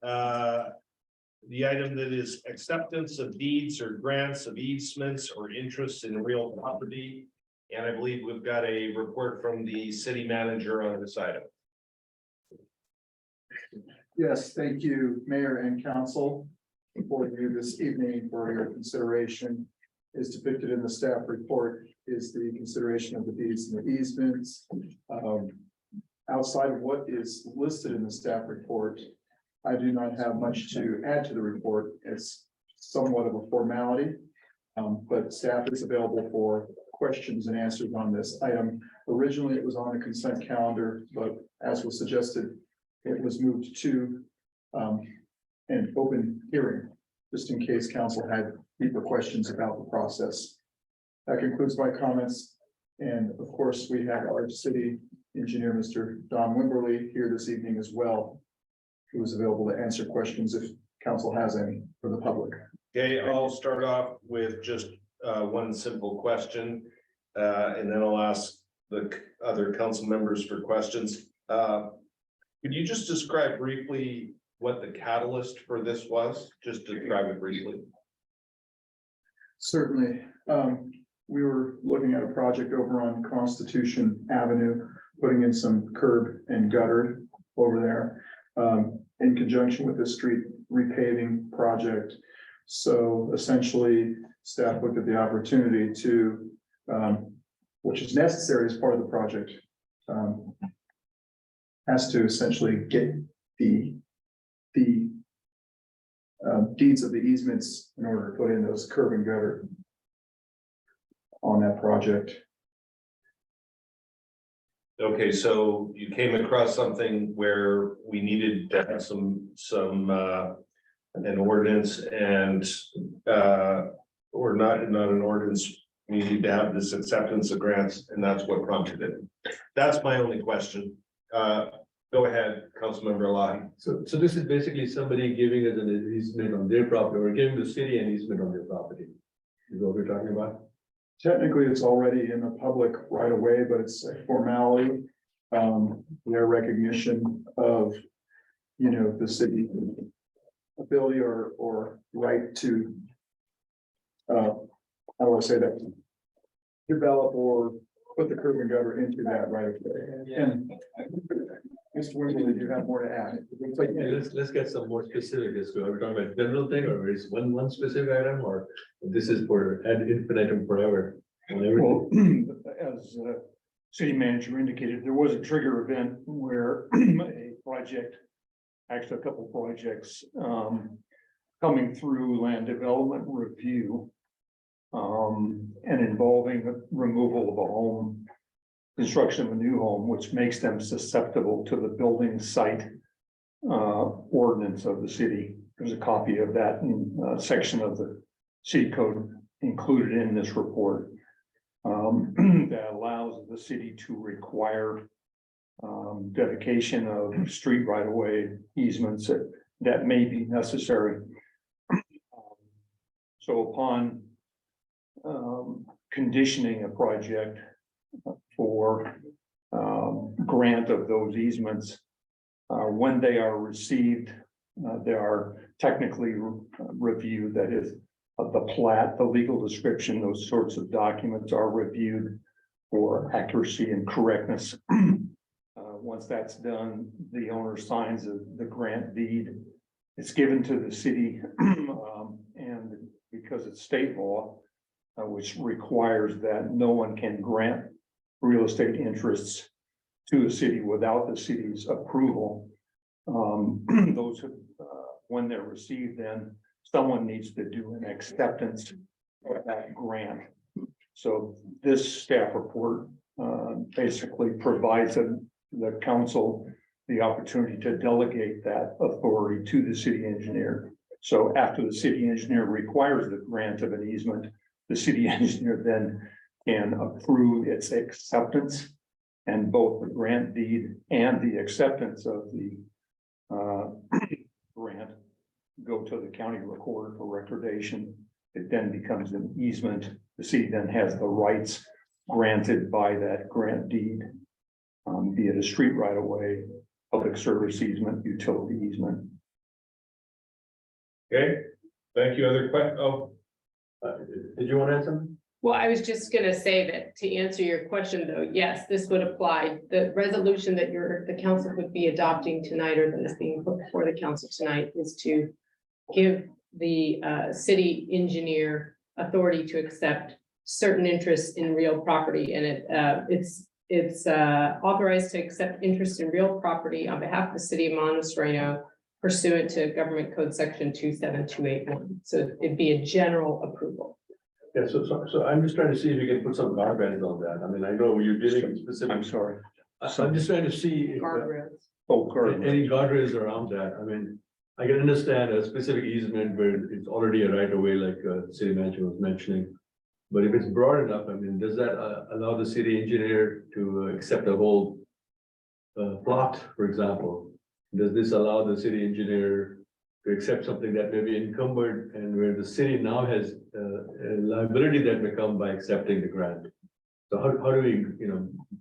the item that is acceptance of deeds or grants of easements or interests in real property. And I believe we've got a report from the city manager on this item. Yes, thank you, Mayor and Council. For you this evening for your consideration is depicted in the staff report is the consideration of the deeds and the easements. Outside of what is listed in the staff report, I do not have much to add to the report. It's somewhat of a formality. But staff is available for questions and answers on this item. Originally, it was on a consent calendar, but as was suggested, it was moved to an open hearing, just in case council had deeper questions about the process. That concludes my comments. And of course, we have our city engineer, Mr. Don Wimberly, here this evening as well, who is available to answer questions if council has any for the public. Okay, I'll start off with just one simple question, and then I'll ask the other council members for questions. Could you just describe briefly what the catalyst for this was? Just describe it briefly. Certainly. We were looking at a project over on Constitution Avenue, putting in some curb and gutter over there, in conjunction with the street repaving project. So essentially, staff looked at the opportunity to, which is necessary as part of the project, has to essentially get the deeds of the easements in order to put in those curb and gutter on that project. Okay, so you came across something where we needed to have an ordinance and or not an ordinance. We need to have this acceptance of grants, and that's what prompted it. That's my only question. Go ahead, Councilmember Elahi. So this is basically somebody giving us an easement on their property or giving the city an easement on their property. Is what we're talking about? Technically, it's already in the public right away, but it's a formality. Their recognition of, the city ability or right to, how do I say that? Develop or put the curb and gutter into that right away. And Mr. Wimberly, do you have more to add? Let's get some more specific as to, are we talking about general thing, or is one specific item, or this is for ad infinitum forever? Well, as city manager indicated, there was a trigger event where a project, actually a couple projects, coming through land development review, and involving the removal of a home, construction of a new home, which makes them susceptible to the building site ordinance of the city. There's a copy of that in section of the city code included in this report. That allows the city to require dedication of street right-of-way easements that may be necessary. So upon conditioning a project for grant of those easements, when they are received, they are technically reviewed. That is, the plat, the legal description, those sorts of documents are reviewed for accuracy and correctness. Once that's done, the owner signs the grant deed. It's given to the city, and because it's state law, which requires that no one can grant real estate interests to the city without the city's approval. Those when they're received, then someone needs to do an acceptance of that grant. So this staff report basically provides the council the opportunity to delegate that authority to the city engineer. So after the city engineer requires the grant of an easement, the city engineer then can approve its acceptance, and both the grant deed and the acceptance of the grant go to the county recorder for recordation. It then becomes an easement. The city then has the rights granted by that grant deed, be it a street right of way, public service easement, utility easement. Okay, thank you. Other questions? Oh, Did you want to add something? Well, I was just gonna say that to answer your question, though, yes, this would apply. The resolution that the council would be adopting tonight, or that is being put before the council tonight, is to give the city engineer authority to accept certain interests in real property, and it's authorized to accept interest in real property on behalf of the city of Monte Sereno pursuant to Government Code Section 27281. So it'd be a general approval. Yeah, so I'm just trying to see if you can put some guardrails on that. I mean, I know you're dealing specific. I'm sorry. I'm just trying to see if, Guardrails. Oh, correct. any guardrails around that. I mean, I can understand a specific easement where it's already a right of way, like city manager was mentioning. But if it's broad enough, I mean, does that allow the city engineer to accept a whole plot, for example? Does this allow the city engineer to accept something that may be encumbered and where the city now has a liability that may come by accepting the grant? So how do we,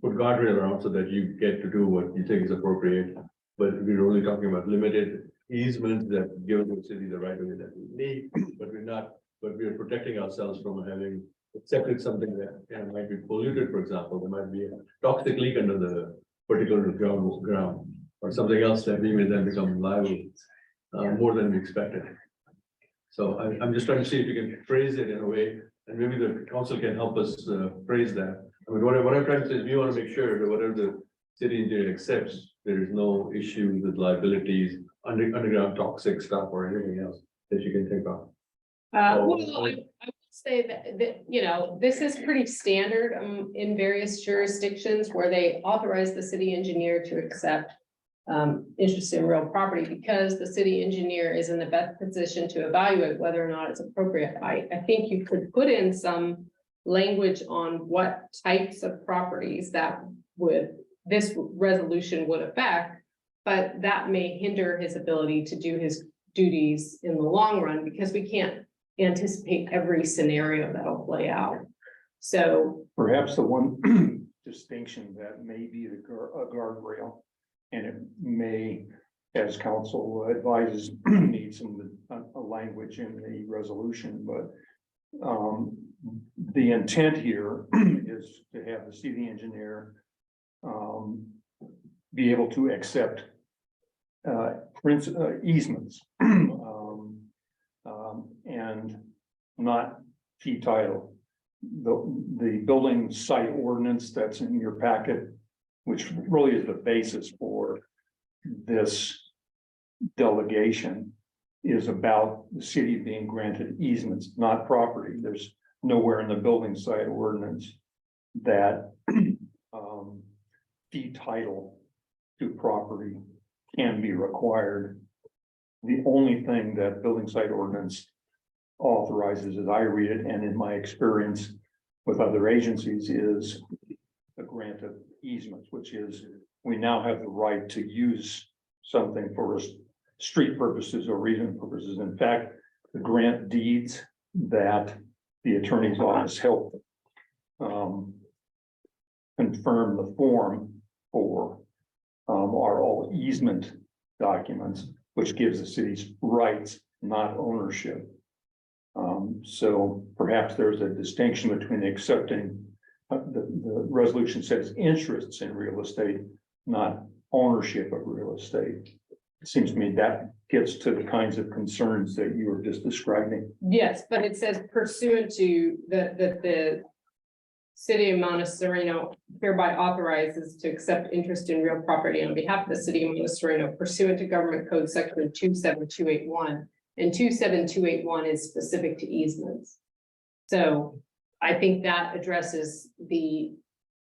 put guardrail around so that you get to do what you think is appropriate? But we're only talking about limited easements that give the city the right of way that we need, but we're protecting ourselves from having accepted something that might be polluted, for example. There might be a toxic leak under the particular ground or something else that we may then become liable more than we expected. So I'm just trying to see if you can phrase it in a way, and maybe the council can help us phrase that. I mean, what I'm trying to say is we want to make sure that whatever the city engineer accepts, there is no issue with liabilities, underground toxic stuff or anything else that you can think of. Well, I would say that, this is pretty standard in various jurisdictions where they authorize the city engineer to accept interest in real property, because the city engineer is in the best position to evaluate whether or not it's appropriate. I think you could put in some language on what types of properties that this resolution would affect, but that may hinder his ability to do his duties in the long run, because we can't anticipate every scenario that'll play out. So Perhaps the one distinction that may be a guardrail, and it may, as council advises, need some language in the resolution, but the intent here is to have the city engineer be able to accept easements and not fee title. The building site ordinance that's in your packet, which really is the basis for this delegation, is about the city being granted easements, not property. There's nowhere in the building site ordinance that fee title to property can be required. The only thing that building site ordinance authorizes, as I read it, and in my experience with other agencies, is the grant of easements, which is we now have the right to use something for street purposes or regional purposes. In fact, the grant deeds that the attorney's office helped confirm the form for are all easement documents, which gives the city's rights, not ownership. So perhaps there's a distinction between accepting the resolution says interests in real estate, not ownership of real estate. It seems to me that gets to the kinds of concerns that you were just describing. yes, but it says pursuant to the city of Monte Sereno hereby authorizes to accept interest in real property on behalf of the city of Monte Sereno pursuant to Government Code Section 27281. And 27281 is specific to easements. So I think that addresses the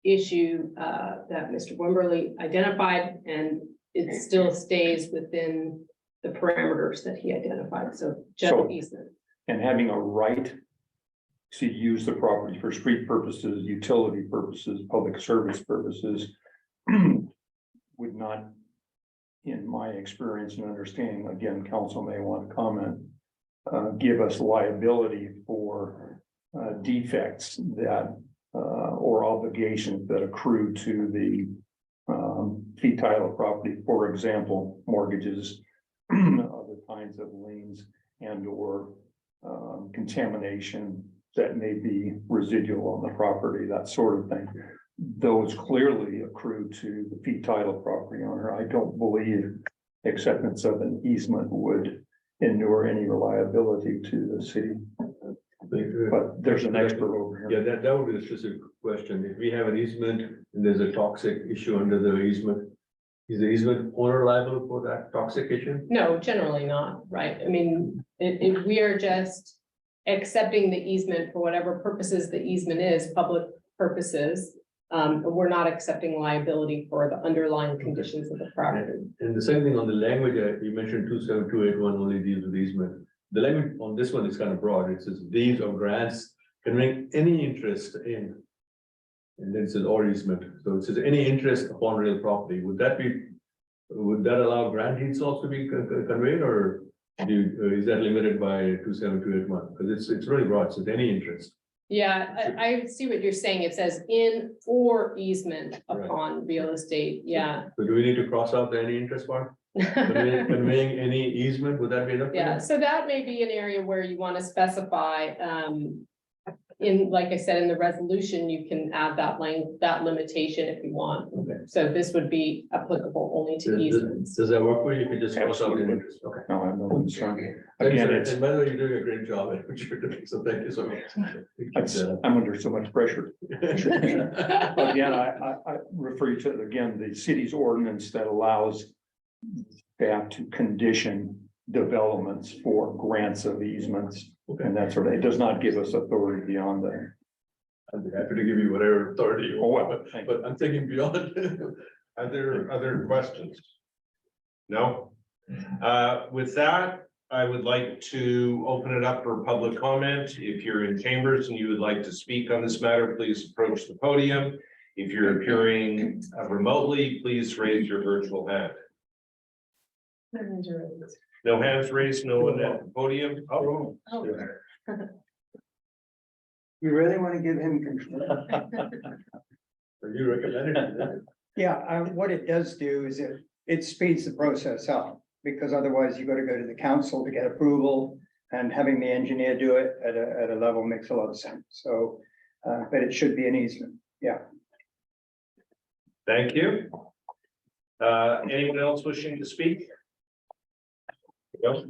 issue that Mr. Wimberly identified, and it still stays within the parameters that he identified. So general easement. And having a right to use the property for street purposes, utility purposes, public service purposes would not, in my experience and understanding, again, council may want to comment, give us liability for defects that or obligations that accrue to the fee title property, for example, mortgages, other kinds of liens and or contamination that may be residual on the property, that sort of thing. Those clearly accrue to the fee title property owner. I don't believe acceptance of an easement would inure any reliability to the city. But there's an expert over here. Yeah, that would be a specific question. If we have an easement and there's a toxic issue under the easement, is the easement owner liable for that toxic issue? No, generally not, right? I mean, if we are just accepting the easement for whatever purposes the easement is, public purposes, we're not accepting liability for the underlying conditions of the property. And the same thing on the language, you mentioned 27281 only deals with easement. The language on this one is kind of broad. It says deeds or grants conveying any interest in. And then it says or easement. So it says any interest upon real property. Would that allow grant deeds also to be conveyed, or is that limited by 27281? Because it's really broad. It says any interest. Yeah, I see what you're saying. It says in or easement upon real estate, yeah. So do we need to cross out the any interest part? Conveying any easement, would that be enough? Yeah, so that may be an area where you want to specify, in, like I said, in the resolution, you can add that limitation if you want. Okay. So this would be applicable only to easements. Does that work for you? You could just cross out the interest. Okay. No, I'm not concerned. Thanks, Again, sir. it's, And by the way, you're doing a great job at what you're doing, so thank you so much. I'm under so much pressure. Again, I refer you to, again, the city's ordinance that allows staff to condition developments for grants of easements. And that sort of, it does not give us authority beyond that. I'd be happy to give you whatever authority you Oh, want, well, thank but I'm thinking beyond. Other questions? No? With that, I would like to open it up for public comment. If you're in chambers and you would like to speak on this matter, please approach the podium. If you're appearing remotely, please raise your virtual hand. No hands raised, no one at the podium. Oh. You really want to give him control? Are you recommended? Yeah, what it does do is it speeds the process up, because otherwise you got to go to the council to get approval, and having the engineer do it at a level makes a lot of sense. So, but it should be an easement, yeah. Thank you. Anyone else wishing to speak? No.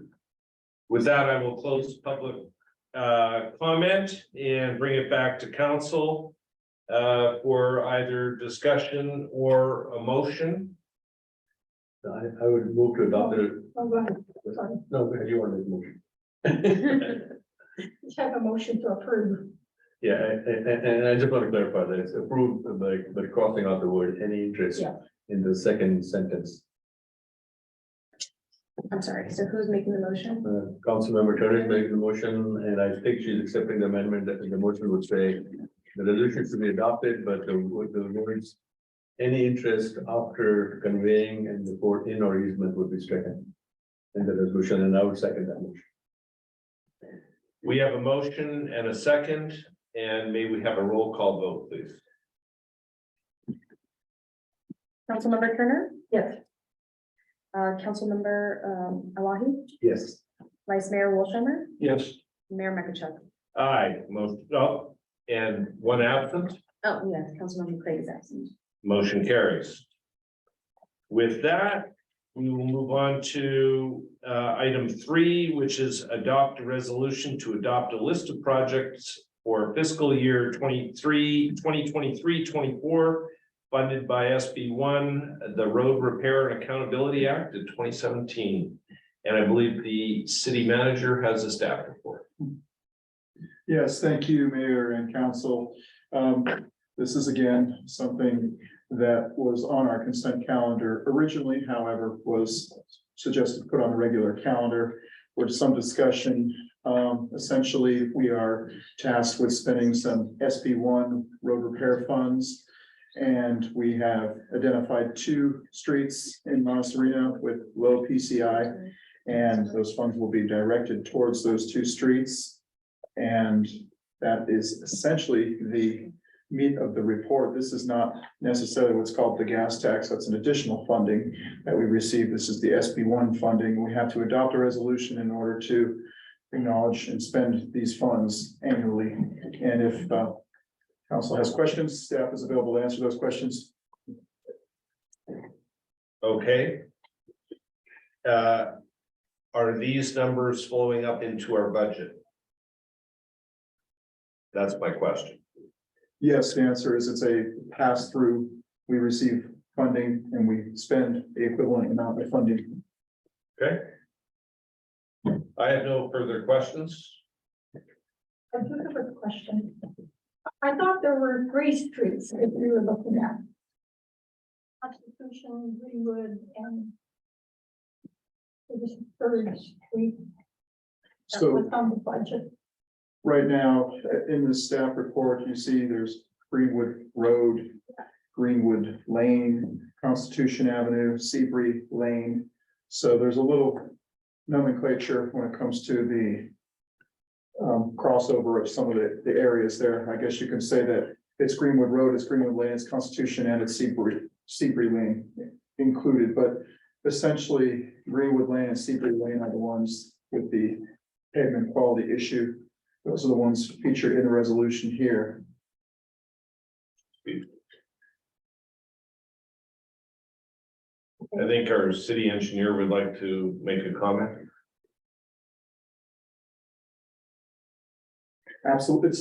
With that, I will close public comment and bring it back to council for either discussion or a motion. I would move to adopt it. Oh, go ahead. Sorry. No, go ahead, you want to make a motion. Let's have a motion to approve. Yeah, and I just want to clarify that it's approved by crossing out the word any interest Yeah. in the second sentence. I'm sorry, so who's making the motion? Councilmember Turner is making the motion, and I think she's accepting the amendment that the motion would say the resolution should be adopted, but the words any interest after conveying and the port in or easement would be stricken in the resolution, and I would second that motion. We have a motion and a second, and may we have a roll call vote, please? Councilmember Turner? Yes. Councilmember Elahi? Yes. Vice Mayor Wolfhammer? Yes. Mayor McIntyre? Aye, motion up, and one absent, Oh, yes, Councilmember Craig is absent. motion carries. With that, we will move on to item 3, which is adopt a resolution to adopt a list of projects for fiscal year 2023-24 funded by SB1, the Road Repair and Accountability Act of 2017. And I believe the city manager has a staff report. Yes, thank you, Mayor and Council. This is again something that was on our consent calendar originally, however, was suggested to put on a regular calendar with some discussion. Essentially, we are tasked with spending some SB1 road repair funds. And we have identified 2 streets in Monte Sereno with low PCI. And those funds will be directed towards those 2 streets. And that is essentially the meat of the report. This is not necessarily what's called the gas tax. That's an additional funding that we receive. This is the SB1 funding. We have to adopt a resolution in order to acknowledge and spend these funds annually. And if council has questions, staff is available to answer those questions. Okay. Are these numbers flowing up into our budget? That's my question. Yes, the answer is it's a pass through. We receive funding and we spend the equivalent amount of funding. Okay. I have no further questions. I do have a question. I thought there were 3 streets that we were looking at. Constitution, Greenwood, and it was Third Street. That So was on the budget. right now, in the staff report, you see there's Greenwood Road, Greenwood Lane, Constitution Avenue, Seabury Lane. So there's a little nomenclature when it comes to the crossover of some of the areas there. I guess you can say that it's Greenwood Road, it's Greenwood Lane, it's Constitution, and it's Seabury Lane included, but essentially Greenwood Lane and Seabury Lane are the ones with the pavement quality issue. Those are the ones featured in the resolution here. I think our city engineer would like to make a comment. Absolutely,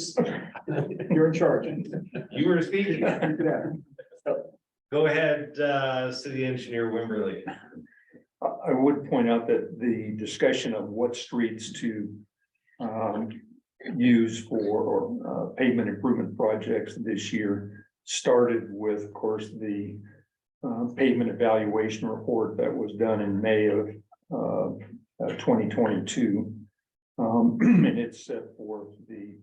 you're in charge. You were speaking. Go ahead, city engineer Wimberly. I would point out that the discussion of what streets to use for pavement improvement projects this year started with, of course, the pavement evaluation report that was done in May of 2022. And it set forth the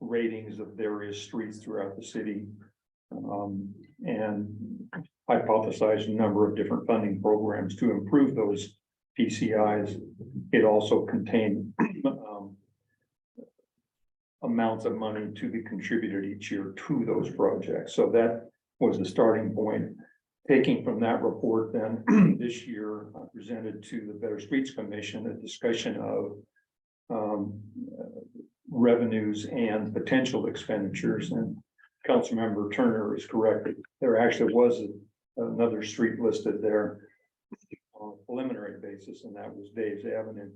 ratings of various streets throughout the city and hypothesized a number of different funding programs to improve those PCIs. It also contained amounts of money to be contributed each year to those projects. So that was the starting point. Taking from that report, then this year I presented to the Better Streets Commission a discussion of revenues and potential expenditures. And Councilmember Turner is correct. There actually was another street listed there on a preliminary basis, and that was Dave's Avenue.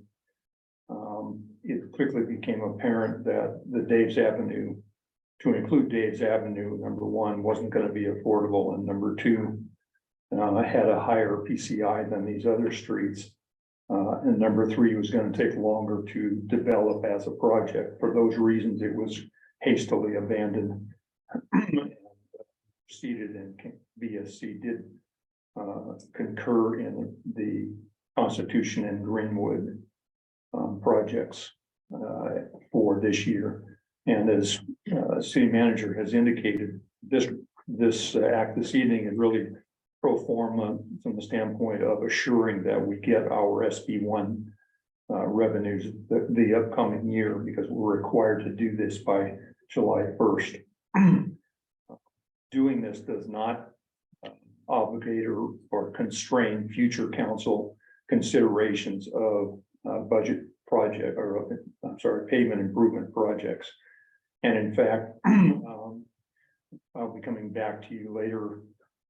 It quickly became apparent that the Dave's Avenue, to include Dave's Avenue, number one, wasn't going to be affordable, and number two, had a higher PCI than these other streets. And number three was going to take longer to develop as a project. For those reasons, it was hastily abandoned. Proceeded, and BSC did concur in the Constitution and Greenwood projects for this year. And as city manager has indicated, this act this evening is really pro forma from the standpoint of assuring that we get our SB1 revenues the upcoming year, because we're required to do this by July 1st. Doing this does not obligate or constrain future council considerations of budget project, or I'm sorry, pavement improvement projects. And in fact, I'll be coming back to you later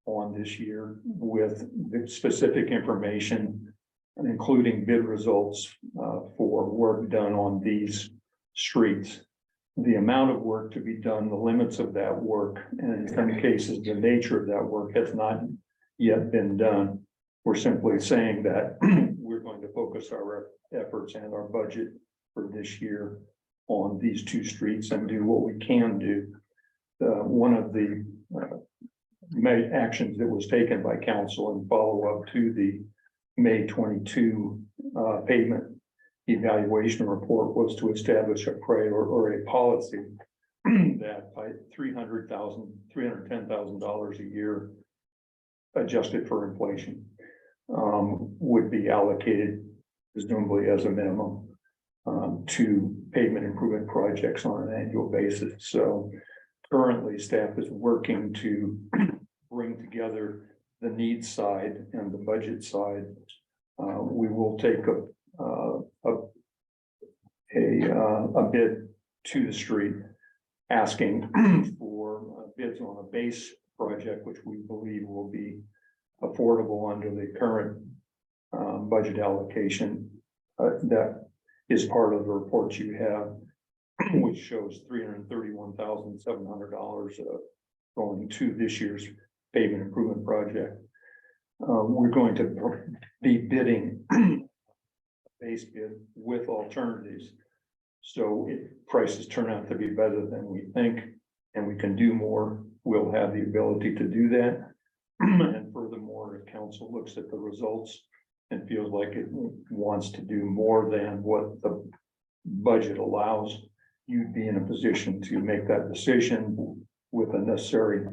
on this year with the specific information, including bid results for work done on these streets. The amount of work to be done, the limits of that work, and in some cases, the nature of that work has not yet been done. We're simply saying that we're going to focus our efforts and our budget for this year on these two streets and do what we can do. One of the actions that was taken by council in follow-up to the May 22 pavement evaluation report was to establish a policy that by $310,000 a year, adjusted for inflation, would be allocated presumably as a minimum to pavement improvement projects on an annual basis. So currently staff is working to bring together the needs side and the budget side. We will take a bid to the street, asking for bids on a base project, which we believe will be affordable under the current budget allocation. That is part of the report you have, which shows $331,700 going to this year's pavement improvement project. We're going to be bidding base bid with alternatives. So if prices turn out to be better than we think, and we can do more, we'll have the ability to do that. And furthermore, if council looks at the results and feels like it wants to do more than what the budget allows, you'd be in a position to make that decision with a necessary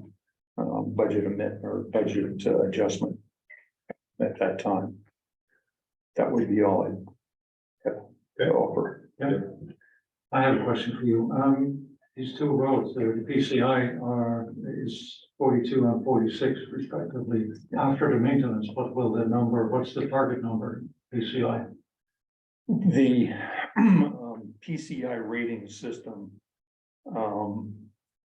budget amendment or budget adjustment at that time. That would be all I'd have to offer. Yeah. I have a question for you. These two roads, the PCI is 42 and 46 respectively. After the maintenance, what's the target number, PCI? The PCI rating system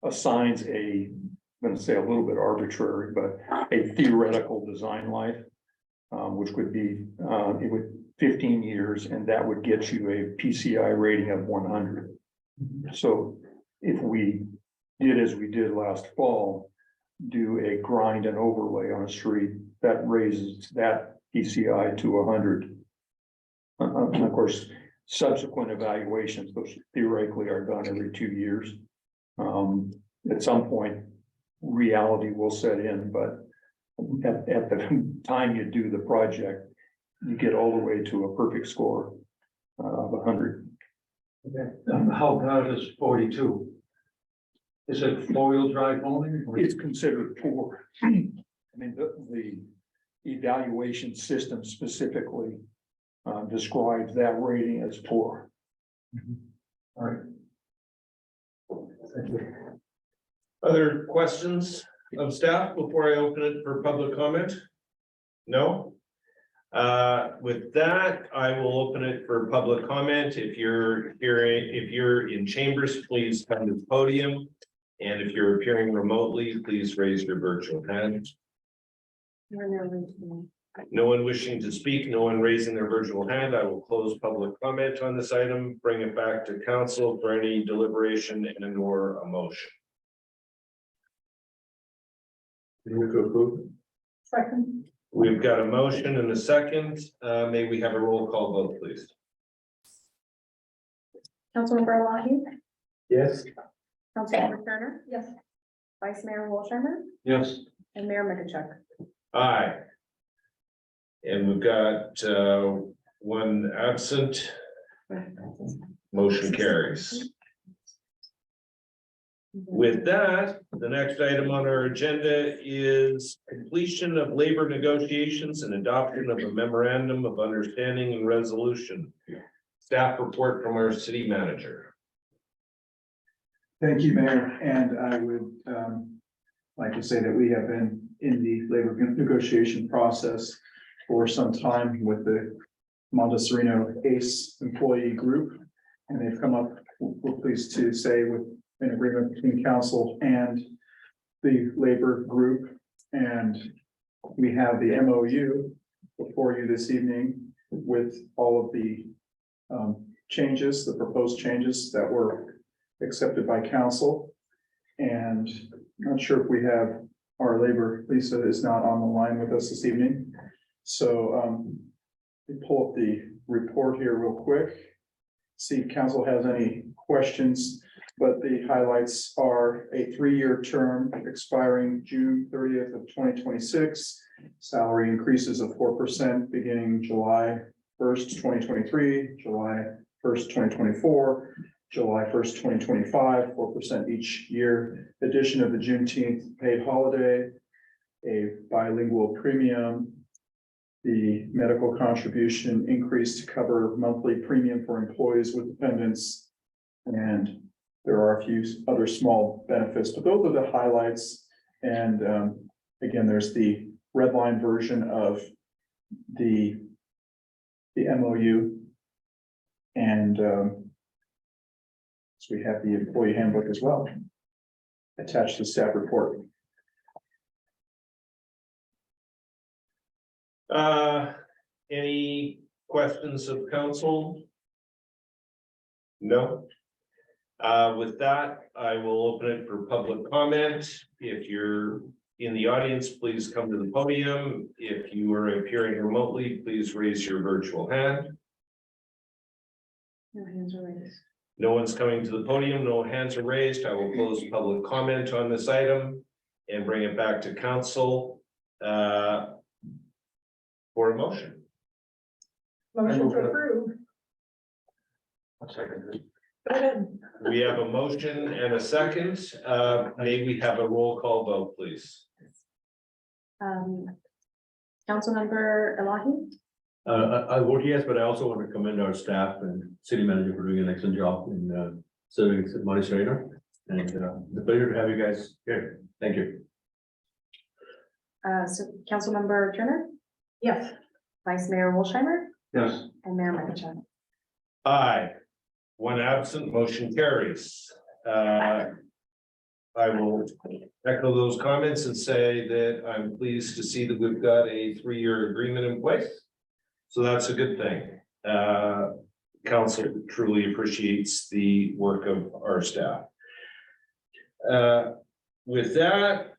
assigns I'm going to say a little bit arbitrary, but a theoretical design life, which would be 15 years, and that would get you a PCI rating of 100. So if we did as we did last fall, do a grind and overlay on a street, that raises that PCI to 100. And of course, subsequent evaluations, those theoretically are done every 2 years. At some point, reality will set in, but at the time you do the project, you get all the way to a perfect score of 100. Okay. How bad is 42? Is it four-wheel drive only? It's considered poor. I mean, the evaluation system specifically describes that rating as poor. All right. Thank you. Other questions of staff before I open it for public comment? No? With that, I will open it for public comment. If you're in chambers, please come to the podium. And if you're appearing remotely, please raise your virtual hand. No one wishing to speak, no one raising their virtual hand. I will close public comment on this item, bring it back to council for any deliberation and or a motion. Move to approve. Second. We've got a motion and a second. May we have a roll call vote, please? Councilmember Elahi, Yes. Councilmember Turner, Yes. Vice Mayor Wolshammer, Yes. and Mayor Michalchuk. Aye. And we've got one absent. Motion carries. With that, the next item on our agenda is completion of labor negotiations and adoption of a memorandum of understanding and resolution. Staff report from our city manager. Thank you, Mayor, and I would like to say that we have been in the labor negotiation process for some time with the Monte Sereno ACE employee group, and they've come up, we're pleased to say, with an agreement between council and the labor group, and we have the MOU before you this evening with all of the changes, the proposed changes that were accepted by council. And I'm not sure if we have our labor, Lisa is not on the line with us this evening. So we pull up the report here real quick. See if council has any questions, but the highlights are a 3-year term expiring June 30th of 2026. Salary increases of 4% beginning July 1st, 2023, July 1st, 2024, July 1st, 2025, 4% each year. Addition of the Juneteenth paid holiday, a bilingual premium, the medical contribution increase to cover monthly premium for employees with dependents, and there are a few other small benefits, but those are the highlights. And again, there's the red line version of the MOU. And So we have the employee handbook as well. Attached to staff report. Any questions of council? No. With that, I will open it for public comment. If you're in the audience, please come to the podium. If you are appearing remotely, please raise your virtual hand. No hands are raised. No one's coming to the podium, no hands are raised. I will close public comment on this item and bring it back to council for a motion. Motion to approve. Go ahead. We have a motion and a second. May we have a roll call vote, please? Councilmember Elahi, I vote yes, but I also want to commend our staff and city manager for doing an excellent job in serving Monte Sereno. And it's a pleasure to have you guys here. Thank you. so Councilmember Turner, Yes. Vice Mayor Wolsheimer, Yes. and Mayor McIntyre. Aye. One absent, motion carries. I will echo those comments and say that I'm pleased to see that we've got a 3-year agreement in place. So that's a good thing. Council truly appreciates the work of our staff. With that,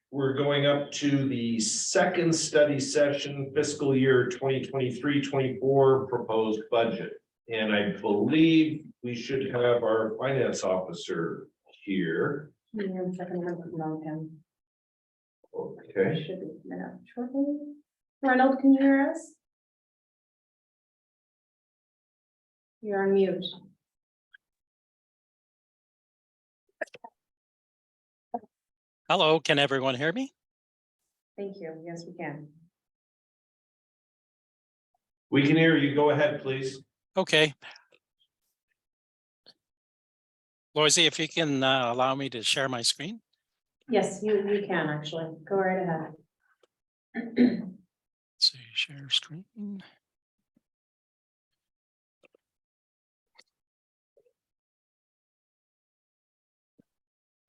we're going up to the second study session, fiscal year 2023-24 proposed budget. And I believe we should have our finance officer here. Logan. Okay. Should be coming up shortly. Ronald, can you hear us? You're on mute. Hello, can everyone hear me? Thank you. Yes, we can. We can hear you. Go ahead, please. Okay. Loisy, if you can allow me to share my screen. Yes, you can actually. Go right ahead. Let's see, share screen.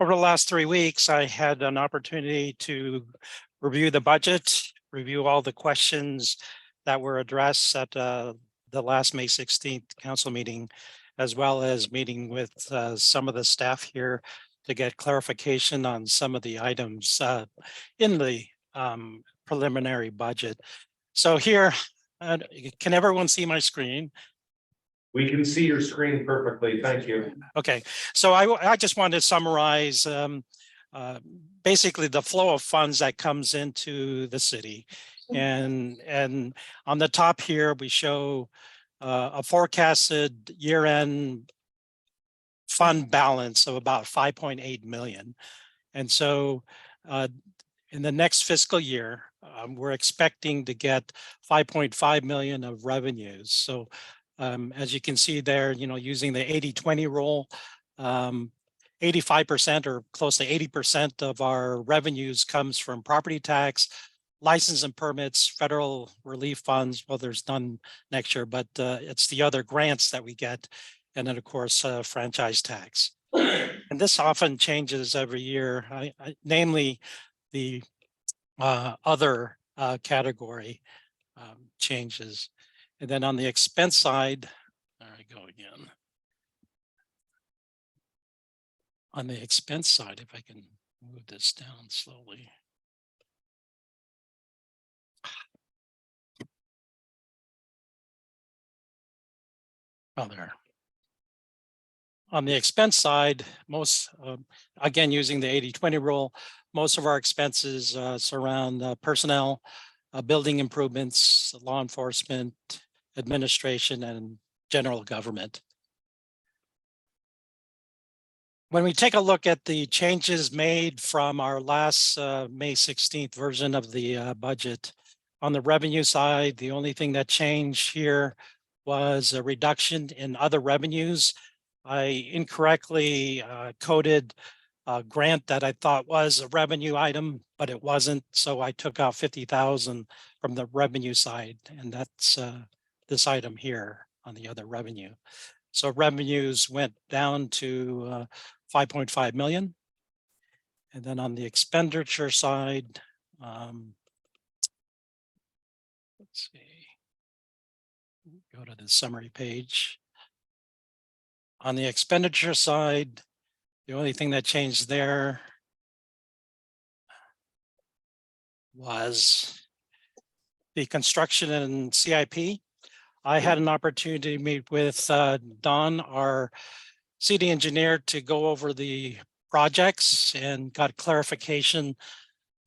Over the last 3 weeks, I had an opportunity to review the budget, review all the questions that were addressed at the last May 16th council meeting, as well as meeting with some of the staff here to get clarification on some of the items in the preliminary budget. So here, can everyone see my screen? We can see your screen perfectly. Thank you. Okay, so I just wanted to summarize basically the flow of funds that comes into the city. And on the top here, we show a forecasted year-end fund balance of about 5.8 million. And so in the next fiscal year, we're expecting to get 5.5 million of revenues. So as you can see there, using the 80-20 rule, 85% or close to 80% of our revenues comes from property tax, license and permits, federal relief funds. Well, there's none next year, but it's the other grants that we get. And then of course, franchise tax. And this often changes every year, namely the other category changes. And then on the expense side, there I go again. On the expense side, if I can move this down slowly. Oh, there. On the expense side, most, again, using the 80-20 rule, most of our expenses surround personnel, building improvements, law enforcement, administration, and general government. When we take a look at the changes made from our last May 16th version of the budget, on the revenue side, the only thing that changed here was a reduction in other revenues. I incorrectly coded a grant that I thought was a revenue item, but it wasn't. So I took out 50,000 from the revenue side, and that's this item here on the other revenue. So revenues went down to 5.5 million. And then on the expenditure side, let's see. Go to the summary page. On the expenditure side, the only thing that changed there was the construction and CIP. I had an opportunity to meet with Don, our city engineer, to go over the projects and got clarification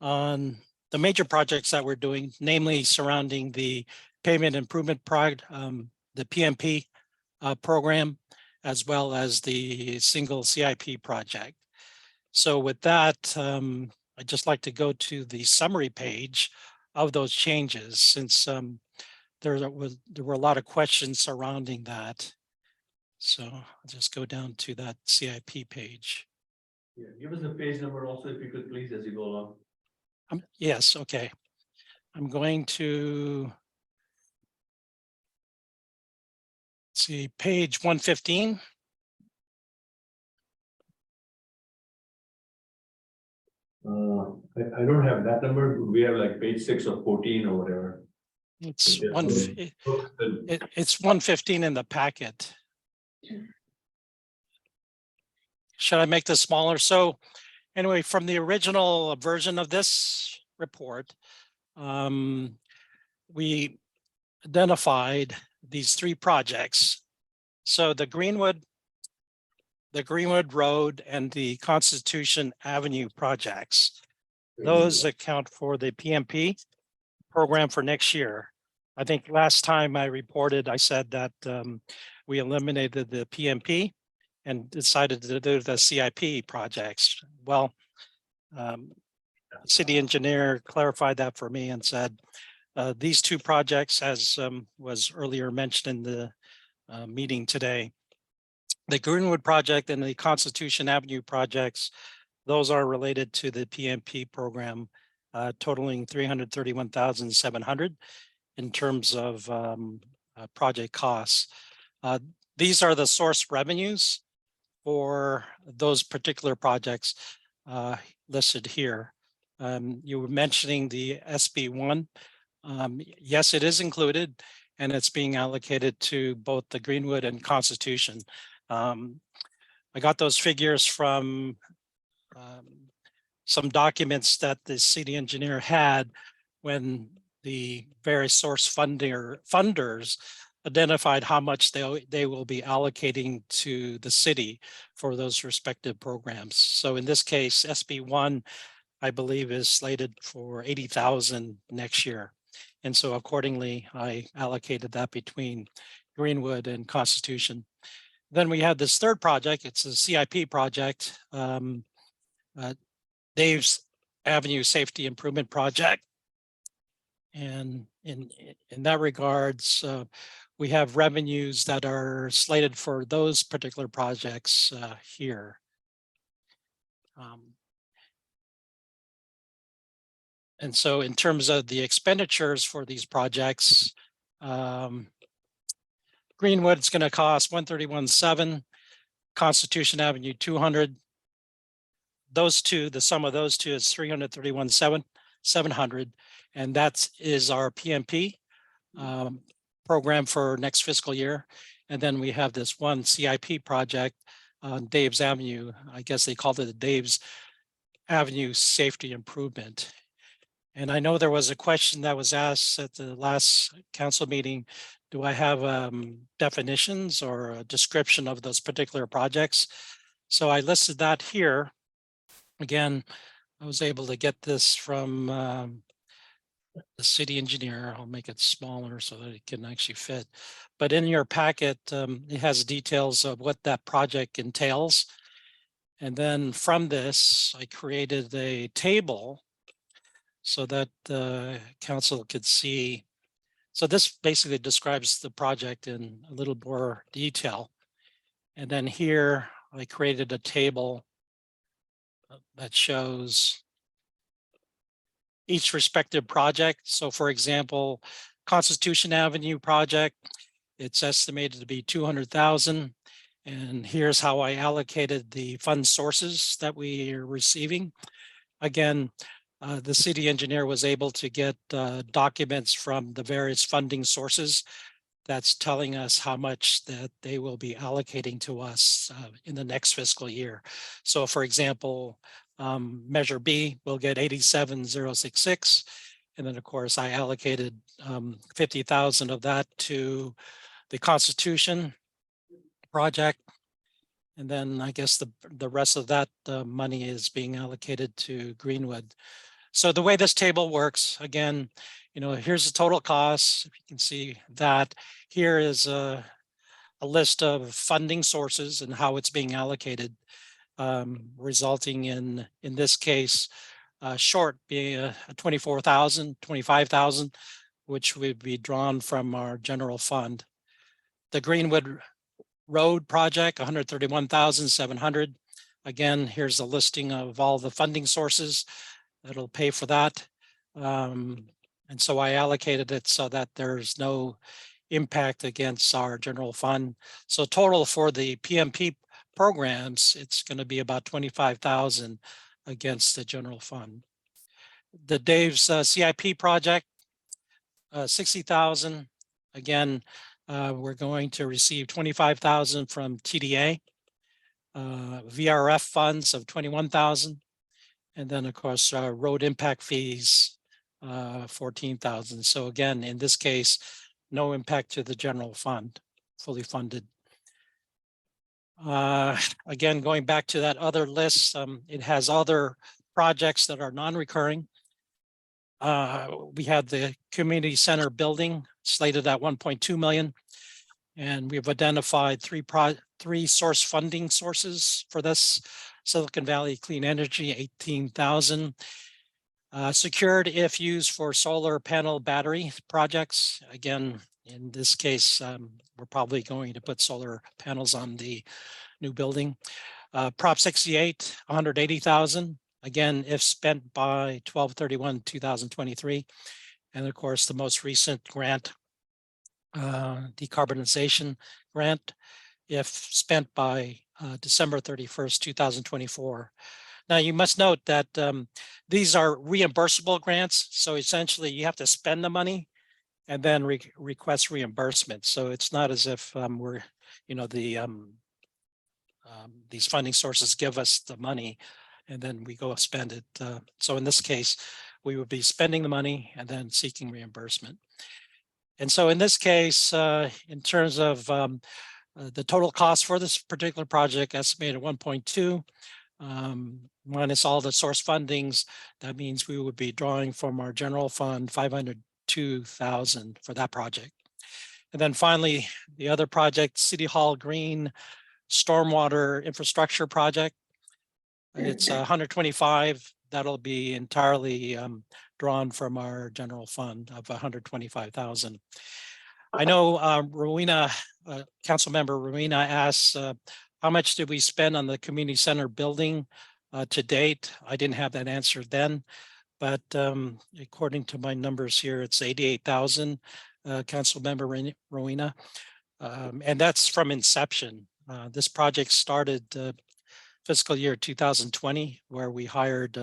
on the major projects that we're doing, namely surrounding the pavement improvement the PMP program, as well as the single CIP project. So with that, I'd just like to go to the summary page of those changes, since there were a lot of questions surrounding that. So I'll just go down to that CIP page. Yeah, give us the page number also, if you could please, as you go along. Yes, okay. I'm going to see page 115. I don't have that number. We have like page 6 or 14 or whatever. It's Okay. it's 115 in the packet. Should I make this smaller? So anyway, from the original version of this report, we identified these 3 projects. So the Greenwood Road and the Constitution Avenue projects. Those account for the PMP program for next year. I think last time I reported, I said that we eliminated the PMP and decided to do the CIP projects. Well, city engineer clarified that for me and said, these 2 projects, as was earlier mentioned in the meeting today, the Greenwood project and the Constitution Avenue projects, those are related to the PMP program, totaling 331,700 in terms of project costs. These are the source revenues for those particular projects listed here. You were mentioning the SB1. Yes, it is included, and it's being allocated to both the Greenwood and Constitution. I got those figures from some documents that the city engineer had when the various source funders identified how much they will be allocating to the city for those respective programs. So in this case, SB1, I believe, is slated for 80,000 next year. And so accordingly, I allocated that between Greenwood and Constitution. Then we have this third project. It's a CIP project, Dave's Avenue Safety Improvement Project. And in that regards, we have revenues that are slated for those particular projects here. And so in terms of the expenditures for these projects, Greenwood is going to cost 131,700, Constitution Avenue 200. Those 2, the sum of those 2 is 331,700, and that is our PMP program for next fiscal year. And then we have this one CIP project on Dave's Avenue. I guess they called it the Dave's Avenue Safety Improvement. And I know there was a question that was asked at the last council meeting. Do I have definitions or a description of those particular projects? So I listed that here. Again, I was able to get this from the city engineer. I'll make it smaller so that it can actually fit. But in your packet, it has details of what that project entails. And then from this, I created a table so that the council could see. So this basically describes the project in a little more detail. And then here I created a table that shows each respective project. So for example, Constitution Avenue project, it's estimated to be 200,000. And here's how I allocated the fund sources that we are receiving. Again, the city engineer was able to get documents from the various funding sources. That's telling us how much that they will be allocating to us in the next fiscal year. So for example, Measure B will get 87,066. And then of course I allocated 50,000 of that to the Constitution project. And then I guess the rest of that money is being allocated to Greenwood. So the way this table works, again, here's the total costs. If you can see that, here is a list of funding sources and how it's being allocated, resulting in this case, short being a 24,000, 25,000, which would be drawn from our general fund. The Greenwood Road project, 131,700. Again, here's a listing of all the funding sources that'll pay for that. And so I allocated it so that there's no impact against our general fund. So total for the PMP programs, it's going to be about 25,000 against the general fund. The Dave's CIP project, 60,000. Again, we're going to receive 25,000 from TDA, VRF funds of 21,000. And then of course, road impact fees, 14,000. So again, in this case, no impact to the general fund, fully funded. Again, going back to that other list, it has other projects that are non-recurring. We have the community center building slated at 1.2 million. And we've identified three source funding sources for this. Silicon Valley Clean Energy, 18,000. Secured if used for solar panel battery projects. Again, in this case, we're probably going to put solar panels on the new building. Prop 68, 180,000. Again, if spent by 12/31/2023. And of course, the most recent grant, decarbonization grant, if spent by December 31st, 2024. Now, you must note that these are reimbursable grants. So essentially, you have to spend the money and then request reimbursement. So it's not as if we're, these funding sources give us the money and then we go spend it. So in this case, we would be spending the money and then seeking reimbursement. And so in this case, in terms of the total cost for this particular project, estimated 1.2, minus all the source fundings, that means we would be drawing from our general fund 502,000 for that project. And then finally, the other project, City Hall Green Stormwater Infrastructure Project. It's 125. That'll be entirely drawn from our general fund of 125,000. I know Rowena, Councilmember Rowena asked, how much did we spend on the community center building to date? I didn't have that answer then, but according to my numbers here, it's 88,000, Councilmember Rowena. And that's from inception. This project started fiscal year 2020, where we hired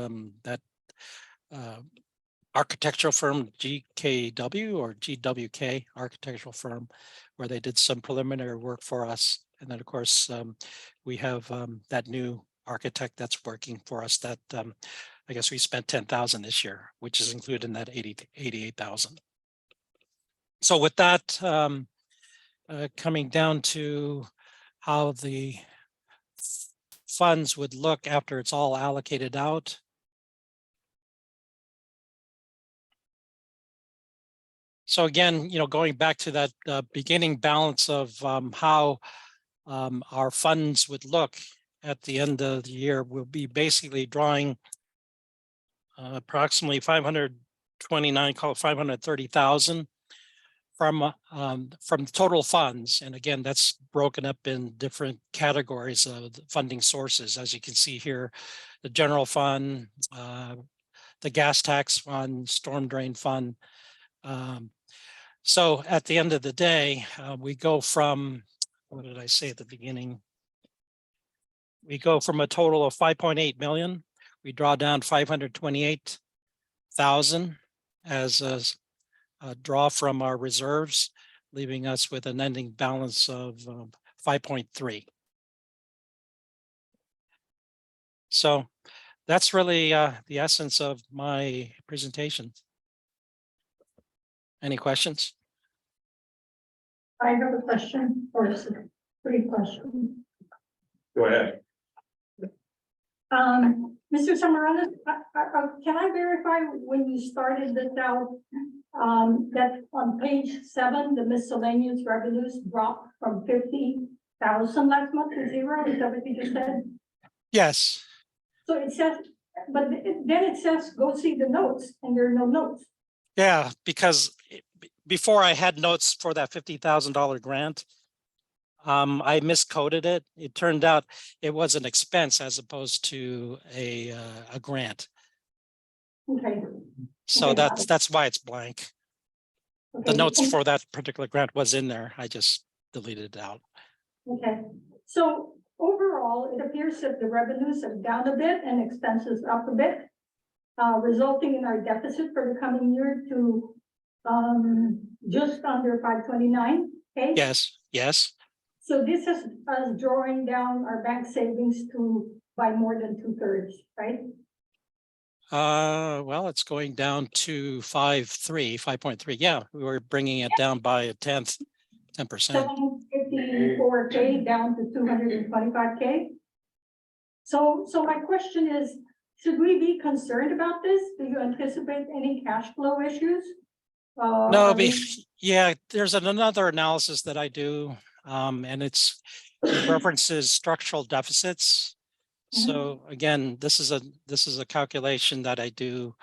that architectural firm GKW or GWK architectural firm, where they did some preliminary work for us. And then of course, we have that new architect that's working for us that I guess we spent 10,000 this year, which is included in that 88,000. So with that, coming down to how the funds would look after it's all allocated out. So again, going back to that beginning balance of how our funds would look at the end of the year, we'll be basically drawing approximately 529, call it 530,000 from total funds. And again, that's broken up in different categories of funding sources. As you can see here, the general fund, the gas tax fund, storm drain fund. So at the end of the day, we go from, what did I say at the beginning? we go from a total of 5.8 million. We draw down 528,000 as a draw from our reserves, leaving us with an ending balance of 5.3. So that's really the essence of my presentation. Any questions? I have a question or three questions. Go ahead. Mr. Samaranis, can I verify when you started this out, that on page 7, the miscellaneous revenues dropped from 50,000 last month to 0? Is that what you just said? Yes. So it says, but then it says, go see the notes, and there are no notes. Yeah, because before I had notes for that $50,000 grant, I miscoded it. It turned out it was an expense as opposed to a grant. Okay. So Okay, that's why it's blank. Okay. The notes for that particular grant was in there. I just deleted it out. Okay, so overall, it appears that the revenues are down a bit and expenses up a bit, resulting in our deficit for the coming year to just under 529. Okay. Yes. So this is us drawing down our bank savings by more than 2/3, right? Well, it's going down to 5.3. Yeah, we were bringing it down by a 10%. 754K down to 225K. So my question is, should we be concerned about this? Do you anticipate any cash flow issues? No, yeah, there's another analysis that I do, and it references structural deficits. So again, this is a calculation that I do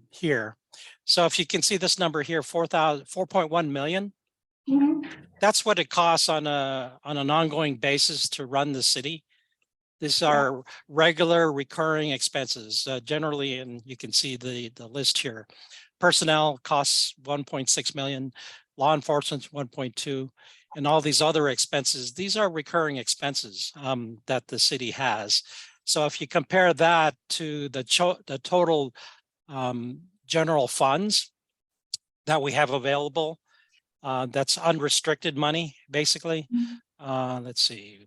here. So if you can see this number here, 4.1 million. That's what it costs on an ongoing basis to run the city. These are regular recurring expenses, generally, and you can see the list here. Personnel costs 1.6 million, law enforcement 1.2, and all these other expenses. These are recurring expenses that the city has. So if you compare that to the total general funds that we have available, that's unrestricted money, basically. Let's see,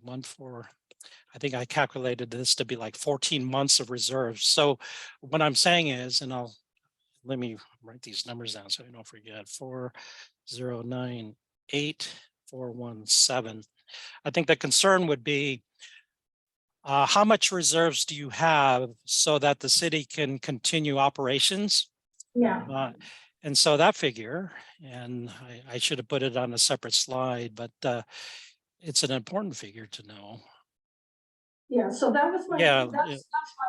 I think I calculated this to be like 14 months of reserves. So what I'm saying is, and let me write these numbers down so I don't forget, 4098417. I think the concern would be, how much reserves do you have so that the city can continue operations? Yeah. And so that figure, and I should have put it on a separate slide, but it's an important figure to know. Yeah, so that was that's my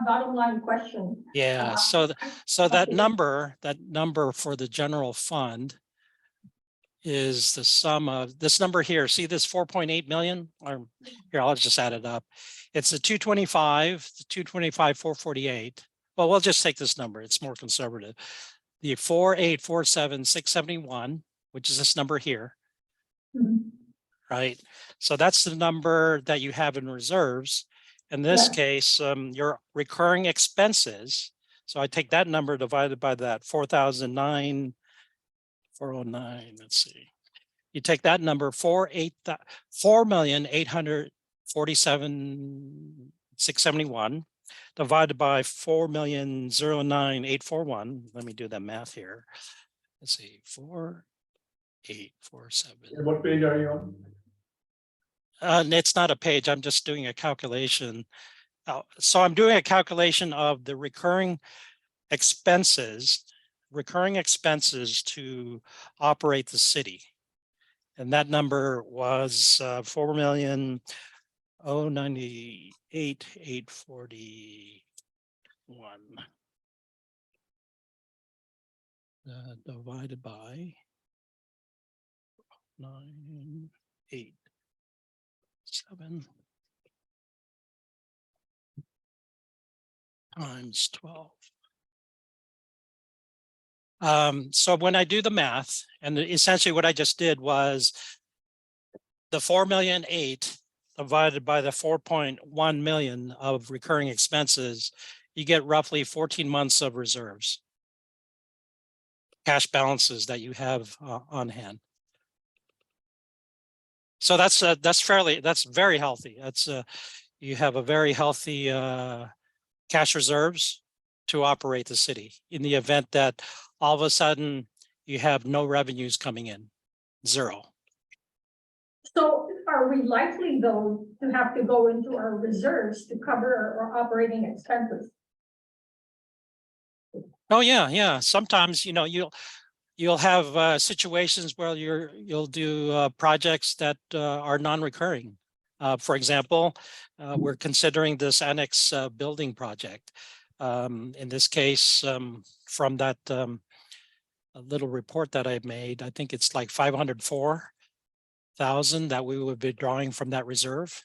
bottom line question. Yeah, so that number for the general fund is the sum of this number here. See this 4.8 million? Or here, I'll just add it up. It's the 225, the 225, 448. Well, we'll just take this number. It's more conservative. The 4847671, which is this number here. Right. So that's the number that you have in reserves. In this case, your recurring expenses. So I take that number divided by that 4,009, 409. Let's see. You take that number 4,847,671 divided by 4,009,841. Let me do the math here. Let's see, 4,847. And what page are you on? It's not a page. I'm just doing a calculation. So I'm doing a calculation of the recurring expenses to operate the city. And that number was 4,098,841 divided by 987 times 12. So when I do the math, and essentially what I just did was the 4,000,008 divided by the 4.1 million of recurring expenses, you get roughly 14 months of reserves. Cash balances that you have on hand. So that's very healthy. You have a very healthy cash reserves to operate the city in the event that all of a sudden you have no revenues coming in, zero. So are we likely though to have to go into our reserves to cover our operating expenses? Oh yeah. Sometimes, you know, you'll have situations where you'll do projects that are non-recurring. For example, we're considering this annex building project. In this case, from that a little report that I made, I think it's like 504,000 that we would be drawing from that reserve.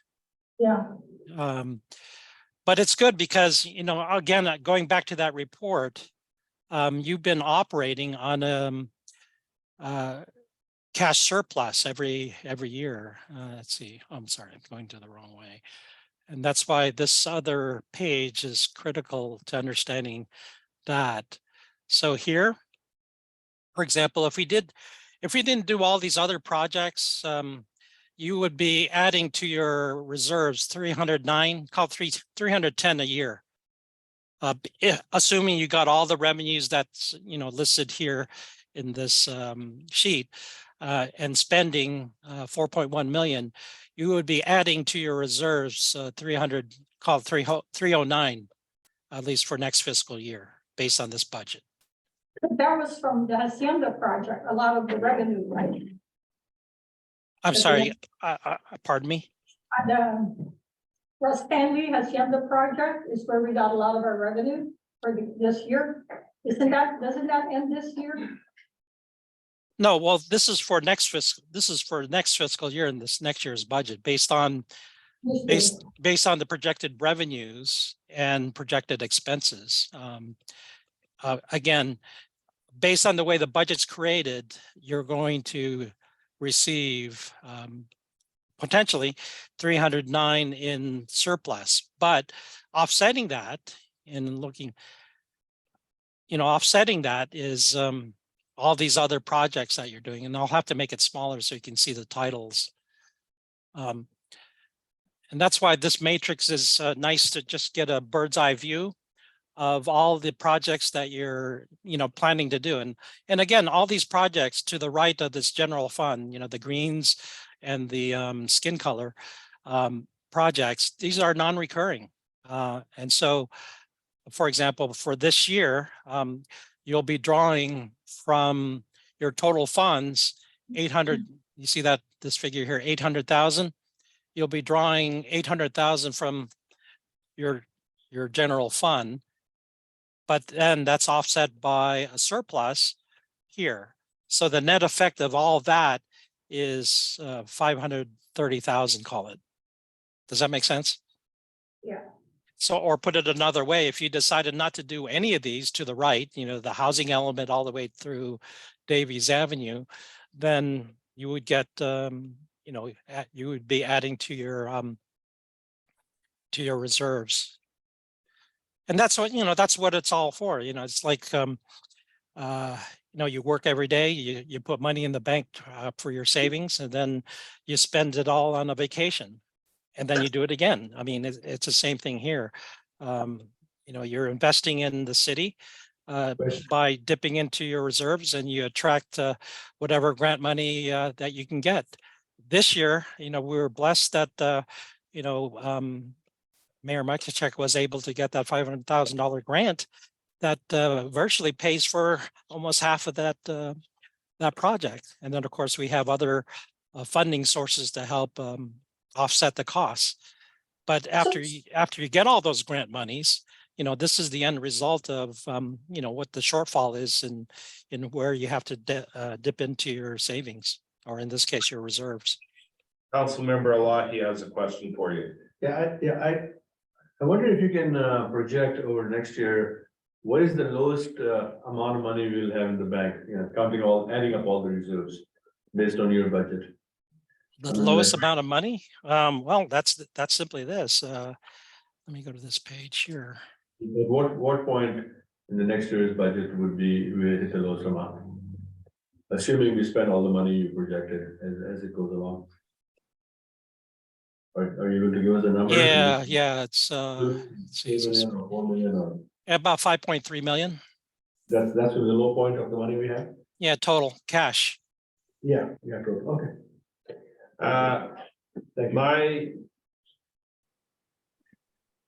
Yeah. But it's good because, you know, again, going back to that report, you've been operating on cash surplus every year. Let's see. I'm sorry, I'm going to the wrong way. And that's why this other page is critical to understanding that. So here, for example, if we didn't do all these other projects, you would be adding to your reserves 310 a year. Assuming you got all the revenues that's, you know, listed here in this sheet, and spending 4.1 million, you would be adding to your reserves 309, at least for next fiscal year, based on this budget. That was from the Hacienda project, a lot of the revenue, right? I'm sorry, pardon me? The Ross Stanley Hacienda project is where we got a lot of our revenue for this year. Doesn't that end this year? No, well, this is for next fiscal year in this next year's budget based on the projected revenues and projected expenses. Again, based on the way the budget's created, you're going to receive potentially 309 in surplus, but offsetting that offsetting that is all these other projects that you're doing, and I'll have to make it smaller so you can see the titles. And that's why this matrix is nice to just get a bird's eye view of all the projects that you're, planning to do. And again, all these projects to the right of this general fund, the greens and the skin color projects, these are non-recurring. And so, for example, for this year, you'll be drawing from your total funds 800. You see that this figure here, 800,000. You'll be drawing 800,000 from your general fund, but then that's offset by a surplus here. So the net effect of all of that is 530,000, call it. Does that make sense? Yeah. So, or put it another way, if you decided not to do any of these to the right, the housing element all the way through Davies Avenue, then you would get, you would be adding to your reserves. And that's what it's all for. It's like, you work every day, you put money in the bank for your savings, and then you spend it all on a vacation. And then you do it again. I mean, it's the same thing here. You're investing in the city by dipping into your reserves, and you attract whatever grant money that you can get. This year, we were blessed that, Mayor Mikachek was able to get that $500,000 grant that virtually pays for almost half of that project. And then, of course, we have other funding sources to help offset the costs. But after you get all those grant monies, this is the end result of what the shortfall is in where you have to dip into your savings, or in this case, your reserves. Councilmember Elahi has a question for you. I wonder if you can project over next year, what is the lowest amount of money we'll have in the bank, adding up all the reserves based on your budget? The lowest amount of money? Well, that's simply this. Let me go to this page here. At what point in the next year's budget would we hit the lowest amount? Assuming we spend all the money you projected as it goes along. Are you going to give us a number? Yeah, it's $2 million or $4 million or? about 5.3 million. That's the low point of the money we have? Yeah, total cash. Yeah, true. Okay.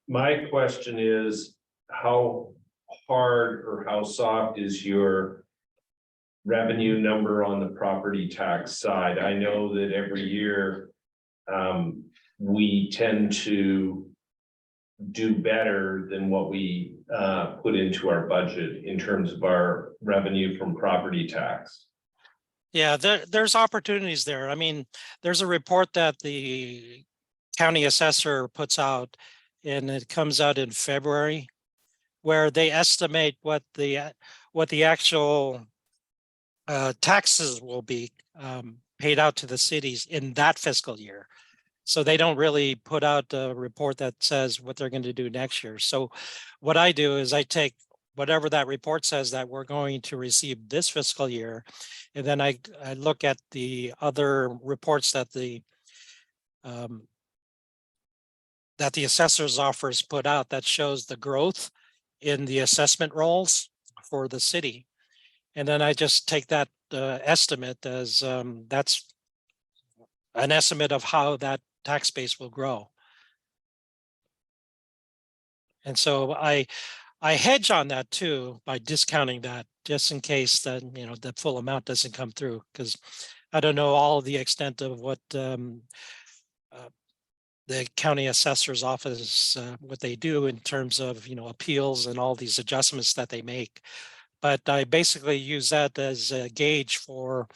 My question is, how hard or how soft is your revenue number on the property tax side? I know that every year we tend to do better than what we put into our budget in terms of our revenue from property tax. Yeah, there's opportunities there. I mean, there's a report that the county assessor puts out, and it comes out in February, where they estimate what the actual taxes will be paid out to the cities in that fiscal year. So they don't really put out a report that says what they're going to do next year. So what I do is I take whatever that report says that we're going to receive this fiscal year, and then I look at the other reports that the assessor's office put out that shows the growth in the assessment rolls for the city. And then I just take that estimate as that's an estimate of how that tax base will grow. And so I hedge on that too by discounting that, just in case that, you know, the full amount doesn't come through, because I don't know all the extent of what the county assessor's office, what they do in terms of, you know, appeals and all these adjustments that they make. But I basically use that as a gauge for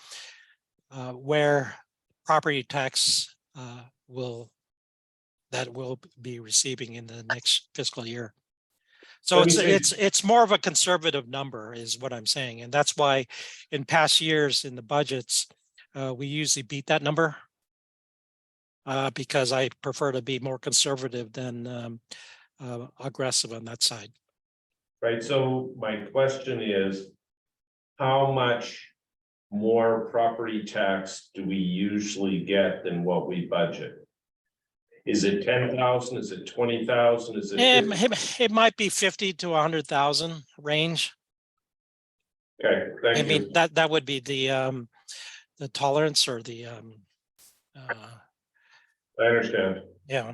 where property tax will be receiving in the next fiscal year. So it's more of a conservative number is what I'm saying. And that's why in past years in the budgets, we usually beat that number because I prefer to be more conservative than aggressive on that side. Right, so my question is, how much more property tax do we usually get than what we budget? Is it 10,000? Is it 20,000? Is it? It might be 50 to 100,000 range. Okay, thank you. I mean, that would be the tolerance or the I understand. yeah.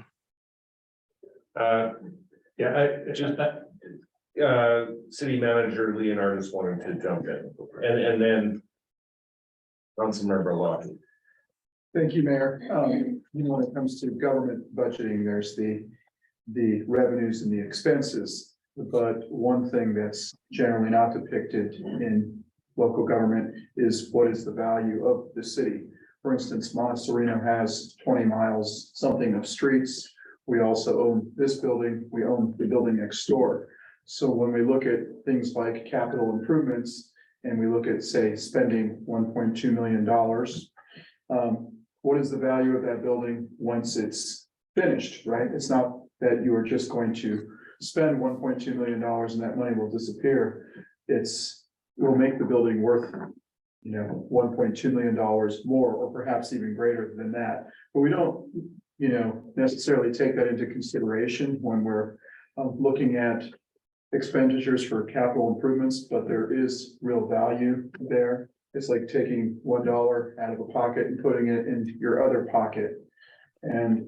City Manager Leonardis wanted to jump in, and then Councilmember Logan. Thank you, Mayor. You know, when it comes to government budgeting, there's the revenues and the expenses. But one thing that's generally not depicted in local government is what is the value of the city. For instance, Monte Sereno has 20 miles something of streets. We also own this building. We own the building next door. So when we look at things like capital improvements and we look at, say, spending $1.2 million, what is the value of that building once it's finished, right? It's not that you are just going to spend $1.2 million and that money will disappear. Will make the building worth, you know, $1.2 million more, or perhaps even greater than that. But we don't, you know, necessarily take that into consideration when we're looking at expenditures for capital improvements, but there is real value there. It's like taking $1 out of a pocket and putting it in your other pocket. And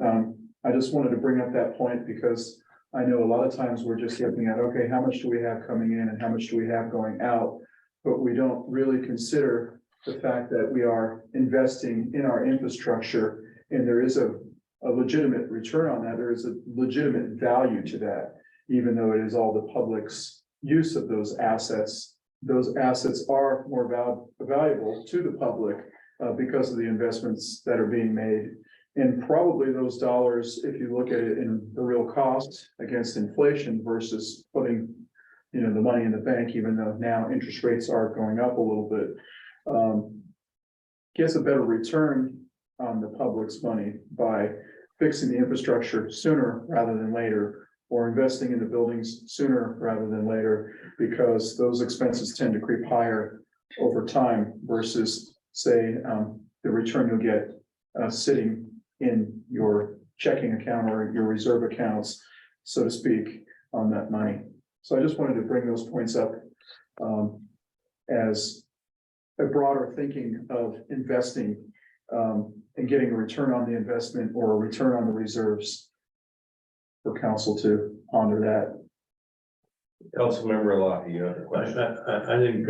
I just wanted to bring up that point because I know a lot of times we're just looking at, okay, how much do we have coming in and how much do we have going out? But we don't really consider the fact that we are investing in our infrastructure and there is a legitimate return on that. There is a legitimate value to that, even though it is all the public's use of those assets. Those assets are more valuable to the public because of the investments that are being made. And probably those dollars, if you look at it in the real cost against inflation versus putting, you know, the money in the bank, even though now interest rates are going up a little bit, gets a better return on the public's money by fixing the infrastructure sooner rather than later, or investing in the buildings sooner rather than later, because those expenses tend to creep higher over time versus, say, the return you'll get sitting in your checking account or your reserve accounts, so to speak, on that money. So I just wanted to bring those points up as a broader thinking of investing and getting a return on the investment or a return on the reserves for council to ponder that. Councilmember Lockey, you have a question? I think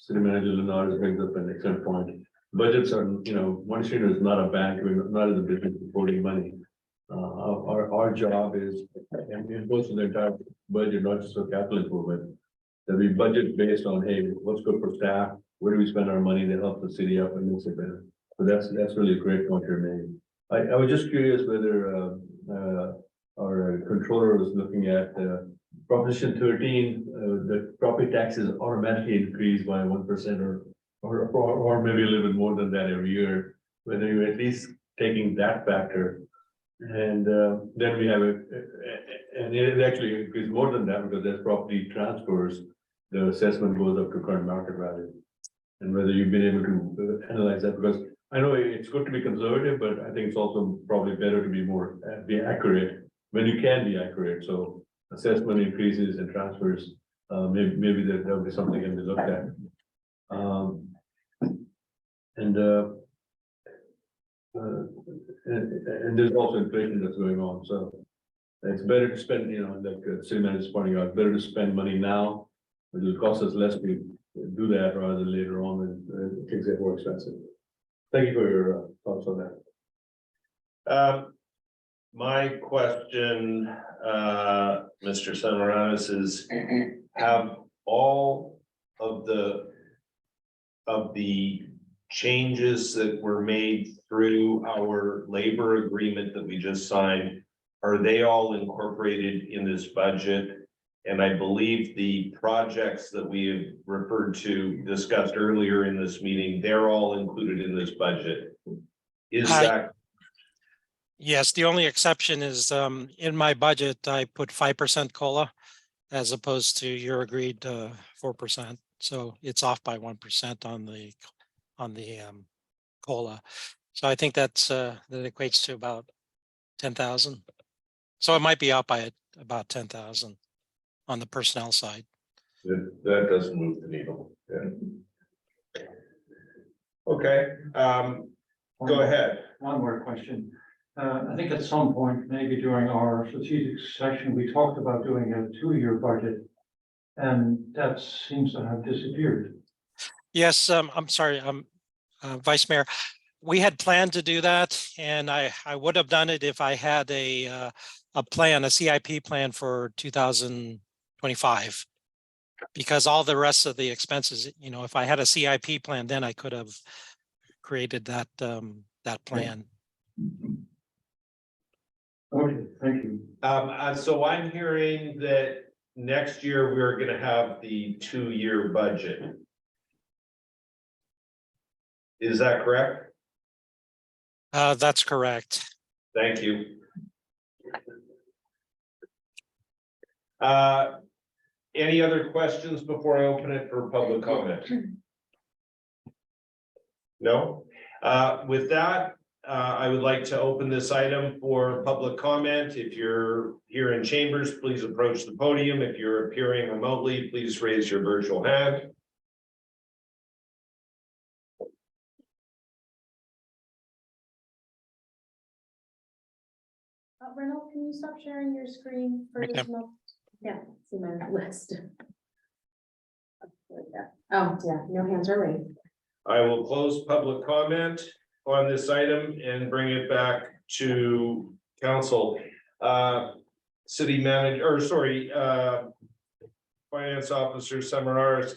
City Manager Linares brings up an excellent point. Budgets are, Monte Sereno is not a bank, we're not in the business of holding money. Our job is, and it goes to the entire budget, not just for capital improvement, that we budget based on, hey, what's good for staff, where do we spend our money to help the city up and makes it better. So that's really a great point you're making. I was just curious whether our controller was looking at Proposition 13, the property taxes automatically increase by 1% or maybe a little bit more than that every year, whether you're at least taking that factor. And then we have and it actually increased more than that because as property transfers, the assessment goes up to current market value. And whether you've been able to analyze that, because I know it's good to be conservative, but I think it's also probably better to be accurate when you can be accurate. So assessment increases and transfers, maybe there'll be something can be looked at. And there's also inflation that's going on, so it's better to spend, like city manager is pointing out, better to spend money now, but it'll cost us less to do that rather than later on when things get more expensive. Thank you for your thoughts on that. My question, Mr. Samaranis, is have all of the changes that were made through our labor agreement that we just signed, are they all incorporated in this budget? And I believe the projects that we have referred to, discussed earlier in this meeting, they're all included in this budget. Is that? Yes, the only exception is in my budget, I put 5% COLA as opposed to your agreed 4%. So it's off by 1% on the COLA. So I think that equates to about 10,000. So it might be up by about 10,000 on the personnel side. That doesn't move the needle. Yeah. Okay. Go ahead. One more question. I think at some point, maybe during our strategic session, we talked about doing a 2-year budget, and that seems to have disappeared. Yes, I'm sorry, Vice Mayor. We had planned to do that, and I would have done it if I had a plan, a CIP plan for 2025. Because all the rest of the expenses, if I had a CIP plan, then I could have created that plan. Okay, thank you. So I'm hearing that next year we're going to have the 2-year budget. Is that correct? That's correct. Thank you. Any other questions before I open it for public comment? No? With that, I would like to open this item for public comment. If you're here in chambers, please approach the podium. If you're appearing remotely, please raise your virtual hand. Reynolds, can you stop sharing your screen for this moment? Yeah, see my list. Oh, yeah, no hands are raised. I will close public comment on this item and bring it back to council. City manager, or sorry, Finance Officer Samararis.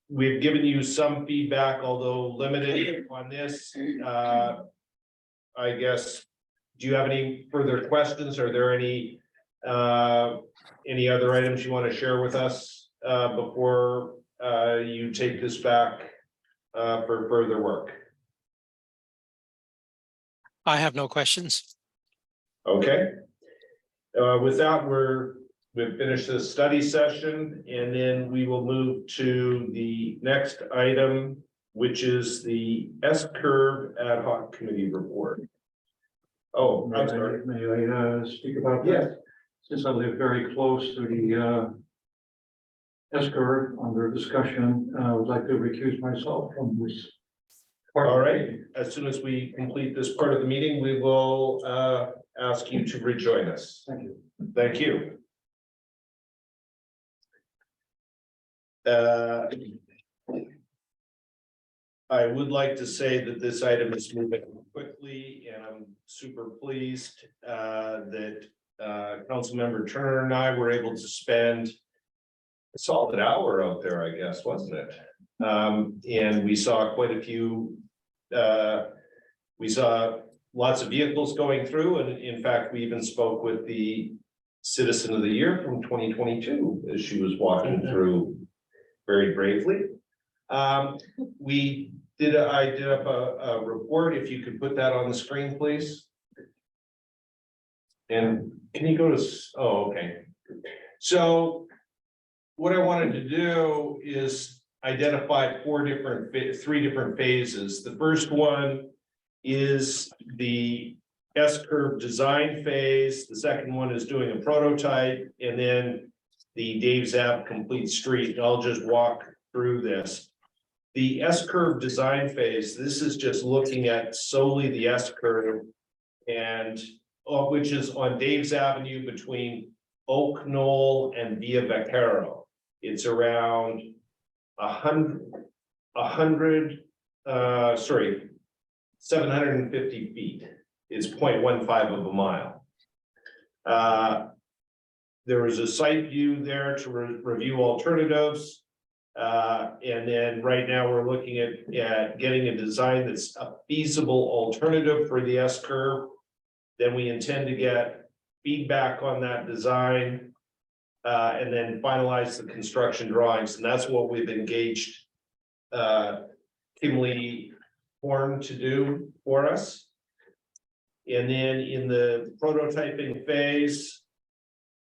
We've given you some feedback, although limited on this. I guess, do you have any further questions? Are there any other items you want to share with us before you take this back for further work? I have no questions. Okay. With that, we've finished the study session, and then we will move to the next item, which is the S-curve ad hoc committee report. Oh, I'm sorry. May I speak about that? Yes. Since I live very close to the S-curve under discussion, I would like to recuse myself from this. All right, as soon as we complete this part of the meeting, we will ask you to rejoin us. Thank you. Thank you. I would like to say that this item is moving quickly, and I'm super pleased that Councilmember Turner and I were able to spend a solid hour out there, I guess, wasn't it? And we saw quite a few, we saw lots of vehicles going through, and in fact, we even spoke with the Citizen of the Year from 2022 as she was walking through very bravely. I did up a report, if you could put that on the screen, please. And can you go to, oh, okay. So what I wanted to do is identify three different phases. The first one is the S-curve design phase. The second one is doing a prototype, and then the Dave's Ave complete street. I'll just walk through this. The S-curve design phase, this is just looking at solely the S-curve, and which is on Dave's Avenue between Oak Knoll and Via Vaquero. It's around 750 feet. It's 0.15 of a mile. There was a site view there to review alternatives. And then right now we're looking at getting a design that's a feasible alternative for the S-curve. Then we intend to get feedback on that design and then finalize the construction drawings. And that's what we've engaged Kimley Horn to do for us. And then in the prototyping phase,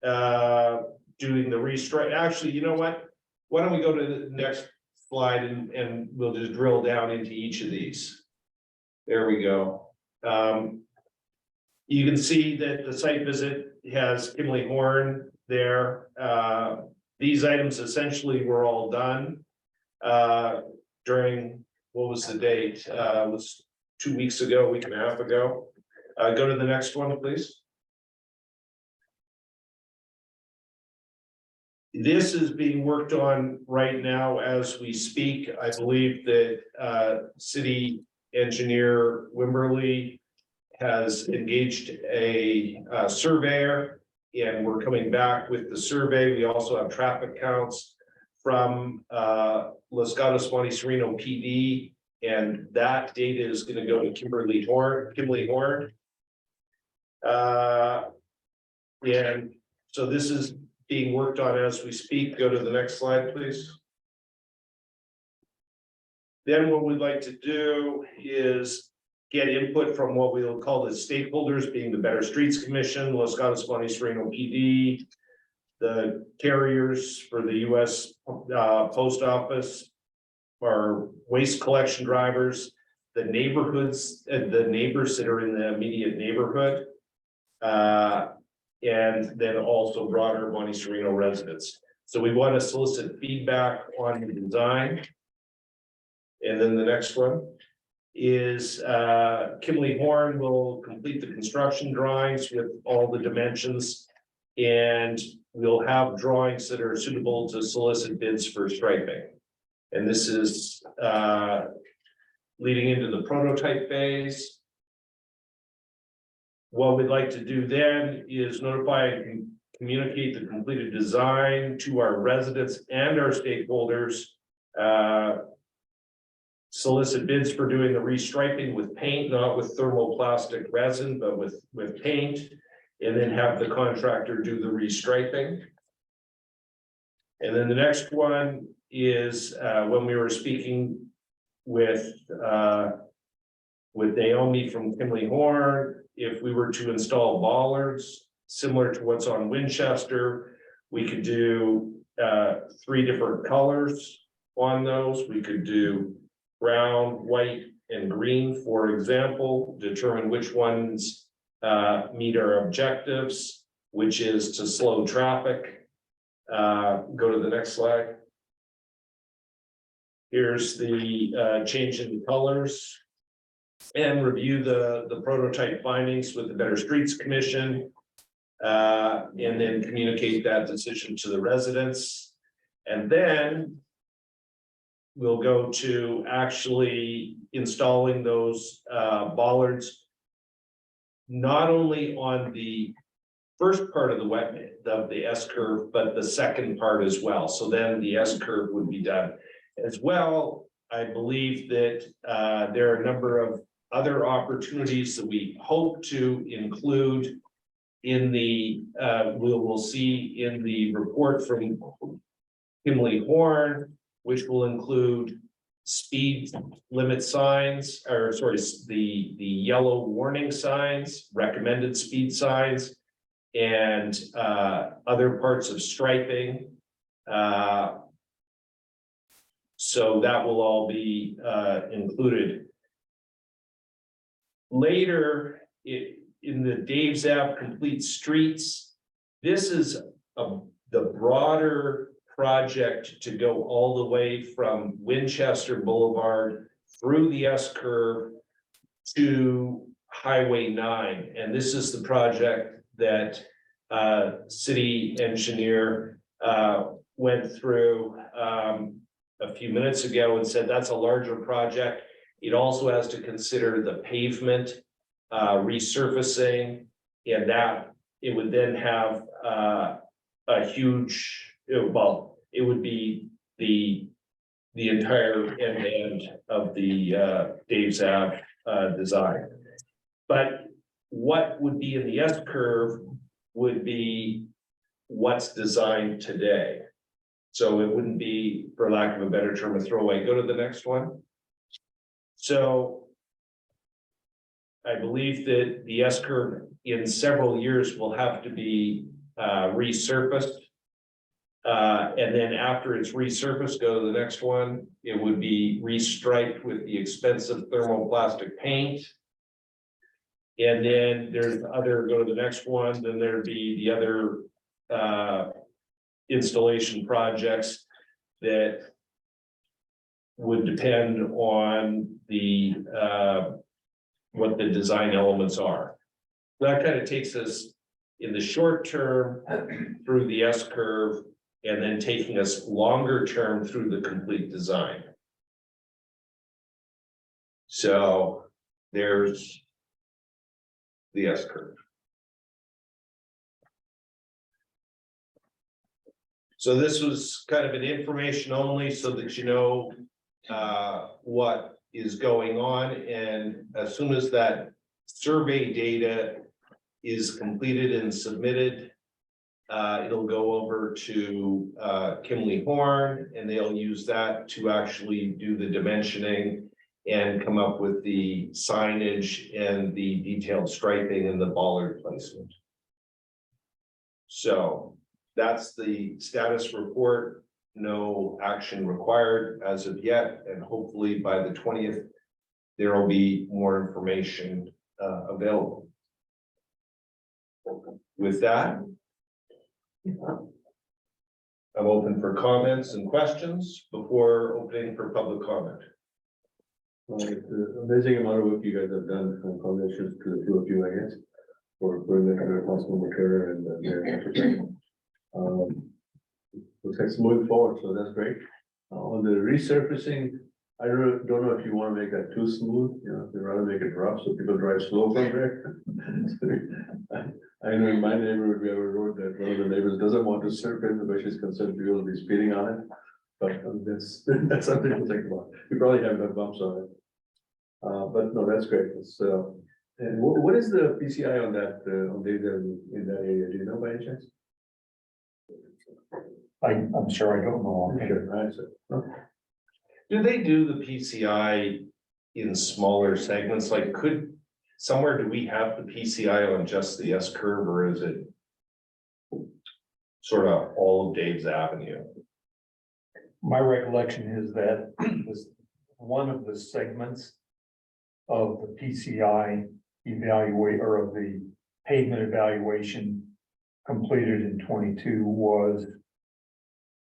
doing the restrike. Actually, you know what? Why don't we go to the next slide and we'll just drill down into each of these. There we go. You can see that the site visit has Kimley Horn there. These items essentially were all done during, what was the date? It was 2 weeks ago, week and a half ago. Go to the next one, please. This is being worked on right now as we speak. I believe that city engineer Wimberly has engaged a surveyor, and we're coming back with the survey. We also have traffic counts from Los Gatos Monte Sereno PD, and that data is going to go to Kimley Horn. And so this is being worked on as we speak. Go to the next slide, please. Then what we'd like to do is get input from what we'll call the stakeholders, being the Better Streets Commission, Los Gatos Monte Sereno PD, the carriers for the US Post Office, our waste collection drivers, the neighborhoods, the neighbors that are in the immediate neighborhood, and then also broader Monte Sereno residents. So we want to solicit feedback on the design. And then the next one is Kimley Horn will complete the construction drawings with all the dimensions, and we'll have drawings that are suitable to solicit bids for striping. And this is leading into the prototype phase. What we'd like to do then is notify and communicate the completed design to our residents and our stakeholders. Solicit bids for doing the restriping with paint, not with thermoplastic resin, but with paint, and then have the contractor do the restriping. And then the next one is when we were speaking with with Naomi from Kimley Horn, if we were to install bollards similar to what's on Winchester, we could do 3 different colors on those. We could do brown, white, and green, for example, determine which ones meet our objectives, which is to slow traffic. Go to the next slide. Here's the change in colors. And review the prototype findings with the Better Streets Commission. And then communicate that decision to the residents. And then we'll go to actually installing those bollards. Not only on the first part of the S curve, but the second part as well. So then the S curve would be done as well. I believe that there are a number of other opportunities that we hope to include in the we'll see in the report from Kimley Horn, which will include speed limit signs, or sorry, the yellow warning signs, recommended speed signs, and other parts of striping. So that will all be included. Later, in the Dave's app Complete Streets, this is the broader project to go all the way from Winchester Boulevard through the S curve to Highway 9. And this is the project that city engineer went through a few minutes ago and said that's a larger project. It also has to consider the pavement resurfacing, and that it would then have a huge, well, it would be the entire end of the Dave's Ave design. But what would be in the S curve would be what's designed today. So it wouldn't be, for lack of a better term, a throwaway. Go to the next one. So I believe that the S curve in several years will have to be resurfaced. And then after it's resurfaced, go to the next one. It would be restriped with the expensive thermoplastic paint. And then there's other, go to the next one, then there'd be the other installation projects that would depend on the what the design elements are. That kind of takes us in the short term through the S curve, and then taking us longer term through the complete design. So there's the S curve. So this was kind of an information only so that you know what is going on, and as soon as that survey data is completed and submitted, it'll go over to Kimley Horn, and they'll use that to actually do the dimensioning and come up with the signage and the detailed striping and the bollard placement. So that's the status report. No action required as of yet, and hopefully by the 20th, there will be more information available. With that, I'm open for comments and questions before opening for public comment. The amazing amount of work you guys have done, and congratulations to the two of you, I guess, for bringing that to Councilmember Kerr and Mayor. Looks like it's moving forward, so that's great. On the resurfacing, I don't know if you want to make that too smooth, you know, if you rather make it rough so people drive slow from there. I know in my neighborhood, we have a road that one of the neighbors doesn't want to surface, but she's concerned people will be speeding on it. But that's something to think about. You probably have enough bumps on it. But no, that's great. It's, and what is the PCI on that, on data in that area? Do you know by any chance? I'm sure I don't know. Sure, I see. Okay. Do they do the PCI in smaller segments? Like, somewhere do we have the PCI on just the S curve, or is it sort of all of Dave's Avenue? My recollection is that was one of the segments of the PCI evaluate, or of the pavement evaluation completed in 22 was,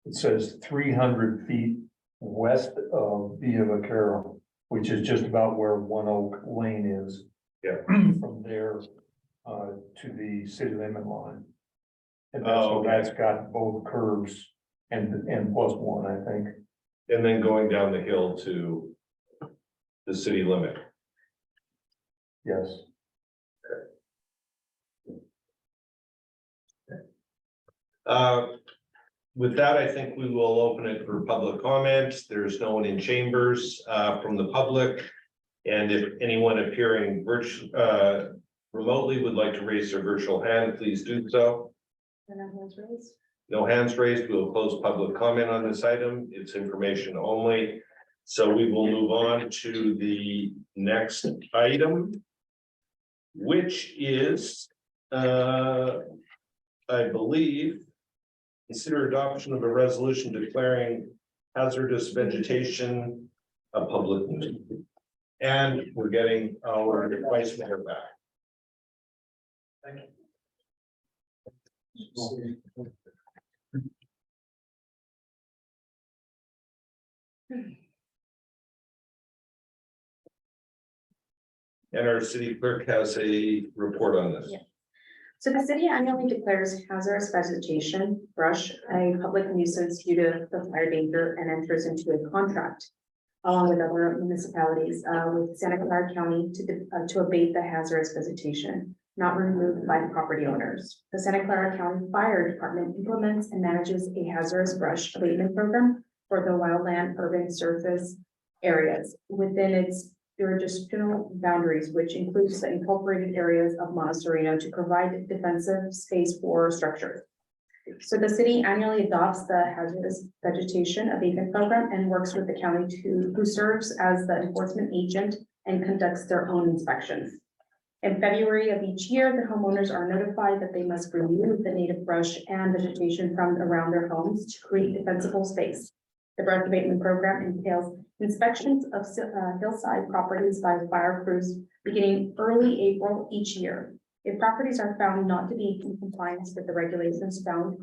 it says 300 feet west of Via Vaquero, which is just about where One Oak Lane is. Yeah. From there to the city limit line. And that's got both curves and plus one, I think. And then going down the hill to the city limit. Yes. With that, I think we will open it for public comment. There's no one in chambers from the public. And if anyone appearing remotely would like to raise their virtual hand, please do so. No hands raised. We will close public comment on this item. It's information only. So we will move on to the next item, which is, I believe, consider adoption of a resolution declaring hazardous vegetation a public nuisance. And we're getting our vice mayor back. Thank you. And our city clerk has a report on this. Yeah. So the city annually declares hazardous vegetation, brush, a public nuisance due to the fire danger and enters into a contract along with other municipalities with Santa Clara County to abate the hazardous vegetation not removed by the property owners. The Santa Clara County Fire Department implements and manages a hazardous brush abatement program for the wildland urban surface areas within its jurisdictional boundaries, which includes the incorporated areas of Monte Sereno to provide defensive space for structures. So the city annually adopts the hazardous vegetation abatement program and works with the county who serves as the enforcement agent and conducts their own inspections. In February of each year, the homeowners are notified that they must remove the native brush and vegetation from around their homes to create defensible space. The brush abatement program entails inspections of hillside properties by fire crews beginning early April each year. If properties are found not to be in compliance with the regulations found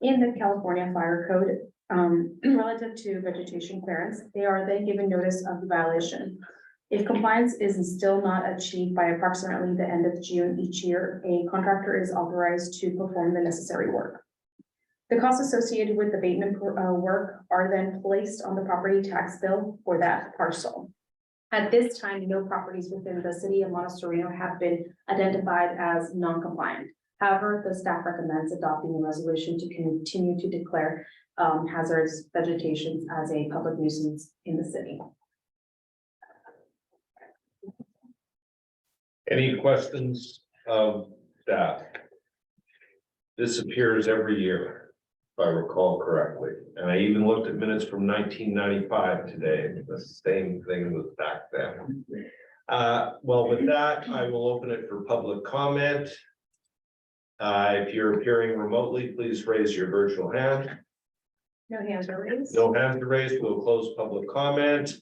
in the California Fire Code relative to vegetation clearance, they are then given notice of the violation. If compliance is still not achieved by approximately the end of June each year, a contractor is authorized to perform the necessary work. The costs associated with abatement work are then placed on the property tax bill for that parcel. At this time, no properties within the city of Monte Sereno have been identified as non-compliant. However, the staff recommends adopting a resolution to continue to declare hazardous vegetation as a public nuisance in the city. Any questions of that? This appears every year, if I recall correctly. And I even looked at minutes from 1995 today. The same thing was back then. Well, with that, I will open it for public comment. If you're appearing remotely, please raise your virtual hand. No hands are raised. No hands are raised. We'll close public comment.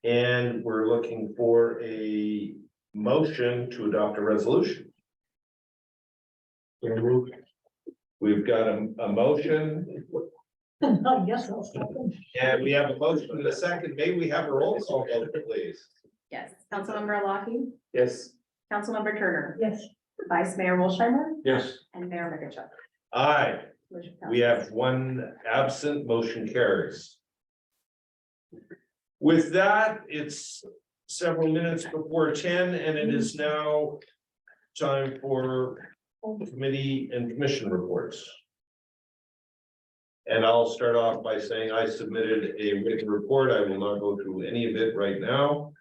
And we're looking for a motion to adopt a resolution. We've got a motion. Yes, I'll second. And we have a motion in a second. May we have a roll call vote, please? Yes, Councilmember Alahi, Yes. Councilmember Turner, Yes. Vice Mayor Wolsheimer, Yes. and Mayor McGill. Aye. We have one absent, motion carries. With that, it's several minutes before 10, and it is now time for committee and commission reports. And I'll start off by saying I submitted a written report. I will not go through any of it right now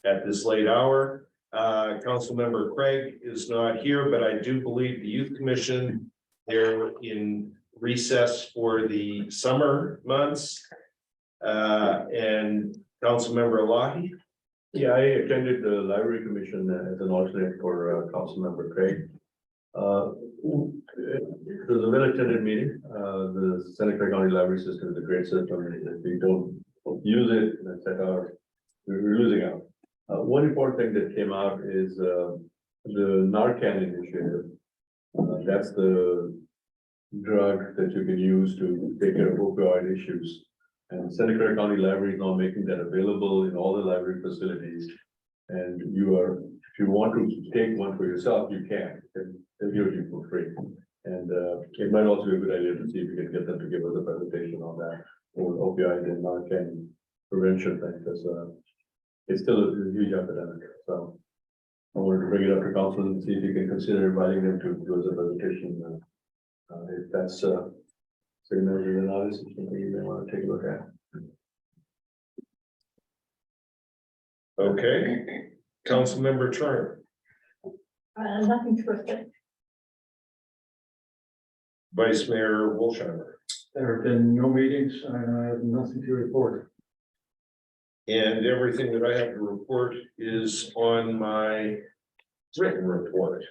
at this late hour. Councilmember Craig is not here, but I do believe the Youth Commission, they're in recess for the summer months. And Councilmember Alahi. Yeah, I attended the library commission as an alternate for council member Craig. It was a well-attended meeting. The Santa Clara County Library System is a great system. If we don't use it, we're losing out. One important thing that came out is the Narcan initiative. That's the drug that you can use to take care of opioid issues. And Santa Clara County Library is now making that available in all the library facilities. And if you want to take one for yourself, you can. They'll give it to you for free. And it might also be a good idea to see if we can get them to give us a presentation on that for opioid and Narcan prevention thing, because it's still a huge epidemic. So I wanted to bring it up to council and see if you can consider inviting them to do a presentation. If that's city manager and others, something you may want to take a look at. Okay, Councilmember Turner, Nothing to report. Vice Mayor Wolsheimer, There have been no meetings, and I have nothing to report. and everything that I have to report is on my written report.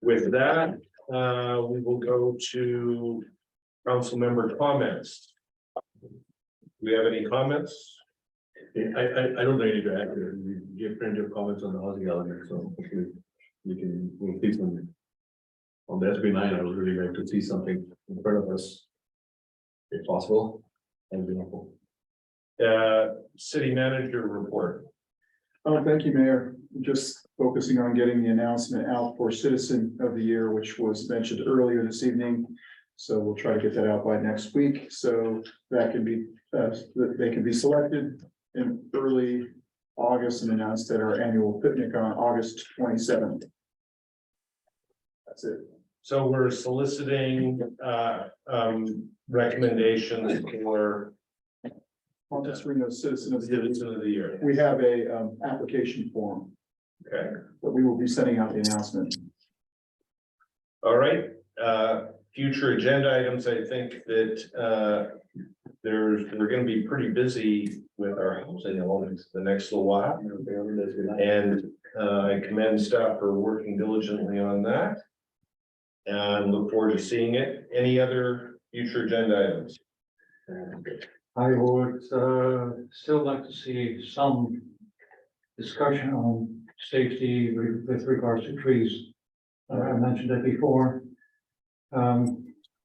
With that, we will go to council member comments. Do we have any comments? I don't think I need to add here. We give plenty of comments on the housing element, so we'll see some. On the SB 9, I would really like to see something in front of us. If possible, and be helpful. City manager report. Oh, thank you, Mayor. Just focusing on getting the announcement out for Citizen of the Year, which was mentioned earlier this evening. So we'll try to get that out by next week, so that can be, they can be selected in early August and announced at our annual picnic on August 27th. That's it. So we're soliciting recommendations for Monte Sereno Citizen of the Year. Citizen of the Year. We have a application form Okay, that we will be sending out the announcement. all right. Future agenda items, I think that we're gonna be pretty busy with our housing elements the next little while. And I commend staff for working diligently on that. And look forward to seeing it. Any other future agenda items? I would still like to see some discussion on safety with regards to trees. I mentioned that before.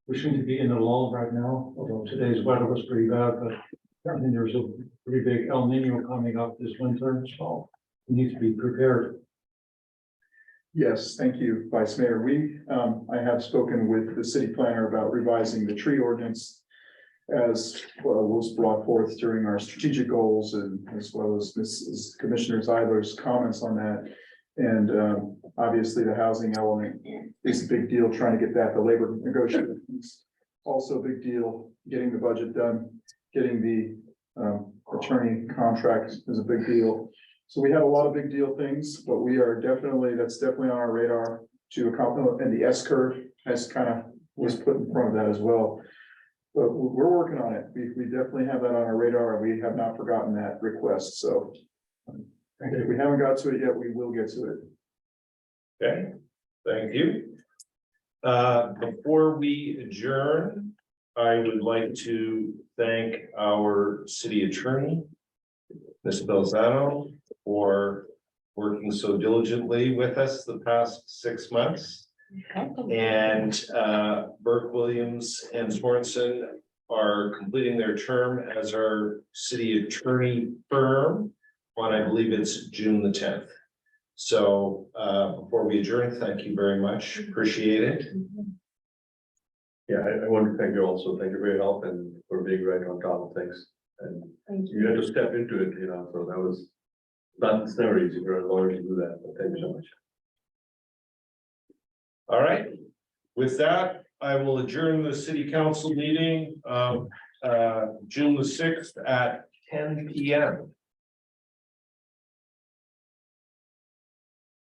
We seem to be in a lull right now, although today's weather was pretty bad, but I think there's a pretty big El Nino coming up this winter, so we need to be prepared. Yes, thank you, Vice Mayor. I have spoken with the city planner about revising the tree ordinance as well was brought forth during our strategic goals and as well as Mrs. Commissioner Zeiler's comments on that. And obviously the housing element is a big deal, trying to get that, the labor negotiations, also a big deal, getting the budget done, getting the attorney contract is a big deal. So we have a lot of big deal things, but that's definitely on our radar to accomplish, and the S curve has was put in front of that as well. But we're working on it. We definitely have that on our radar, and we have not forgotten that request, so. If we haven't got to it yet, we will get to it. Okay, thank you. Before we adjourn, I would like to thank our city attorney, Ms. Belzano, for working so diligently with us the past 6 months. And Burke, Williams, and Sorensen are completing their term as our city attorney firm on, I believe it's June the 10th. So before we adjourn, thank you very much. Appreciate it. Yeah, I want to thank you also. Thank you for your help and for being right on top of things. And you had to step into it, so that was it's never easy for a lawyer to do that, but thank you so much. All right. With that, I will adjourn the city council meeting of June the 6th at 10 p.m.